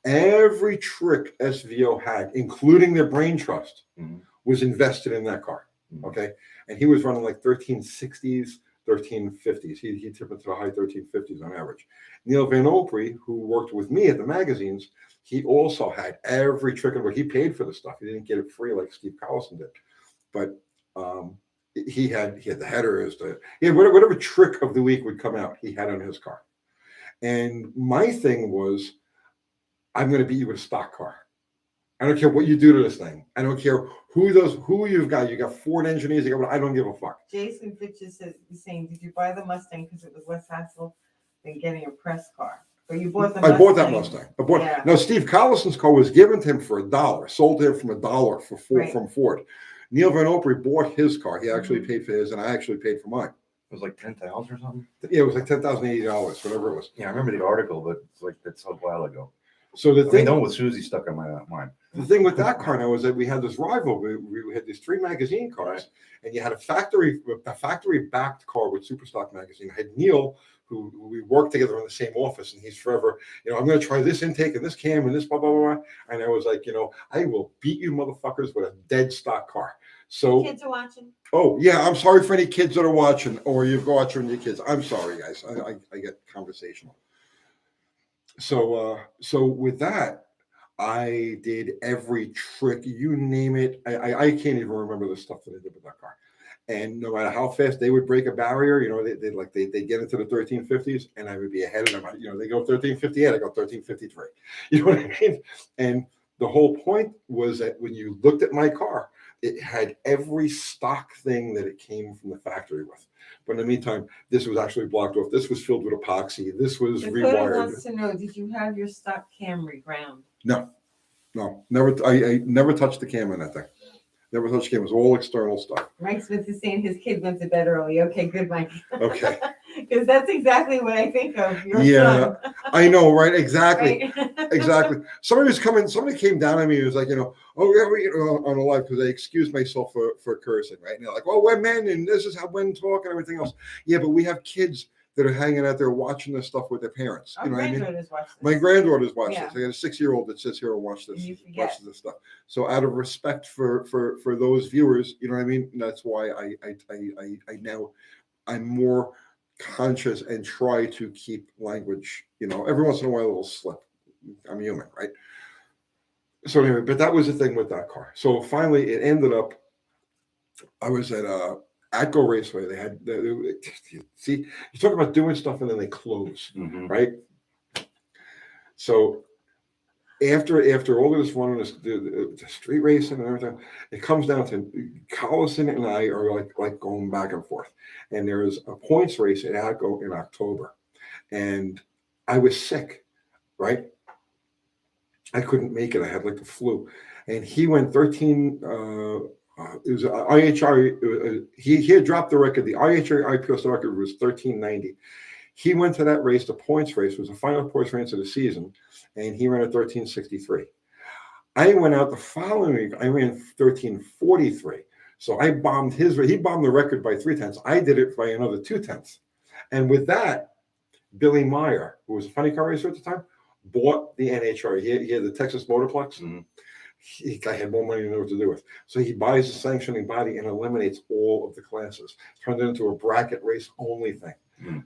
Every trick SVO had, including their brain trust, was invested in that car. Okay, and he was running like 1360s. 1350s. He tipped into the high 1350s on average. Neil Van Opry, who worked with me at the magazines, he also had every trick in the book. He paid for the stuff. He didn't get it free like Steve Collison did, but he had the headers. Whatever trick of the week would come out, he had on his car. And my thing was, I'm going to beat you with a stock car. I don't care what you do to this thing. I don't care who you've got. You got Ford engineers. I don't give a fuck.
Jason Fitch is saying, did you buy the Mustang because it was less hassle than getting a press car? But you bought the Mustang.
I bought that Mustang. No, Steve Collison's car was given to him for $1. Sold to him from $1 from Ford. Neil Van Opry bought his car. He actually paid for his, and I actually paid for mine.
It was like 10,000 or something.
Yeah, it was like $10,080, whatever it was.
Yeah, I remember the article, but it's like that's a while ago.
So the thing,
with Susie stuck on my mind.
The thing with that car now is that we had this rival. We had these 3 magazine cars, and you had a factory backed car with Superstock magazine. I had Neil, who we worked together in the same office, and he's forever, I'm going to try this intake and this cam and this blah blah blah. And I was like, I will beat you motherfuckers with a dead stock car. So
kids are watching.
Oh yeah, I'm sorry for any kids that are watching, or you've got watching your kids. I'm sorry, guys. I get conversational. So with that, I did every trick, you name it. I can't even remember the stuff that I did with that car. And no matter how fast they would break a barrier, they get into the 1350s, and I would be ahead of them. They go 1358, I go 1353. You know what I mean? And the whole point was that when you looked at my car, it had every stock thing that it came from the factory with. But in the meantime, this was actually blocked off. This was filled with epoxy. This was rewired.
Wants to know, did you have your stock cam reground?
No, never. I never touched the cam on that thing. Never touched the cam. It was all external stuff.
Mike Smith is saying his kid went to bed early. Okay, good, Mike.
Okay.
Because that's exactly what I think of. Your
son. I know, right? Exactly.
Right?
Exactly. Somebody came down on me and was like, oh yeah, on a live, because I excused myself for cursing, right? And they're like, well, we're men and this is how men talk and everything else. Yeah, but we have kids that are hanging out there watching this stuff with their parents.
Our
You know what I mean?
granddaughters watch this.
My granddaughters watch
Yeah.
this. I got a 6-year-old that sits here and
And you forget.
watches this stuff. So out of respect for those viewers, you know what I mean? That's why I now I'm more conscious and try to keep language. You know, every once in a while it'll slip. I'm human, right? So anyway, but that was the thing with that car. So finally, it ended up. I was at Atco Raceway. They had see, you talk about doing stuff and then they close, right? So after all of this running, the street racing and everything, it comes down to Collison and I are like going back and forth. And there's a points race at Atco in October, and I was sick, right? I couldn't make it. I had like the flu, and he went 13. It was IHR. He had dropped the record. The IHR IPS record was 1390. He went to that race. The points race was the final points race of the season, and he ran at 1363. I went out the following week. I ran 1343. So I bombed his. He bombed the record by 0.3. I did it by another 0.2. And with that, Billy Meyer, who was a funny car racer at the time, bought the NHR. He had the Texas Motorplex. I had more money to know what to do with. So he buys the sanctioning body and eliminates all of the classes. Turned it into a bracket race only thing.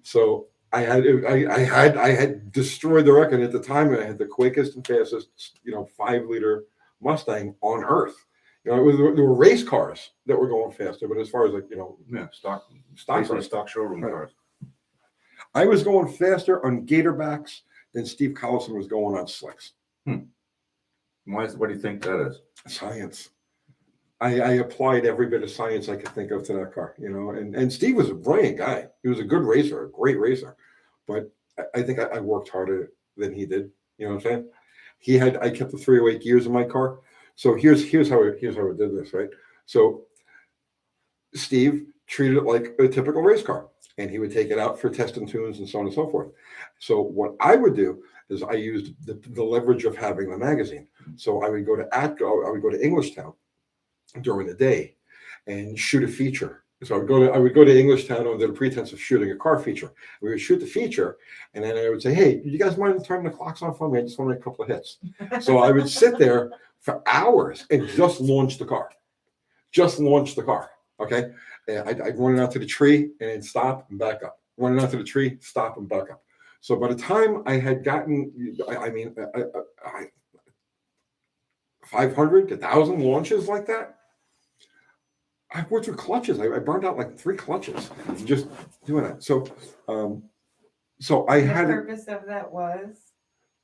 So I had destroyed the record at the time, and I had the quickest and fastest, 5-liter Mustang on earth. There were race cars that were going faster, but as far as
stock showroom cars.
I was going faster on Gatorbacks than Steve Collison was going on slicks.
What do you think that is?
Science. I applied every bit of science I could think of to that car, and Steve was a brilliant guy. He was a good racer, a great racer, but I think I worked harder than he did. You know what I'm saying? I kept the 308 gears in my car. So here's how I did this, right? So Steve treated it like a typical race car, and he would take it out for test and tunes and so on and so forth. So what I would do is I used the leverage of having the magazine. So I would go to Atco, I would go to Englishtown during the day and shoot a feature. So I would go to Englishtown under the pretense of shooting a car feature. We would shoot the feature, and then I would say, "Hey, you guys mind turning the clocks on for me? I just want to make a couple of hits." So I would sit there for hours and just launch the car. Okay, and I'd run it out to the tree and then stop and back up. Run it out to the tree, stop and back up. So by the time I had gotten, 500 to 1,000 launches like that, I worked through clutches. I burned out like 3 clutches just doing that. So I had
the purpose of that was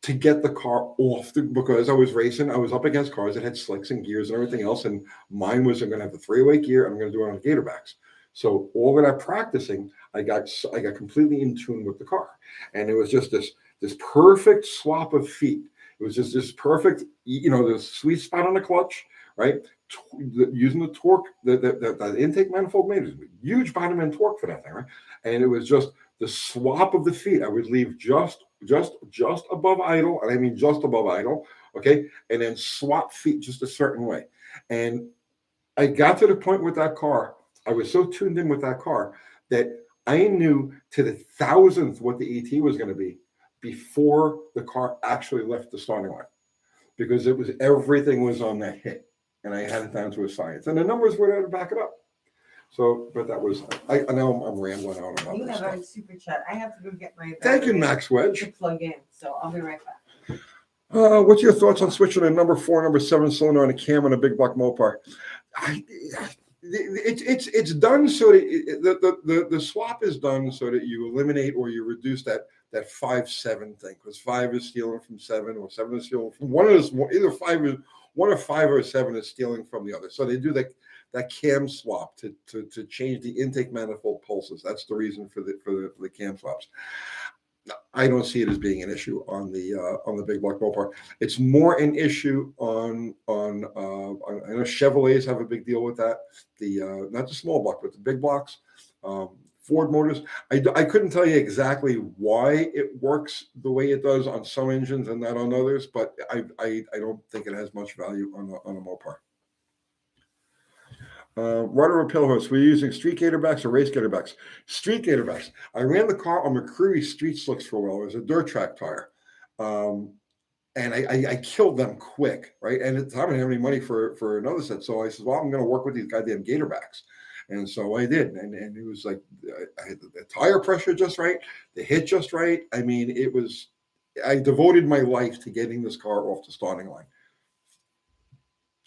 to get the car off because I was racing. I was up against cars that had slicks and gears and everything else, and mine was I'm going to have the 308 gear. I'm going to do it on Gatorbacks. So all of that practicing, I got completely in tune with the car, and it was just this perfect swap of feet. It was just this perfect, the sweet spot on the clutch, right? Using the torque, the intake manifold made it huge bottom end torque for that thing, right? And it was just the swap of the feet. I would leave just above idle, and I mean just above idle, okay, and then swap feet just a certain way. And I got to the point with that car. I was so tuned in with that car that I knew to the 1,000th what the ET was going to be before the car actually left the starting line, because everything was on that hit, and I had it down to a science, and the numbers were there to back it up. So, but that was I know I'm rambling on about
you
this
have
stuff.
a super chat. I have to go get my
Thank you,
battery
Max Wedge.
to plug in, so I'll be right back.
What's your thoughts on switching a number 4, number 7 cylinder on a cam on a big block Mopar? It's done so that the swap is done so that you eliminate or you reduce that 5-7 thing, because 5 is stealing from 7, or 7 is stealing from one of those. Either 5 is 1 or 5 or 7 is stealing from the other. So they do that cam swap to change the intake manifold pulses. That's the reason for the cam swaps. I don't see it as being an issue on the big block Mopar. It's more an issue on I know Chevrolets have a big deal with that. Not the small block, but the big blocks. Ford Motors. I couldn't tell you exactly why it works the way it does on some engines and not on others, but I don't think it has much value on a Mopar. Rudder or Pillhorse, were you using street gatorbacks or race gatorbacks? Street gatorbacks. I ran the car on McCreary street slicks for a while. It was a dirt track tire. And I killed them quick, right? And at the time, I didn't have any money for another set. So I said, well, I'm going to work with these goddamn gatorbacks. And so I did. And it was like, I had the tire pressure just right, the hit just right. I mean, I devoted my life to getting this car off the starting line.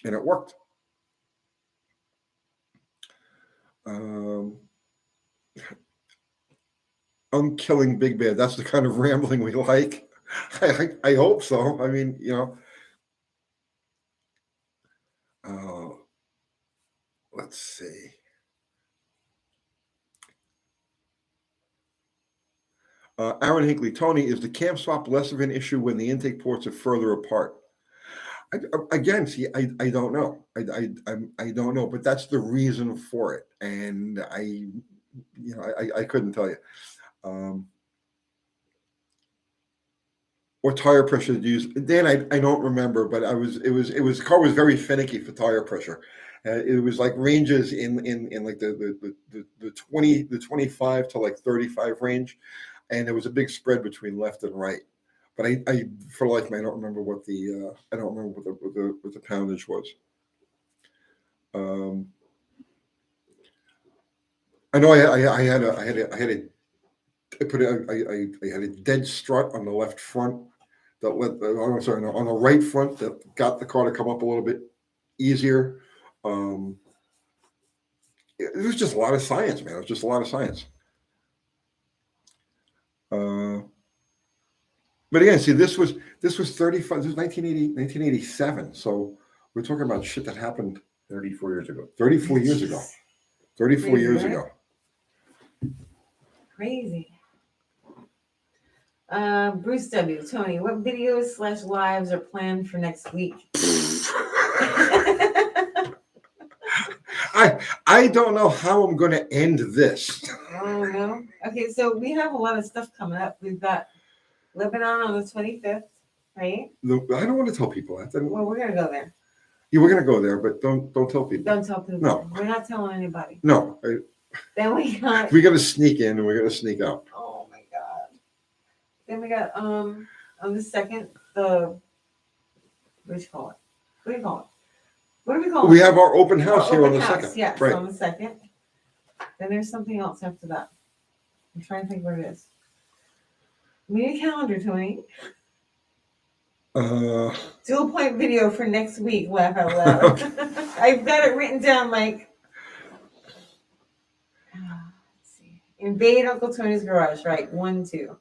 And it worked. I'm killing Big Bad. That's the kind of rambling we like. I hope so. I mean, let's see. Aaron Hinckley, Tony, is the cam swap less of an issue when the intake ports are further apart? Again, see, I don't know. I don't know, but that's the reason for it, and I couldn't tell you. What tire pressure to use? Dan, I don't remember, but the car was very finicky for tire pressure. It was like ranges in like the 25 to like 35 range, and there was a big spread between left and right. But I for life, I don't remember what the poundage was. I know I had a dead strut on the left front that on the right front that got the car to come up a little bit easier. It was just a lot of science, man. It was just a lot of science. But again, see, this was 35. This was 1987. So we're talking about shit that happened
34 years ago.
34 years ago. 34
Crazy,
years
right?
ago.
Crazy. Bruce W. Tony, what videos / lives are planned for next week?
I don't know how I'm going to end this.
Oh no. Okay, so we have a lot of stuff coming up. We've got Lebanon on the 25th, right?
I don't want to tell people that.
Well, we're gonna go there.
Yeah, we're going to go there, but don't tell people.
Don't tell people.
No.
We're not telling anybody.
No.
Then we got.
We got to sneak in and we got to sneak out.
Oh my god. Then we got on the 2nd what do you call it? What do you call it? What do we call it?
We have our open house here on
Open
the
house,
2nd.
yes,
Right.
on the 2nd. Then there's something else after that. I'm trying to think what it is. We need a calendar, Tony. Dual point video for next week. Laugh out loud.
Okay.
I've got it written down like. Let's see. Invade Uncle Tony's garage, right? 1-2.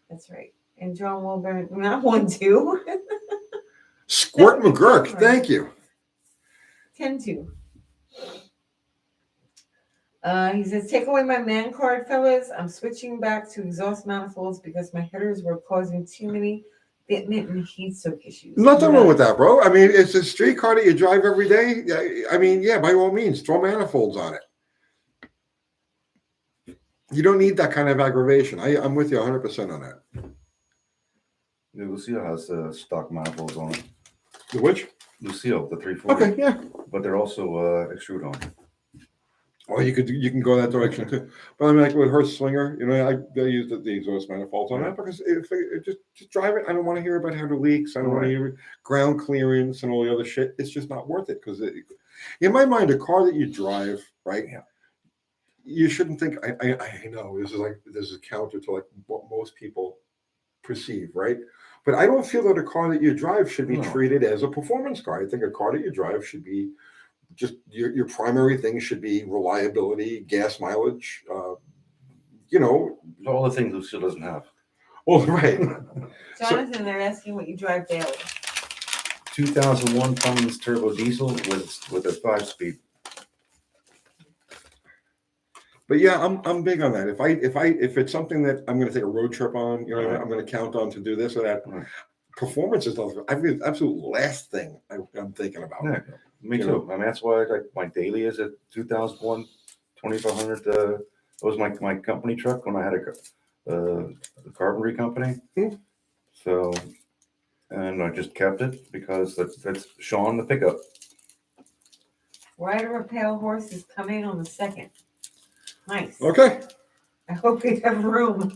That's right. And John Wilburn, not 1-2.
Squirt McGurk, thank you.
10-2. He says, take away my man card, fellas. I'm switching back to exhaust manifolds because my headers were causing too many fitment and heat soak issues.
Nothing wrong with that, bro. I mean, it's a street car that you drive every day. I mean, yeah, by all means, throw manifolds on it. You don't need that kind of aggravation. I'm with you 100% on that.
Yeah, Lucille has stock manifolds on it.
The which?
Lucille, the 340.
Okay, yeah.
But they're also extrude on.
Or you can go that direction too. But I mean, like with her Slinger, I use the exhaust manifolds on that because if just drive it. I don't want to hear about how it leaks. I don't want to hear ground clearance and all the other shit. It's just not worth it because in my mind, a car that you drive, right?
Yeah.
You shouldn't think. I know this is counter to like what most people perceive, right? But I don't feel that a car that you drive should be treated as a performance car. I think a car that you drive should be just your primary thing should be reliability, gas mileage,
All the things Lucille doesn't have.
Well, right.
Jonathan, they're asking what you drive daily.
2001 Cummins turbo diesel with a 5-speed.
But yeah, I'm big on that. If it's something that I'm going to take a road trip on, I'm going to count on to do this or that.
Right.
Performance is the absolute last thing I'm thinking about.
Yeah, me too. I mean, that's why my daily is a 2001 2500. That was my company truck when I had a carpentry company.
Hmm.
So, and I just kept it because that's Sean the pickup.
Rider of Pale Horse is coming on the 2nd. Nice.
Okay.
I hope we have room.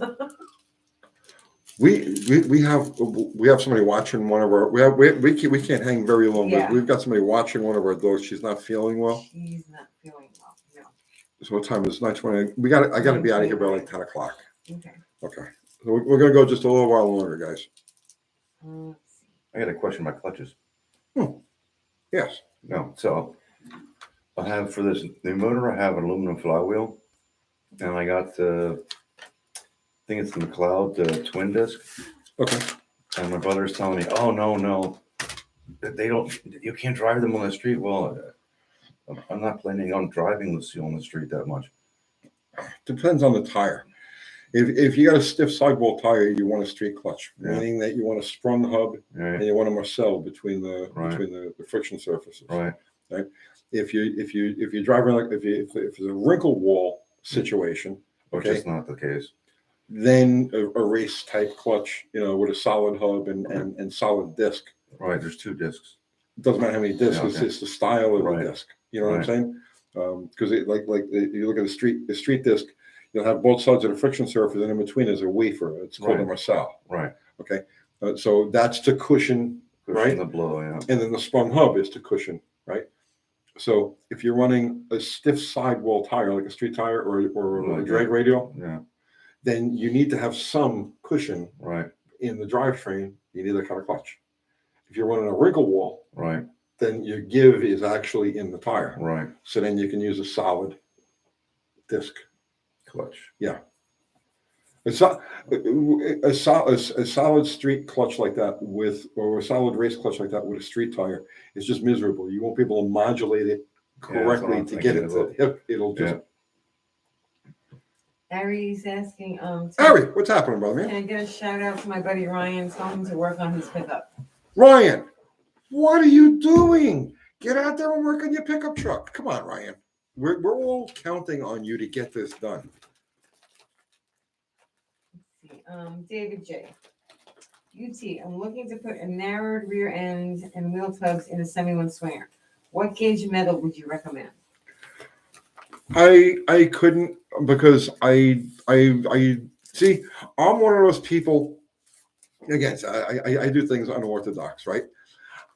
We have somebody watching one of our we can't hang very long,
Yeah.
but we've got somebody watching one of our dogs. She's not feeling well.
She's not feeling well. No.
So what time is it? 9:20? I gotta be out of here by like 10 o'clock.
Okay.
Okay. So we're gonna go just a little while longer, guys.
Let's see.
I got a question about clutches.
Yes.
No, so I have for this new motor, I have an aluminum flywheel, and I got I think it's the McLeod twin disc.
Okay.
And my brother's telling me, "Oh no, they don't. You can't drive them on the street." Well, I'm not planning on driving this on the street that much.
Depends on the tire. If you got a stiff sidewall tire, you want a street clutch,
Yeah.
meaning that you want a sprung hub
Right,
and you want a Marcel between the
Right.
between the friction surfaces.
right,
If you're driving like if it's a wrinkle wall situation,
which
okay,
is not the case.
then a race type clutch, with a solid hub and solid disc.
Right, there's two discs.
It doesn't matter how many discs,
Yeah,
it's
okay.
just the style of
Right.
the disc. You know what I'm
Right.
saying? Because you look at the street disc, you'll have both sides of the friction surface, and in between is a wafer. It's called a
Right.
Marcel.
Right,
Okay, so that's to cushion,
cushion
right?
the blow. Yeah,
And then the sprung hub is to cushion, right? So if you're running a stiff sidewall tire, like a street tire or a
Like
drag
that.
radial,
yeah,
then you need to have some cushion
right,
in the drivetrain. You need that kind of clutch. If you're running a wrinkle wall,
right,
then your give is actually in the tire.
right.
So then you can use a solid disc.
Clutch.
It's not a solid street clutch like that or a solid race clutch like that with a street tire is just miserable. You won't be able to modulate it correctly
I'm
to get it
thinking
to hip. It'll just.
Yeah.
Harry's asking,
Harry, what's happening, brother man?
can I get a shout out to my buddy Ryan? Tell him to work on his pickup.
Ryan, what are you doing? Get out there and work on your pickup truck. Come on, Ryan. We're all counting on you to get this done.
Let's see. David J. UT, I'm looking to put a narrowed rear end and wheel tubs in a semi-one swinger. What gauge metal would you recommend?
I couldn't because I see I'm one of those people. Again, I do things unorthodox, right?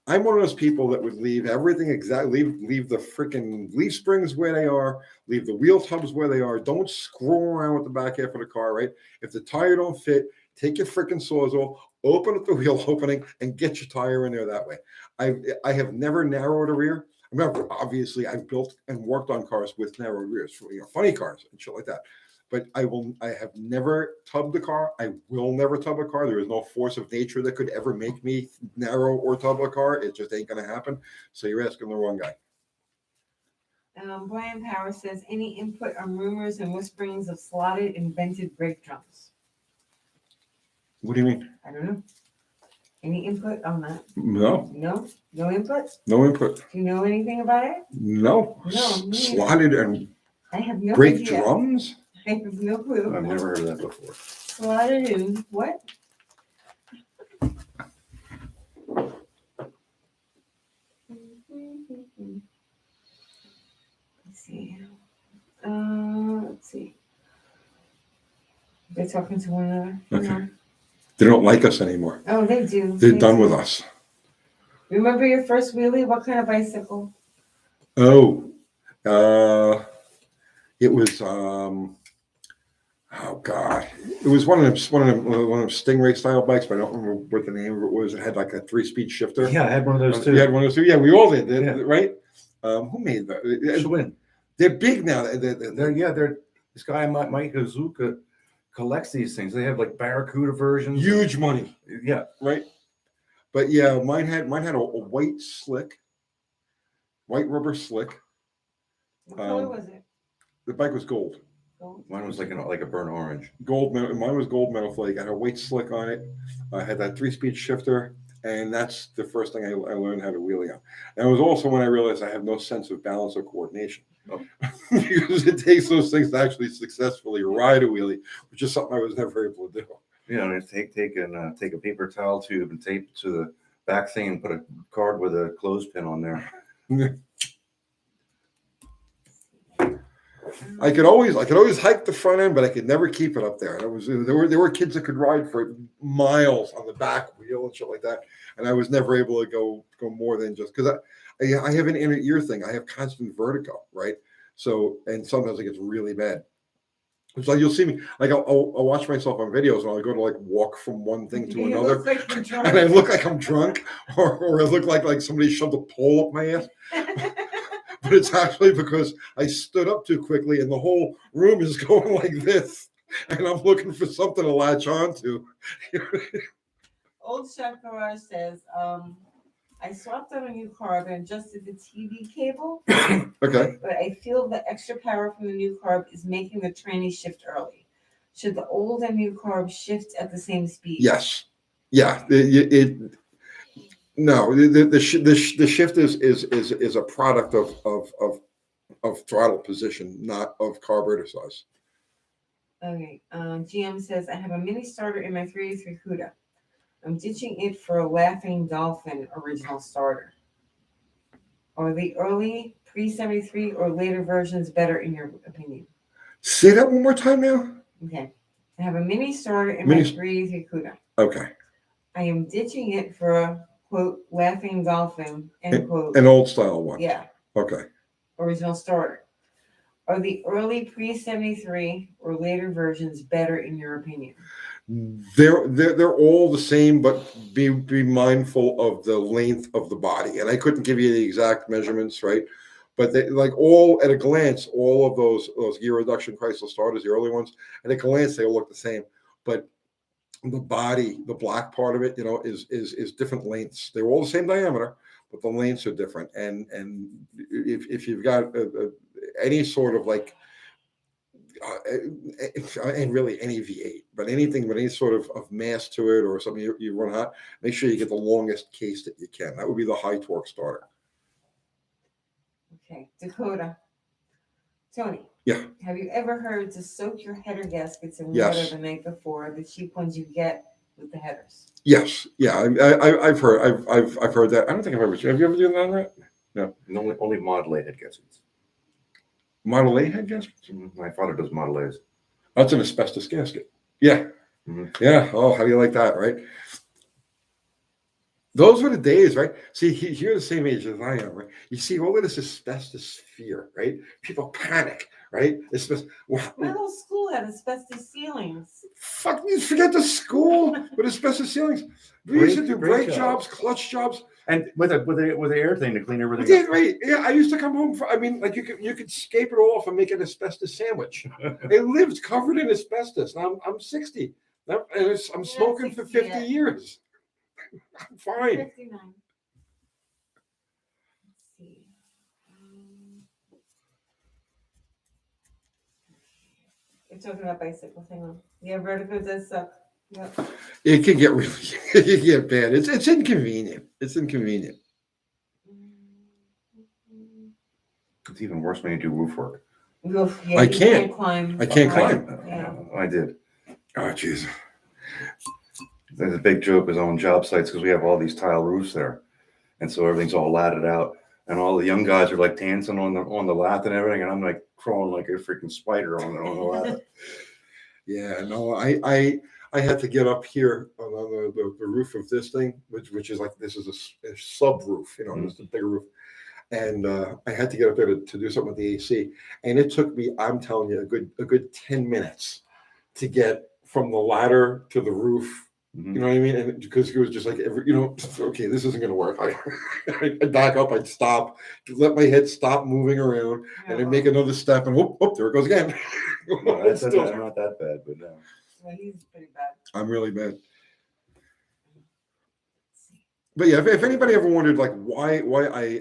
I'm one of those people that would leave everything exactly, leave the freaking leaf springs where they are, leave the wheel tubs where they are. Don't screw around with the back half of the car, right? If the tire don't fit, take your freaking Sawzall, open up the wheel opening, and get your tire in there that way. I have never narrowed a rear. Remember, obviously, I've built and worked on cars with narrow rears, funny cars and shit like that. But I have never tubbed a car. I will never tub a car. There is no force of nature that could ever make me narrow or tub a car. It just ain't going to happen. So you're asking the wrong guy.
Brian Power says, any input on rumors and whisperings of slotted and vented brake drums?
What do you mean?
I don't know. Any input on that?
No,
No? No input?
no input.
Do you know anything about it?
No.
No, me neither.
Slotted and
I have no
brake
idea.
drums?
I have no clue.
I've never heard of that before.
Slotted in what? Let's see. Let's see. They're talking to one another.
Okay. They don't like us anymore.
Oh, they do.
They're
They
done
do.
with us.
Remember your first wheelie? What kind of bicycle?
Oh, it was oh God, it was one of them Stingray style bikes, but I don't remember what the name of it was. It had like a 3-speed shifter.
Yeah, I had one of those too.
You had one of those too. Yeah, we all did,
Yeah.
right? Who made that?
Schwinn.
They're big now.
They're this guy Mike Hazuka collects these things. They have like Barracuda versions.
Huge money,
Yeah,
right? But yeah, mine had a white slick, white rubber slick.
What color was it?
The bike was gold.
Gold?
mine was like a burnt orange.
Gold metal. Mine was gold metal flake. I had a white slick on it. I had that 3-speed shifter, and that's the first thing I learned how to wheelie on. And it was also when I realized I have no sense of balance or coordination.
Oh.
Because it takes those things to actually successfully ride a wheelie, which is something I was never able to do.
Yeah, and take a paper towel tube and tape it to the back thing and put a card with a clothespin on there.
I could always hike the front end, but I could never keep it up there. And there were kids that could ride for miles on the back wheel and shit like that, and I was never able to go more than just because I have an inner ear thing. I have constant vertigo, right? So, and sometimes it gets really bad. So you'll see me like I'll watch myself on videos and I'll go to like walk from one thing to
He
another,
looks like you're drunk.
and I look like I'm drunk, or I look like somebody shoved a pole up my ass. But it's actually because I stood up too quickly and the whole room is going like this, and I'm looking for something to latch onto.
Old Chef Garage says, I swapped out a new carb and adjusted the TV cable,
Okay.
but I feel the extra power from the new carb is making the tranny shift early. Should the old and new carb shift at the same speed?
Yes. Yeah. No. The shift is a product of throttle position, not of carburetor size.
Okay. GM says, I have a mini starter in my 383 CUDA. I'm ditching it for a Laughing Dolphin original starter. Are the early pre-73 or later versions better in your opinion?
Say that one more time now.
Okay. I have a mini starter in my 383 CUDA.
Okay.
I am ditching it for a, quote, Laughing Dolphin, end quote.
An old style one.
Yeah.
Okay.
Original starter. Are the early pre-73 or later versions better in your opinion?
They're all the same, but be mindful of the length of the body. And I couldn't give you the exact measurements, right? But they, like all at a glance, all of those gear reduction Chrysler starters, the early ones, at a glance they all look the same. But the body, the black part of it, is different lengths. They're all the same diameter, but the lengths are different. And if you've got any sort of like and really any V8, but anything with any sort of mass to it or something you run hot, make sure you get the longest case that you can. That would be the high torque starter.
Okay, Dakota. Tony.
Yeah.
Have you ever heard to soak your header gaskets in
Yes.
water the night before, the cheap ones you get with the headers?
Yes. Yeah. I've heard. I've heard that. I don't think I've ever. Have you ever done that? No.
Only Model A head gaskets.
Model A head gaskets?
My father does Model A's.
That's an asbestos gasket. Yeah.
Mm-hmm.
Yeah. Oh, how do you like that, right? Those were the days, right? See, you're the same age as I am, right? You see all of this asbestos fear, right? People panic, right?
My whole school had asbestos ceilings.
Fuck you! Forget the school with asbestos ceilings. We used to do brake jobs, clutch jobs,
and with a air thing to clean everything.
Yeah, right. Yeah, I used to come home for. I mean, like you could scrape it off and make an asbestos sandwich. It lived covered in asbestos. Now I'm 60. I'm smoking for 50 years. I'm fine.
59. Let's see. You're talking about bicycles. Hang on. Yeah, vertigo does suck. Yep.
It can get really, it can get bad. It's inconvenient. It's inconvenient.
It's even worse when you do roof work.
Oof, yeah,
I
you
can't
climb.
I can't climb.
Yeah.
I did.
Oh, jeez.
There's a big joke is on job sites because we have all these tile roofs there, and so everything's all latted out, and all the young guys are like dancing on the lath and everything, and I'm like crawling like a freaking spider on the lath.
Yeah, no, I had to get up here on the roof of this thing, which is like this is a sub roof, just a bigger roof, and I had to get up there to do something with the AC, and it took me, I'm telling you, a good 10 minutes to get from the ladder to the roof.
Mm-hmm.
You know what I mean? And because it was just like, okay, this isn't going to work. I'd back up, I'd stop, let my head stop moving around, and I'd make another step, and whoop, there it goes again.
No, that's not that bad, but no.
Well, he's pretty bad.
I'm really bad. But yeah, if anybody ever wondered like why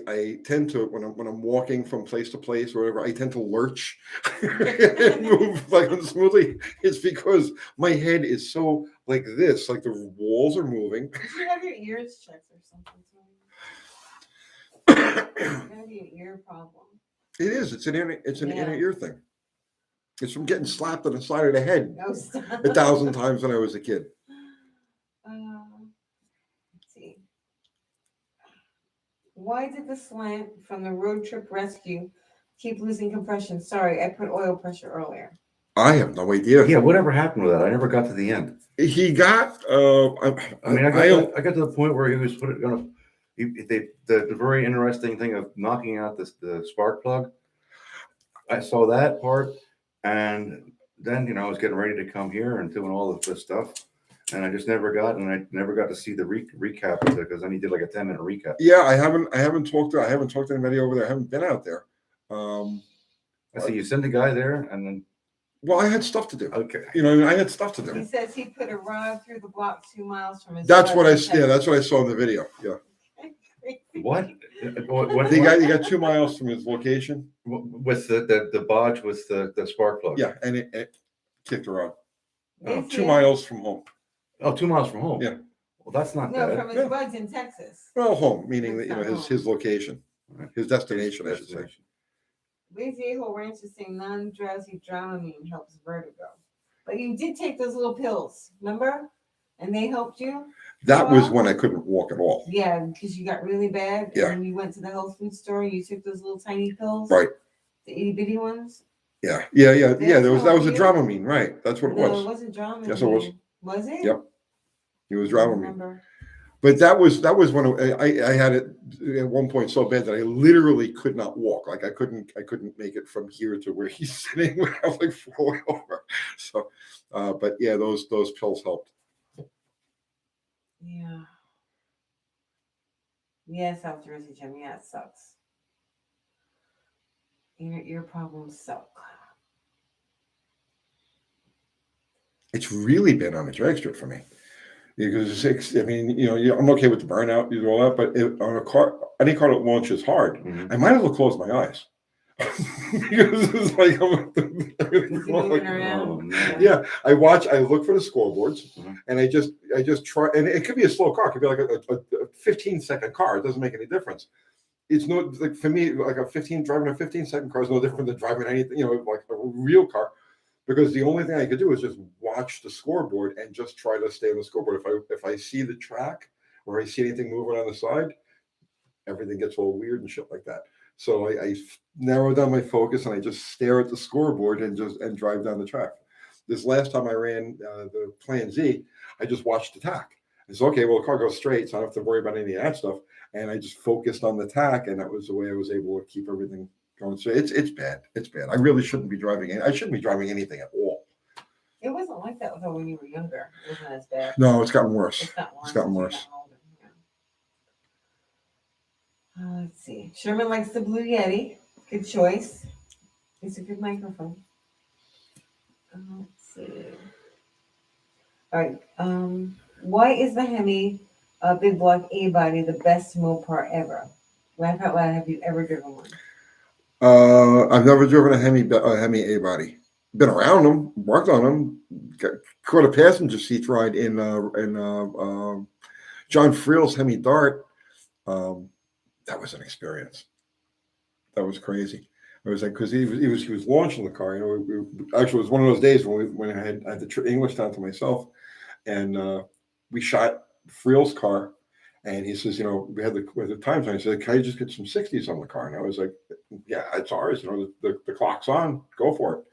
I tend to when I'm walking from place to place or whatever, I tend to lurch and move like smoothly, it's because my head is so like this, like the walls are moving.
Did you have your ears checked or something? You have an ear problem.
It is. It's an inner ear thing. It's from getting slapped on the side of the head 1,000 times when I was a kid.
Let's see. Why did the slant from the road trip rescue Keep losing compression. Sorry, I put oil pressure earlier.
I have no idea.
Yeah, whatever happened with that? I never got to the end.
He got.
I mean, I got to the point where he was going to. The very interesting thing of knocking out the spark plug. I saw that part, and then I was getting ready to come here and doing all of this stuff, and I just never got to see the recap of it because then he did like a 10-minute recap.
Yeah, I haven't talked to anybody over there. I haven't been out there.
I see you sent the guy there, and then.
Well, I had stuff to do.
Okay.
I had stuff to
He
do.
says he put a rod through the block 2 miles from his.
That's what I
residence.
saw in the video. Yeah.
What?
He got 2 miles from his location.
With the bodge with the spark plug.
Yeah, and it kicked around.
Yes,
2
yeah.
miles from home.
Oh, 2 miles from home.
Yeah.
Well, that's not
No,
bad.
from his
Yeah.
buds in Texas.
Well, home, meaning that
That's not
his location, his destination, I should say.
Lazy Whole Ranch is saying non-drowsy Dramamine helps vertigo. But you did take those little pills, remember? And they helped you?
That was when I couldn't walk at all.
Yeah, because you got really bad.
Yeah.
And you went to the health food store, you took those little tiny pills.
Right.
The itty bitty ones.
Yeah. That was a Dramamine, right? That's what it
No,
was.
it wasn't Dramamine.
Yes, it was.
Was it?
Yep. It was
I don't
Dramamine.
remember.
But that was when I had it at one point so bad that I literally could not walk. Like I couldn't make it from here to where he's sitting without like falling over. So, but yeah, those pills helped.
Yeah. Yeah, South Jersey, Jim. Yeah, it sucks. Your problems suck.
It's really been on the drag strip for me. Because I'm okay with the burnout, you do all that, but on a car, any car that launches hard,
Mhm.
I might as well close my eyes. Because it's like
Is he moving around?
Oh, no.
yeah, I look for the scoreboards,
Mhm.
and I just try, and it could be a slow car, it could be like a 15-second car. It doesn't make any difference. It's no, like for me, like driving a 15-second car is no different than driving anything, like a real car. Because the only thing I could do is just watch the scoreboard and just try to stay on the scoreboard. If I see the track or I see anything moving on the side, everything gets all weird and shit like that. So I narrow down my focus and I just stare at the scoreboard and drive down the track. This last time I ran the Plan Z, I just watched the tack. It's okay. Well, the car goes straight, so I don't have to worry about any of that stuff. And I just focused on the tack, and that was the way I was able to keep everything going. So it's bad. It's bad. I really shouldn't be driving. I shouldn't be driving anything at all.
It wasn't like that though when you were younger. It wasn't as bad.
No, it's gotten worse.
It's gotten worse.
It's gotten
as you've
worse.
gotten older, yeah. Let's see. Sherman likes the Blue Yeti. Good choice. It's a good microphone. Let's see. All right. Why is the Hemi Big Block A body the best Mopar ever? Laugh out loud. Have you ever driven one?
I've never driven a Hemi A body. Been around them, worked on them, caught a passenger seat ride in John Friel's Hemi Dart. That was an experience. That was crazy. It was like because he was launching the car. Actually, it was one of those days when I had the English down to myself, and we shot Friel's car. And he says, we had the time zone. He said, can I just get some 60s on the car? And I was like, yeah, it's ours. The clock's on. Go for it.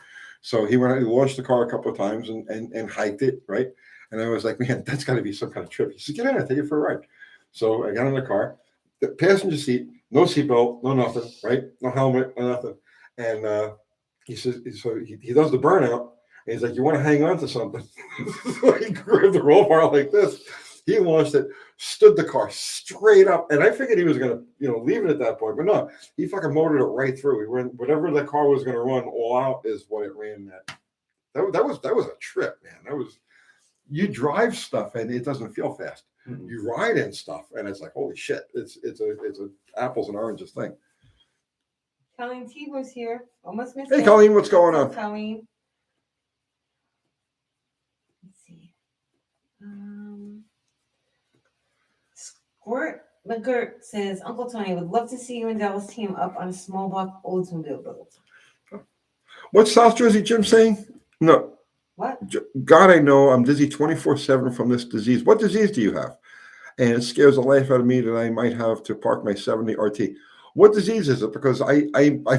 So he launched the car a couple of times and hiked it, right? And I was like, man, that's got to be some kind of trip. He said, get in, I'll take you for a ride. So I got in the car, the passenger seat, no seatbelt, no nothing, right? No helmet, no nothing. And he says, so he does the burnout. And he's like, you want to hang on to something? So he grabbed the roll bar like this. He launched it, stood the car straight up, and I figured he was going to, leave it at that point, but no, he fucking motored it right through. He ran whatever the car was going to run all out is what it ran at. That was a trip, man. You drive stuff and it doesn't feel fast. Mm-hmm. You ride in stuff and it's like holy shit. It's a apples and oranges thing.
Colleen Tebow's here. Almost missed.
Hey, Colleen, what's going on?
Colleen. Let's see. Squirt McGirt says, Uncle Tony, would love to see you and Dallas team up on a small block Oldsmobile build.
What's South Jersey Jim saying? No.
What?
God, I know I'm dizzy 24/7 from this disease. What disease do you have? And it scares the life out of me that I might have to park my 70 RT. What disease is it? Because I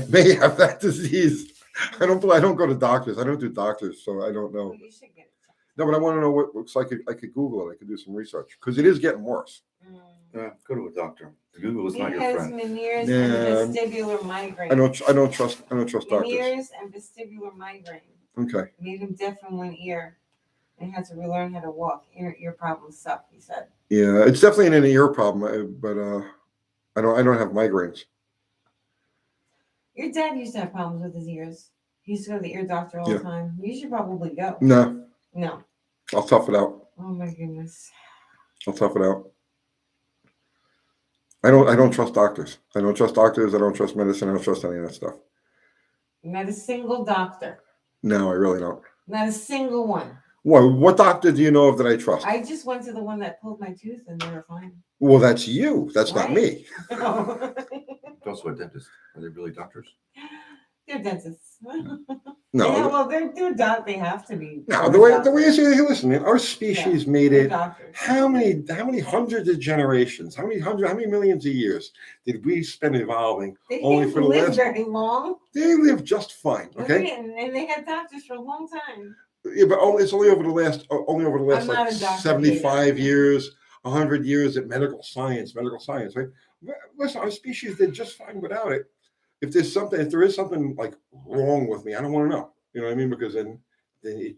may have that disease. I don't go to doctors. I don't do doctors, so I don't know.
Well, you should get it checked.
No, but I want to know what looks like. I could Google it. I could do some research because it is getting worse.
Go to a doctor. Google is
He
not your
has
friend.
Meniere's
Yeah.
and vestibular migraine.
I don't trust doctors.
Meniere's and vestibular migraine.
Okay.
Made him deaf in one ear and had to relearn how to walk. Ear problems suck, he said.
Yeah, it's definitely an ear problem, but I don't have migraines.
Your dad used to have problems with his ears. He used to go to the ear doctor all
Yeah.
the time. You should probably go.
No,
No.
I'll tough it out.
Oh my goodness.
I'll tough it out. I don't trust doctors. I don't trust doctors. I don't trust medicine. I don't trust any of that stuff.
Not a single doctor.
No, I really don't.
Not a single one.
What doctor do you know of that I trust?
I just went to the one that pulled my tooth and they were fine.
Well, that's you. That's not
Right.
me.
It's also a dentist. Are they really doctors?
They're dentists.
No,
Yeah, well, they're they have to be.
no. The way is, listen, man. Our species made
They're
it.
doctors.
How many hundreds of generations? How many millions of years did we spend evolving?
They
only
didn't
for the
live
last-
very long.
They lived just fine.
They
Okay.
didn't, and they had doctors for a long time.
Yeah, but it's only over the last
I'm not
like
a doctor
75
either.
years, 100 years that medical science, right? Listen, our species did just fine without it. If there is something like wrong with me, I don't want to know. You know what I mean? Because then it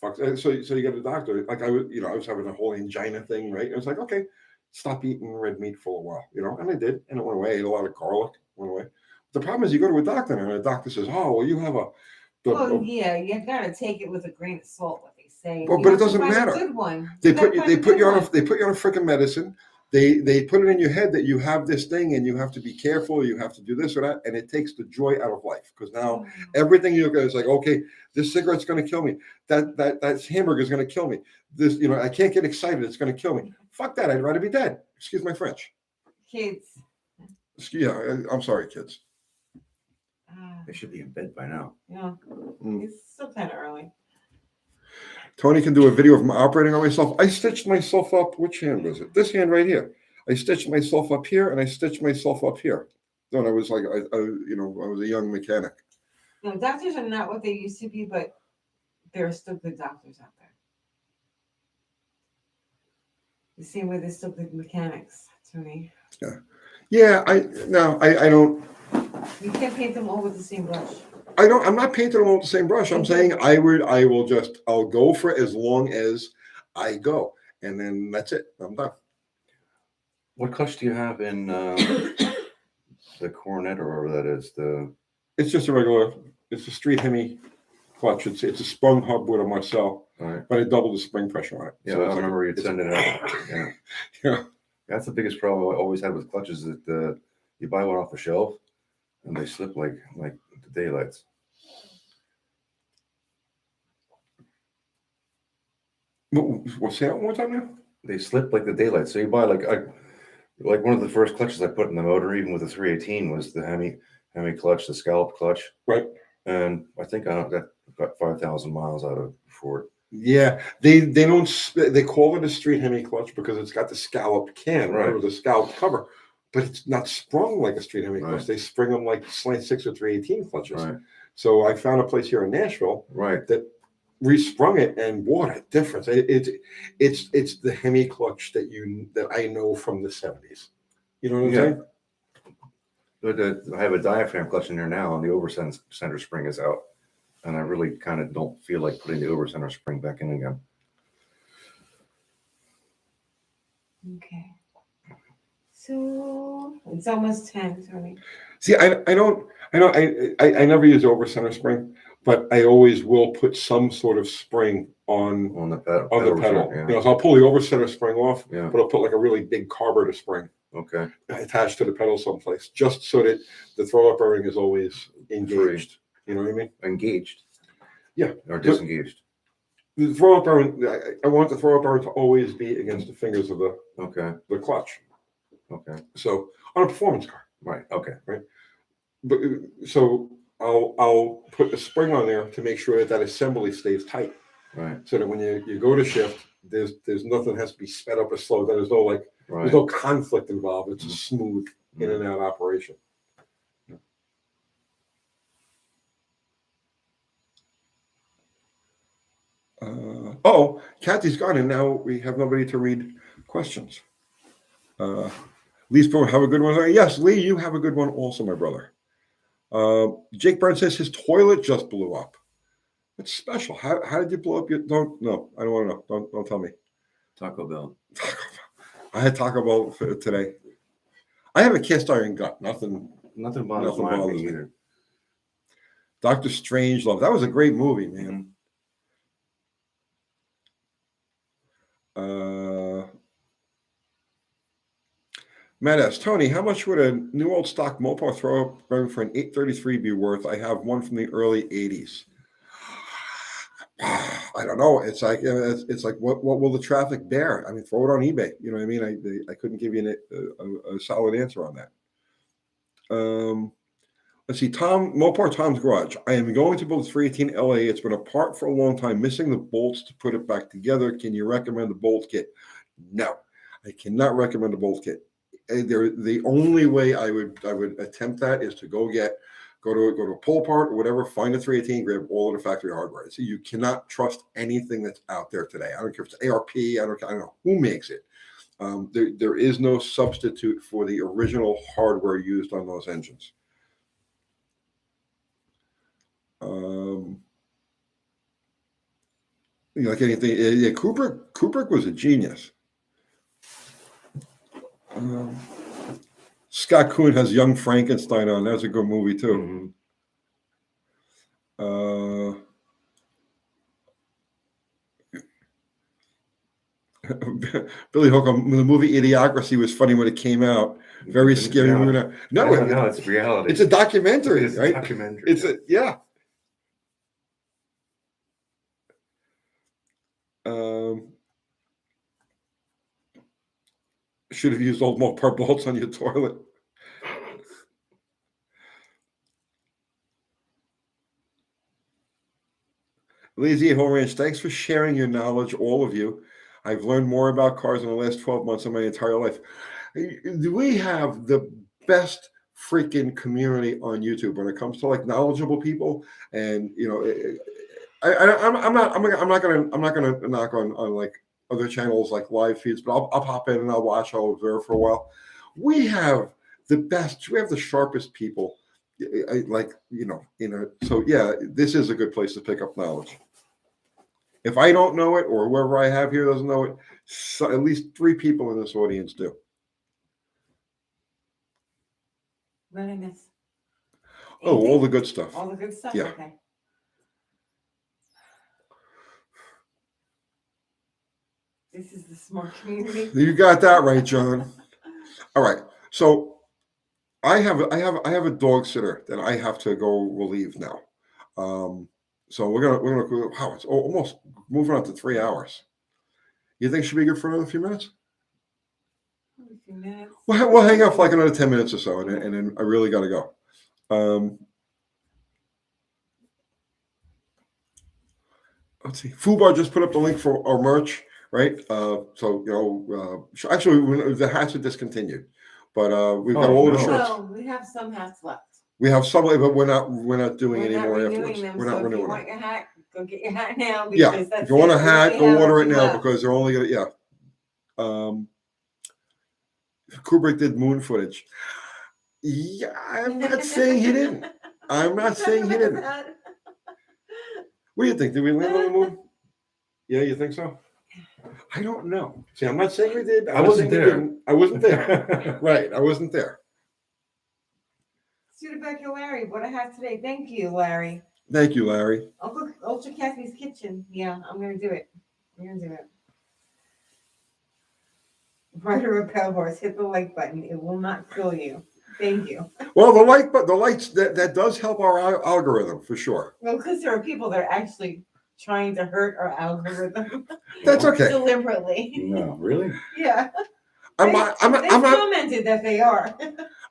fucks. So you get a doctor. Like I was having a whole angina thing, right? It was like, okay, stop eating red meat for a while, and I did, and it went away. I ate a lot of garlic, went away. The problem is you go to a doctor and the doctor says, oh, well, you have
Well, yeah, you gotta take it with a grain of salt. What they say.
Well,
You
but
have
it
to
doesn't
find a
matter.
Good one.
They
You
put
gotta
you
find
they
a
put
good
you on
one.
a freaking medicine. They put it in your head that you have this thing and you have to be careful, you have to do this or that, and it takes the joy out of life because now everything you go is like, okay, this cigarette's going to kill me, that hamburger is going to kill me, this I can't get excited, it's going to kill me. Fuck that, I'd rather be dead. Excuse my French.
Kids.
I'm sorry, kids.
They should be in bed by now.
Yeah,
Mm.
it's still kind of early.
Tony can do a video of my operating on myself. I stitched myself up. Which hand was it? This hand right here. I stitched myself up here, and I stitched myself up here. When I was like, I was a young mechanic.
No, doctors are not what they used to be, but there are still good doctors out there. The same way there's still good mechanics, Tony.
Yeah, I don't.
You can't paint them all with the same brush.
I'm not painting them all with the same brush. I'm saying I'll go for as long as I go, and then that's it. I'm done.
What clutch do you have in the Coronet or whatever that is?
It's just it's a street Hemi clutch. It's a sprung hub with a Marcel,
All right.
but I doubled the spring pressure on it.
Yeah,
So
I
it's like
remember you'd send it out. Yeah.
Yeah.
That's the biggest problem I always had with clutches is that you buy one off the shelf and they slip like the daylights.
Say that one more time now?
They slip like the daylight. So you buy like one of the first clutches I put in the motor, even with the 318, was the Hemi clutch, the scallop clutch.
Right.
And I think I got 5,000 miles out of Ford.
Yeah, they don't. They call it a street Hemi clutch because it's got the scalloped can, right,
Right.
or the scalloped cover, but it's not sprung like a street Hemi clutch.
Right.
They spring them like slant 6 or 318 clutches.
Right.
So I found a place here in Nashville
Right.
that resprung it, and what a difference! It's the Hemi clutch that I know from the 70s. You know what I'm
Yeah.
saying?
But I have a diaphragm clutch in there now, and the over-center spring is out. And I really kind of don't feel like putting the over-center spring back in again.
Okay. So it's almost 10, Tony.
See, I never use over center spring, but I always will put some sort of spring on
On the pedal.
the pedal.
Yeah.
So I'll pull the over center spring off,
Yeah.
but I'll put like a really big carburetor spring
Okay.
attached to the pedal someplace, just so that the throw up bearing is always engaged. You know what I mean?
Engaged.
Yeah.
Or disengaged.
The throw up bearing, I want the throw up bearing to always be against the fingers of
Okay.
the clutch.
Okay.
So on a performance car,
Right. Okay.
but so I'll put the spring on there to make sure that assembly stays tight,
Right.
so that when you go to shift, there's nothing has to be sped up or slowed down. There's no
Right.
there's no conflict involved. It's a smooth in and out operation. Oh, Kathy's gone, and now we have nobody to read questions. Lee's have a good one. Yes, Lee, you have a good one also, my brother. Jake Burns says his toilet just blew up. It's special. How did you blow up your? Don't no. I don't want to know. Don't tell me.
Taco Bell.
I had Taco Bell for today. I have a cast iron gut. Nothing
bothers me either.
Doctor Strangelove. That was a great movie, man. Matt asks, Tony, how much would a new old stock Mopar throw up for an 833 be worth? I have one from the early 80s. I don't know. It's like what will the traffic bear? I mean, throw it on eBay. You know what I mean? I couldn't give you a solid answer on that. Let's see. Mopar Tom's Garage. I am going to build a 318 LA. It's been apart for a long time, missing the bolts to put it back together. Can you recommend the bolt kit? No, I cannot recommend a bolt kit. The only way I would attempt that is to go to a pull apart or whatever, find a 318, grab all of the factory hardware. So you cannot trust anything that's out there today. I don't care if it's ARP. I don't know who makes it. There is no substitute for the original hardware used on those engines. Like anything, yeah, Kubrick was a genius. Scott Kuhn has Young Frankenstein on. That's a good movie too. Billy Holcomb, the movie Idiocracy was funny when it came out. Very scary movie. No,
it's reality.
It's a documentary, right?
Documentary.
Yeah. Should have used old Mopar bolts on your toilet. Lazy Hole Ranch, thanks for sharing your knowledge, all of you. I've learned more about cars in the last 12 months of my entire life. We have the best freaking community on YouTube when it comes to like knowledgeable people, and you know, I'm not gonna knock on like other channels like live feeds, but I'll pop in and I'll watch, I'll observe for a while. We have the sharpest people, so yeah, this is a good place to pick up knowledge. If I don't know it, or whoever I have here doesn't know it, so at least 3 people in this audience do.
What did I miss?
Oh, all the good stuff.
All the good stuff?
Yeah.
Okay. This is the smart community.
You got that right, John. All right. So I have a dog sitter that I have to go relieve now. So we're gonna wow, it's almost moving on to 3 hours. You think it should be good for another few minutes?
A few minutes.
We'll hang out for like another 10 minutes or so, and then I really got to go. Let's see. Fubar just put up the link for our merch, right? Actually, the hats are discontinued, but we've got all of the shirts.
Oh, we have some hats left.
We have some, but we're not doing any more afterwards.
Them,
we're not renewing
if you want your hat, go get your hat now.
Yeah,
That's
if you want a hat, go order it now
left.
because they're only gonna Kubrick did moon footage. Yeah, I'm not saying he didn't. I'm not saying he didn't. What do you think? Did we land on the moon? Yeah, you think so? I don't know. See, I'm not saying we did.
I wasn't there.
I wasn't there. Right, I wasn't there.
Studebaker Larry, what I have today. Thank you, Larry.
Thank you, Larry.
Uncle Ultra Kathy's Kitchen. Yeah, I'm gonna do it. Rider of Pale Horse, hit the like button. It will not kill you. Thank you.
Well, the lights that does help our algorithm for sure.
Well, because there are people that are actually trying to hurt our algorithm.
That's okay.
Deliberately.
No, really?
Yeah.
They
commented that they are.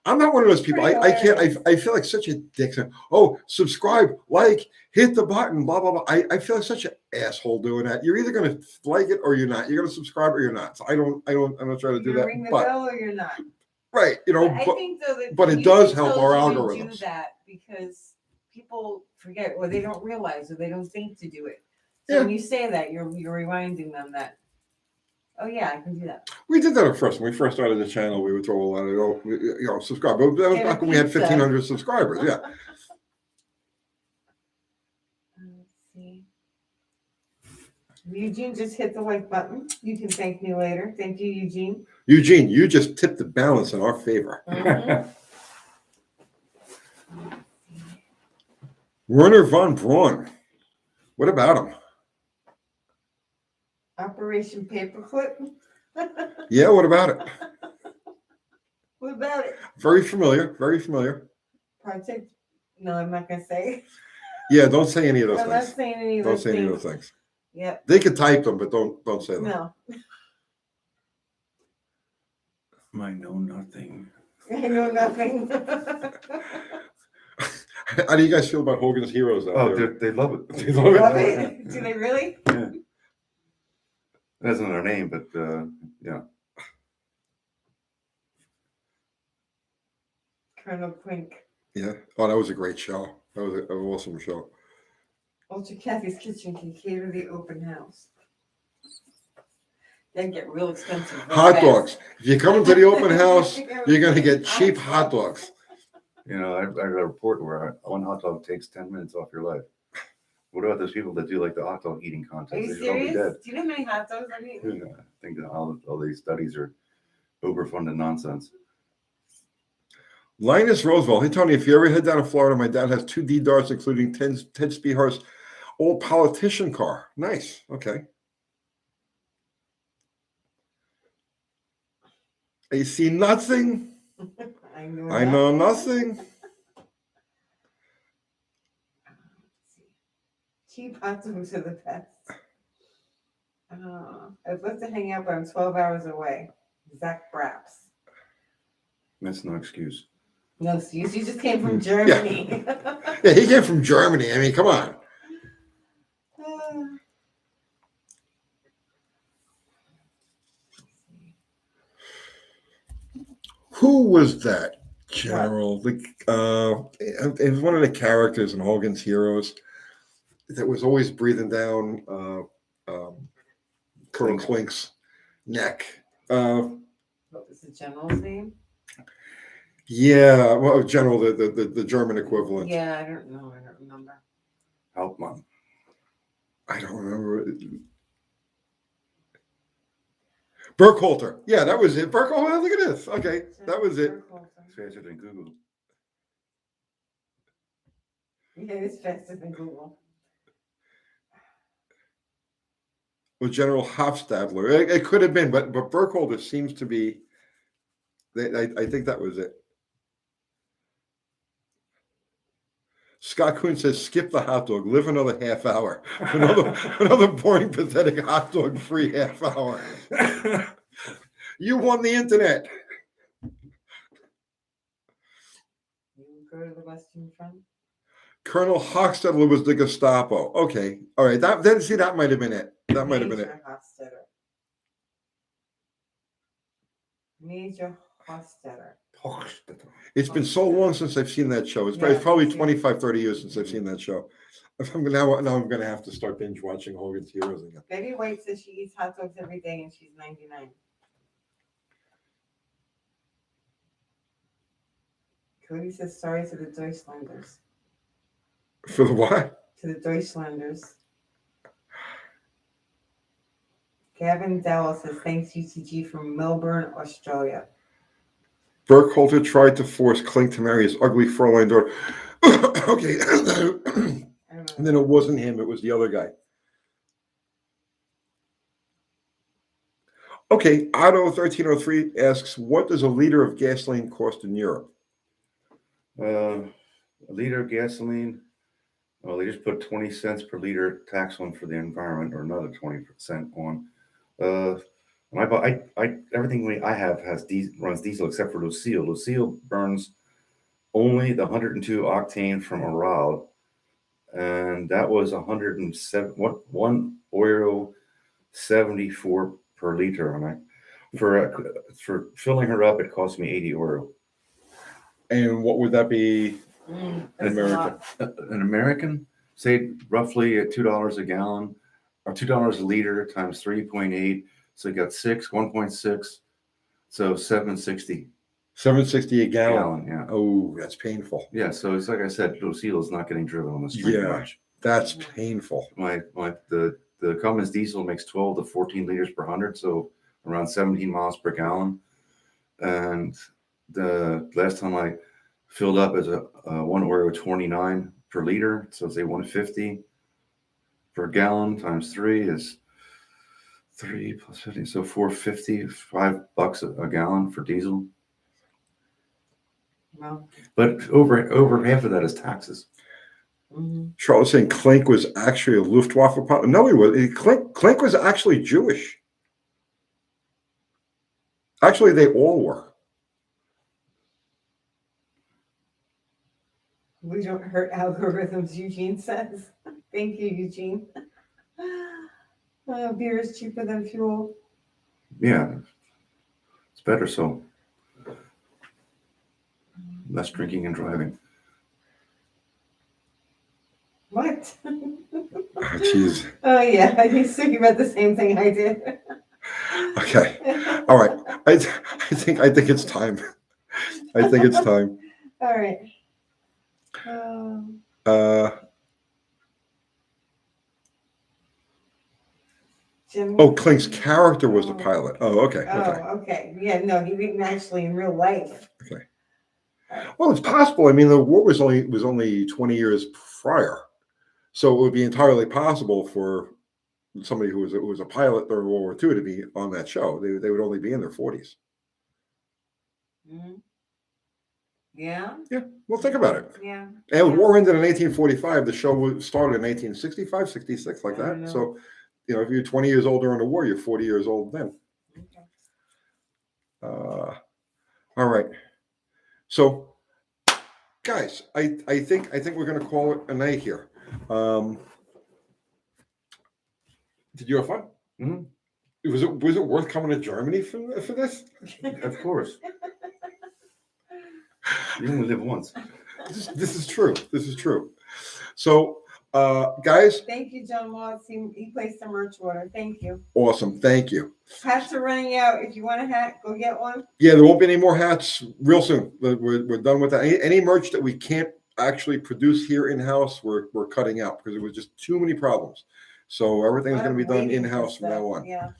I'm not one of those people. I can't. I feel like such a dick. Oh, subscribe, like, hit the button, blah blah blah. I feel like such an asshole doing that. You're either going to like it or you're not. You're going to subscribe or you're not. So I'm not trying to do that.
Ring the
but
bell or you're not.
Right. You know,
But I think though that
but it
YouTube
does help
tells
our
you to
algorithms.
do that because people forget or they don't realize or they don't think to do it. So
Yeah.
when you say that, you're reminding them that, oh yeah, I can do that.
We did that at first. When we first started the channel, we would throw a lot of, subscribe. But that was
Get a
back when we had
pizza.
1,500 subscribers. Yeah.
Let's see. Eugene just hit the like button. You can thank me later. Thank you, Eugene.
Eugene, you just tipped the balance in our favor.
Mhm.
Werner von Braun. What about him?
Operation Paperclip.
Yeah, what about it?
What about it?
Very familiar. Very familiar.
Project. No, I'm not gonna say.
Yeah, don't say any of those
I'm not
things.
saying any of
Don't
those
say any of
things.
those things.
Yep.
They could type them, but don't say them.
No.
I know nothing.
I know nothing.
How do you guys feel about Hogan's Heroes out
Oh,
there?
they love it.
They love
Love
it.
it. Do they really?
Yeah. That's not their name, but yeah.
Colonel Quink.
Yeah. Oh, that was a great show. That was an awesome show.
Ultra Kathy's Kitchen can cater the open house. They get real expensive. real
Hot
fast.
dogs. If you come into the open house, you're going to get cheap hot dogs.
You know, I read a report where one hot dog takes 10 minutes off your life. What about those people that do like the hot dog eating contest?
Are you
They should all be
serious?
dead.
Do you know how many hot dogs I've eaten?
Yeah, I think that all these studies are overfunded nonsense.
Linus Roosevelt. Hey, Tony, if you ever head down to Florida, my dad has 2 D-Darts, including Ted Spehar's old politician car. Nice. Okay. You see nothing?
I know.
I know nothing.
Cheap hot dogs are the best. I'd love to hang out, but I'm 12 hours away. Zach Braps.
That's no excuse.
No excuse. You just came from Germany.
Yeah, he came from Germany. I mean, come on. Who was that general? It was one of the characters in Hogan's Heroes that was always breathing down Colonel Clink's neck.
What was the general's name?
Yeah, well, General, the German equivalent.
Yeah, I don't know. I don't remember.
Hauptmann.
I don't remember. Burkhalter. Yeah, that was it. Burkhalter. Look at this. Okay, that was it.
It's faster than Google.
Yeah, it's faster than Google.
Well, General Hofstadler. It could have been, but Burkhalter seems to be. I think that was it. Scott Kuhn says, skip the hot dog, live another half hour. Another boring, pathetic hot dog free half hour. You won the internet.
You go to the Western Front?
Colonel Hochstetler was the Gestapo. Okay. All right. That might have been it. That might have been it.
Major Hofstetter.
It's been so long since I've seen that show. It's
Yeah,
probably
me too.
25, 30 years since I've seen that show. Now I'm going to have to start binge watching Hogan's Heroes again.
Betty White says she eats hot dogs every day and she's 99. Cody says sorry to the Deutschlanders.
For the what?
To the Deutschlanders. Gavin Dallas says thanks UTG from Melbourne, Australia.
Burkhalter tried to force Klink to marry his ugly Fräulein daughter. Okay. And then it wasn't him, it was the other guy. Okay, Otto1303 asks, what does a liter of gasoline cost in Europe?
A liter of gasoline. Well, they just put 20 cents per liter tax on for the environment, or another 20% on. When I buy, everything I have runs diesel except for Lucille. Lucille burns only the 102 octane from Aral, and that was 107. €1.74 per liter on it. For filling her up, it cost me 80 euro.
And what would that be?
That's a lot.
An American, say roughly at $2 a gallon, or $2 a liter times 3.8. So you got 1.6. So 760
$7.60 a gallon.
Yeah.
Oh, that's painful.
Yeah. So it's like I said, Lucille's not getting driven on the street
Yeah.
much.
That's painful.
The Cummins diesel makes 12 to 14 liters per 100, so around 17 miles per gallon. And the last time I filled up as a 1 Oreo 29 per liter, so say 150 per gallon times 3 is 3 plus 50, so 450, $5 a gallon for diesel.
Well,
But over half of that is taxes.
Charlotte's saying Klink was actually a Luftwaffe pilot. No, he was. Klink was actually Jewish. Actually, they all were.
we don't hurt algorithms, Eugene says. Thank you, Eugene. Beer is cheaper than fuel.
Yeah, it's better so. Less drinking and driving.
What?
Oh, jeez.
Oh yeah, he's thinking about the same thing I did.
Okay. All right. I think it's time. I think it's time.
All right. Jim.
Oh, Klink's character was the pilot. Oh, okay.
Oh,
Okay.
okay. Yeah, no, he didn't actually in real life.
Okay. Well, it's possible. I mean, the war was only 20 years prior, so it would be entirely possible for somebody who was a pilot during World War II to be on that show. They would only be in their 40s.
Mm-hmm. Yeah.
Yeah. Well, think about it.
Yeah.
And war ended in 1845. The show started in 1865, 66, like
I
that.
know.
So, if you're 20 years old during the war, you're 40 years old then.
Okay.
All right. So, guys, I think we're going to call it a night here. Did you have fun?
Mm-hmm.
Was it worth coming to Germany for this?
Of course. You only live once.
This is true. This is true. So, guys.
Thank you, John Watts. He placed a merch order. Thank you.
Awesome. Thank you.
Hats are running out. If you want a hat, go get one.
Yeah, there won't be any more hats real soon. We're done with that. Any merch that we can't actually produce here in-house, we're cutting out because it was just too many problems. So everything's going to be done in-house from now on.
Yeah.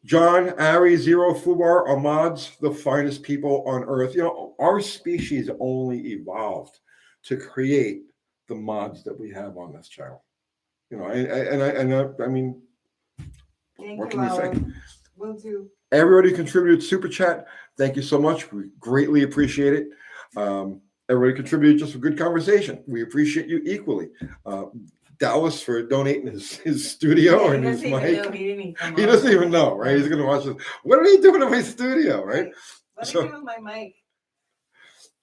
John, Ari, Zero, Fubar, are mods, the finest people on earth. Our species only evolved to create the mods that we have on this channel. I mean,
Thank
what
you,
can we say?
Alan. Will do.
Everybody who contributed super chat, thank you so much. We greatly appreciate it. Everybody contributed just a good conversation. We appreciate you equally. Dallas for donating his studio and his mic. He doesn't even know, right? He's going to watch this. What are they doing in my studio, right?
What are you doing with my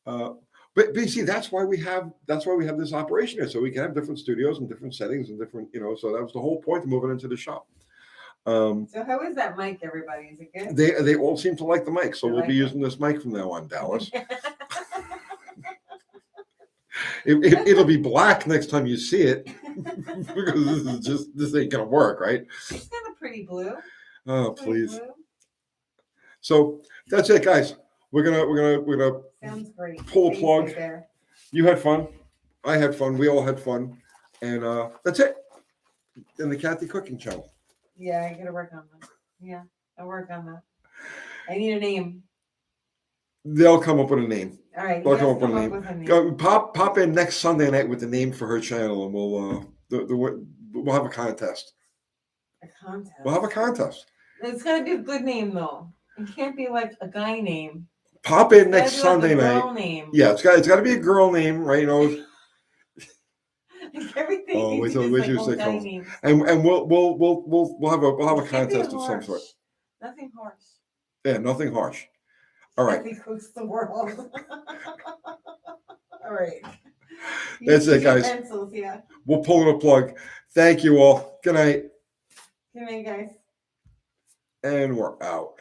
mic?
But you see, that's why we have this operation here, so we can have different studios and different settings and different, so that was the whole point of moving into the shop.
So how is that mic, everybody? Is it good?
They all seem to like the mic, so we'll be using this mic from now on, Dallas. It'll be black next time you see it because this ain't gonna work, right?
It's kind of pretty blue.
Oh, please. Blue. So that's it, guys. We're gonna
sounds great.
Pull a plug. You had fun. I had fun. We all had fun, and that's it. In the Kathy Cooking Channel.
Yeah, I gotta work on that. Yeah, I'll work on that. I need a name.
They'll come up with a name.
All right.
They'll come up with a name. Go, pop in next Sunday night with the name for her channel, and we'll have a contest.
A contest.
We'll have a contest.
It's gotta be a good name though. It can't be like a guy name.
Pop in next Sunday night.
Girl name.
Yeah, it's got to be a girl name, right?
Everything.
Oh, wait till you say names. And we'll have a contest of some sort.
Nothing harsh.
Yeah, nothing harsh. All right.
Nothing cooks the world. All right.
That's it, guys.
Pencils, yeah.
We'll pull in a plug. Thank you all. Good night.
Good night, guys.
And we're out.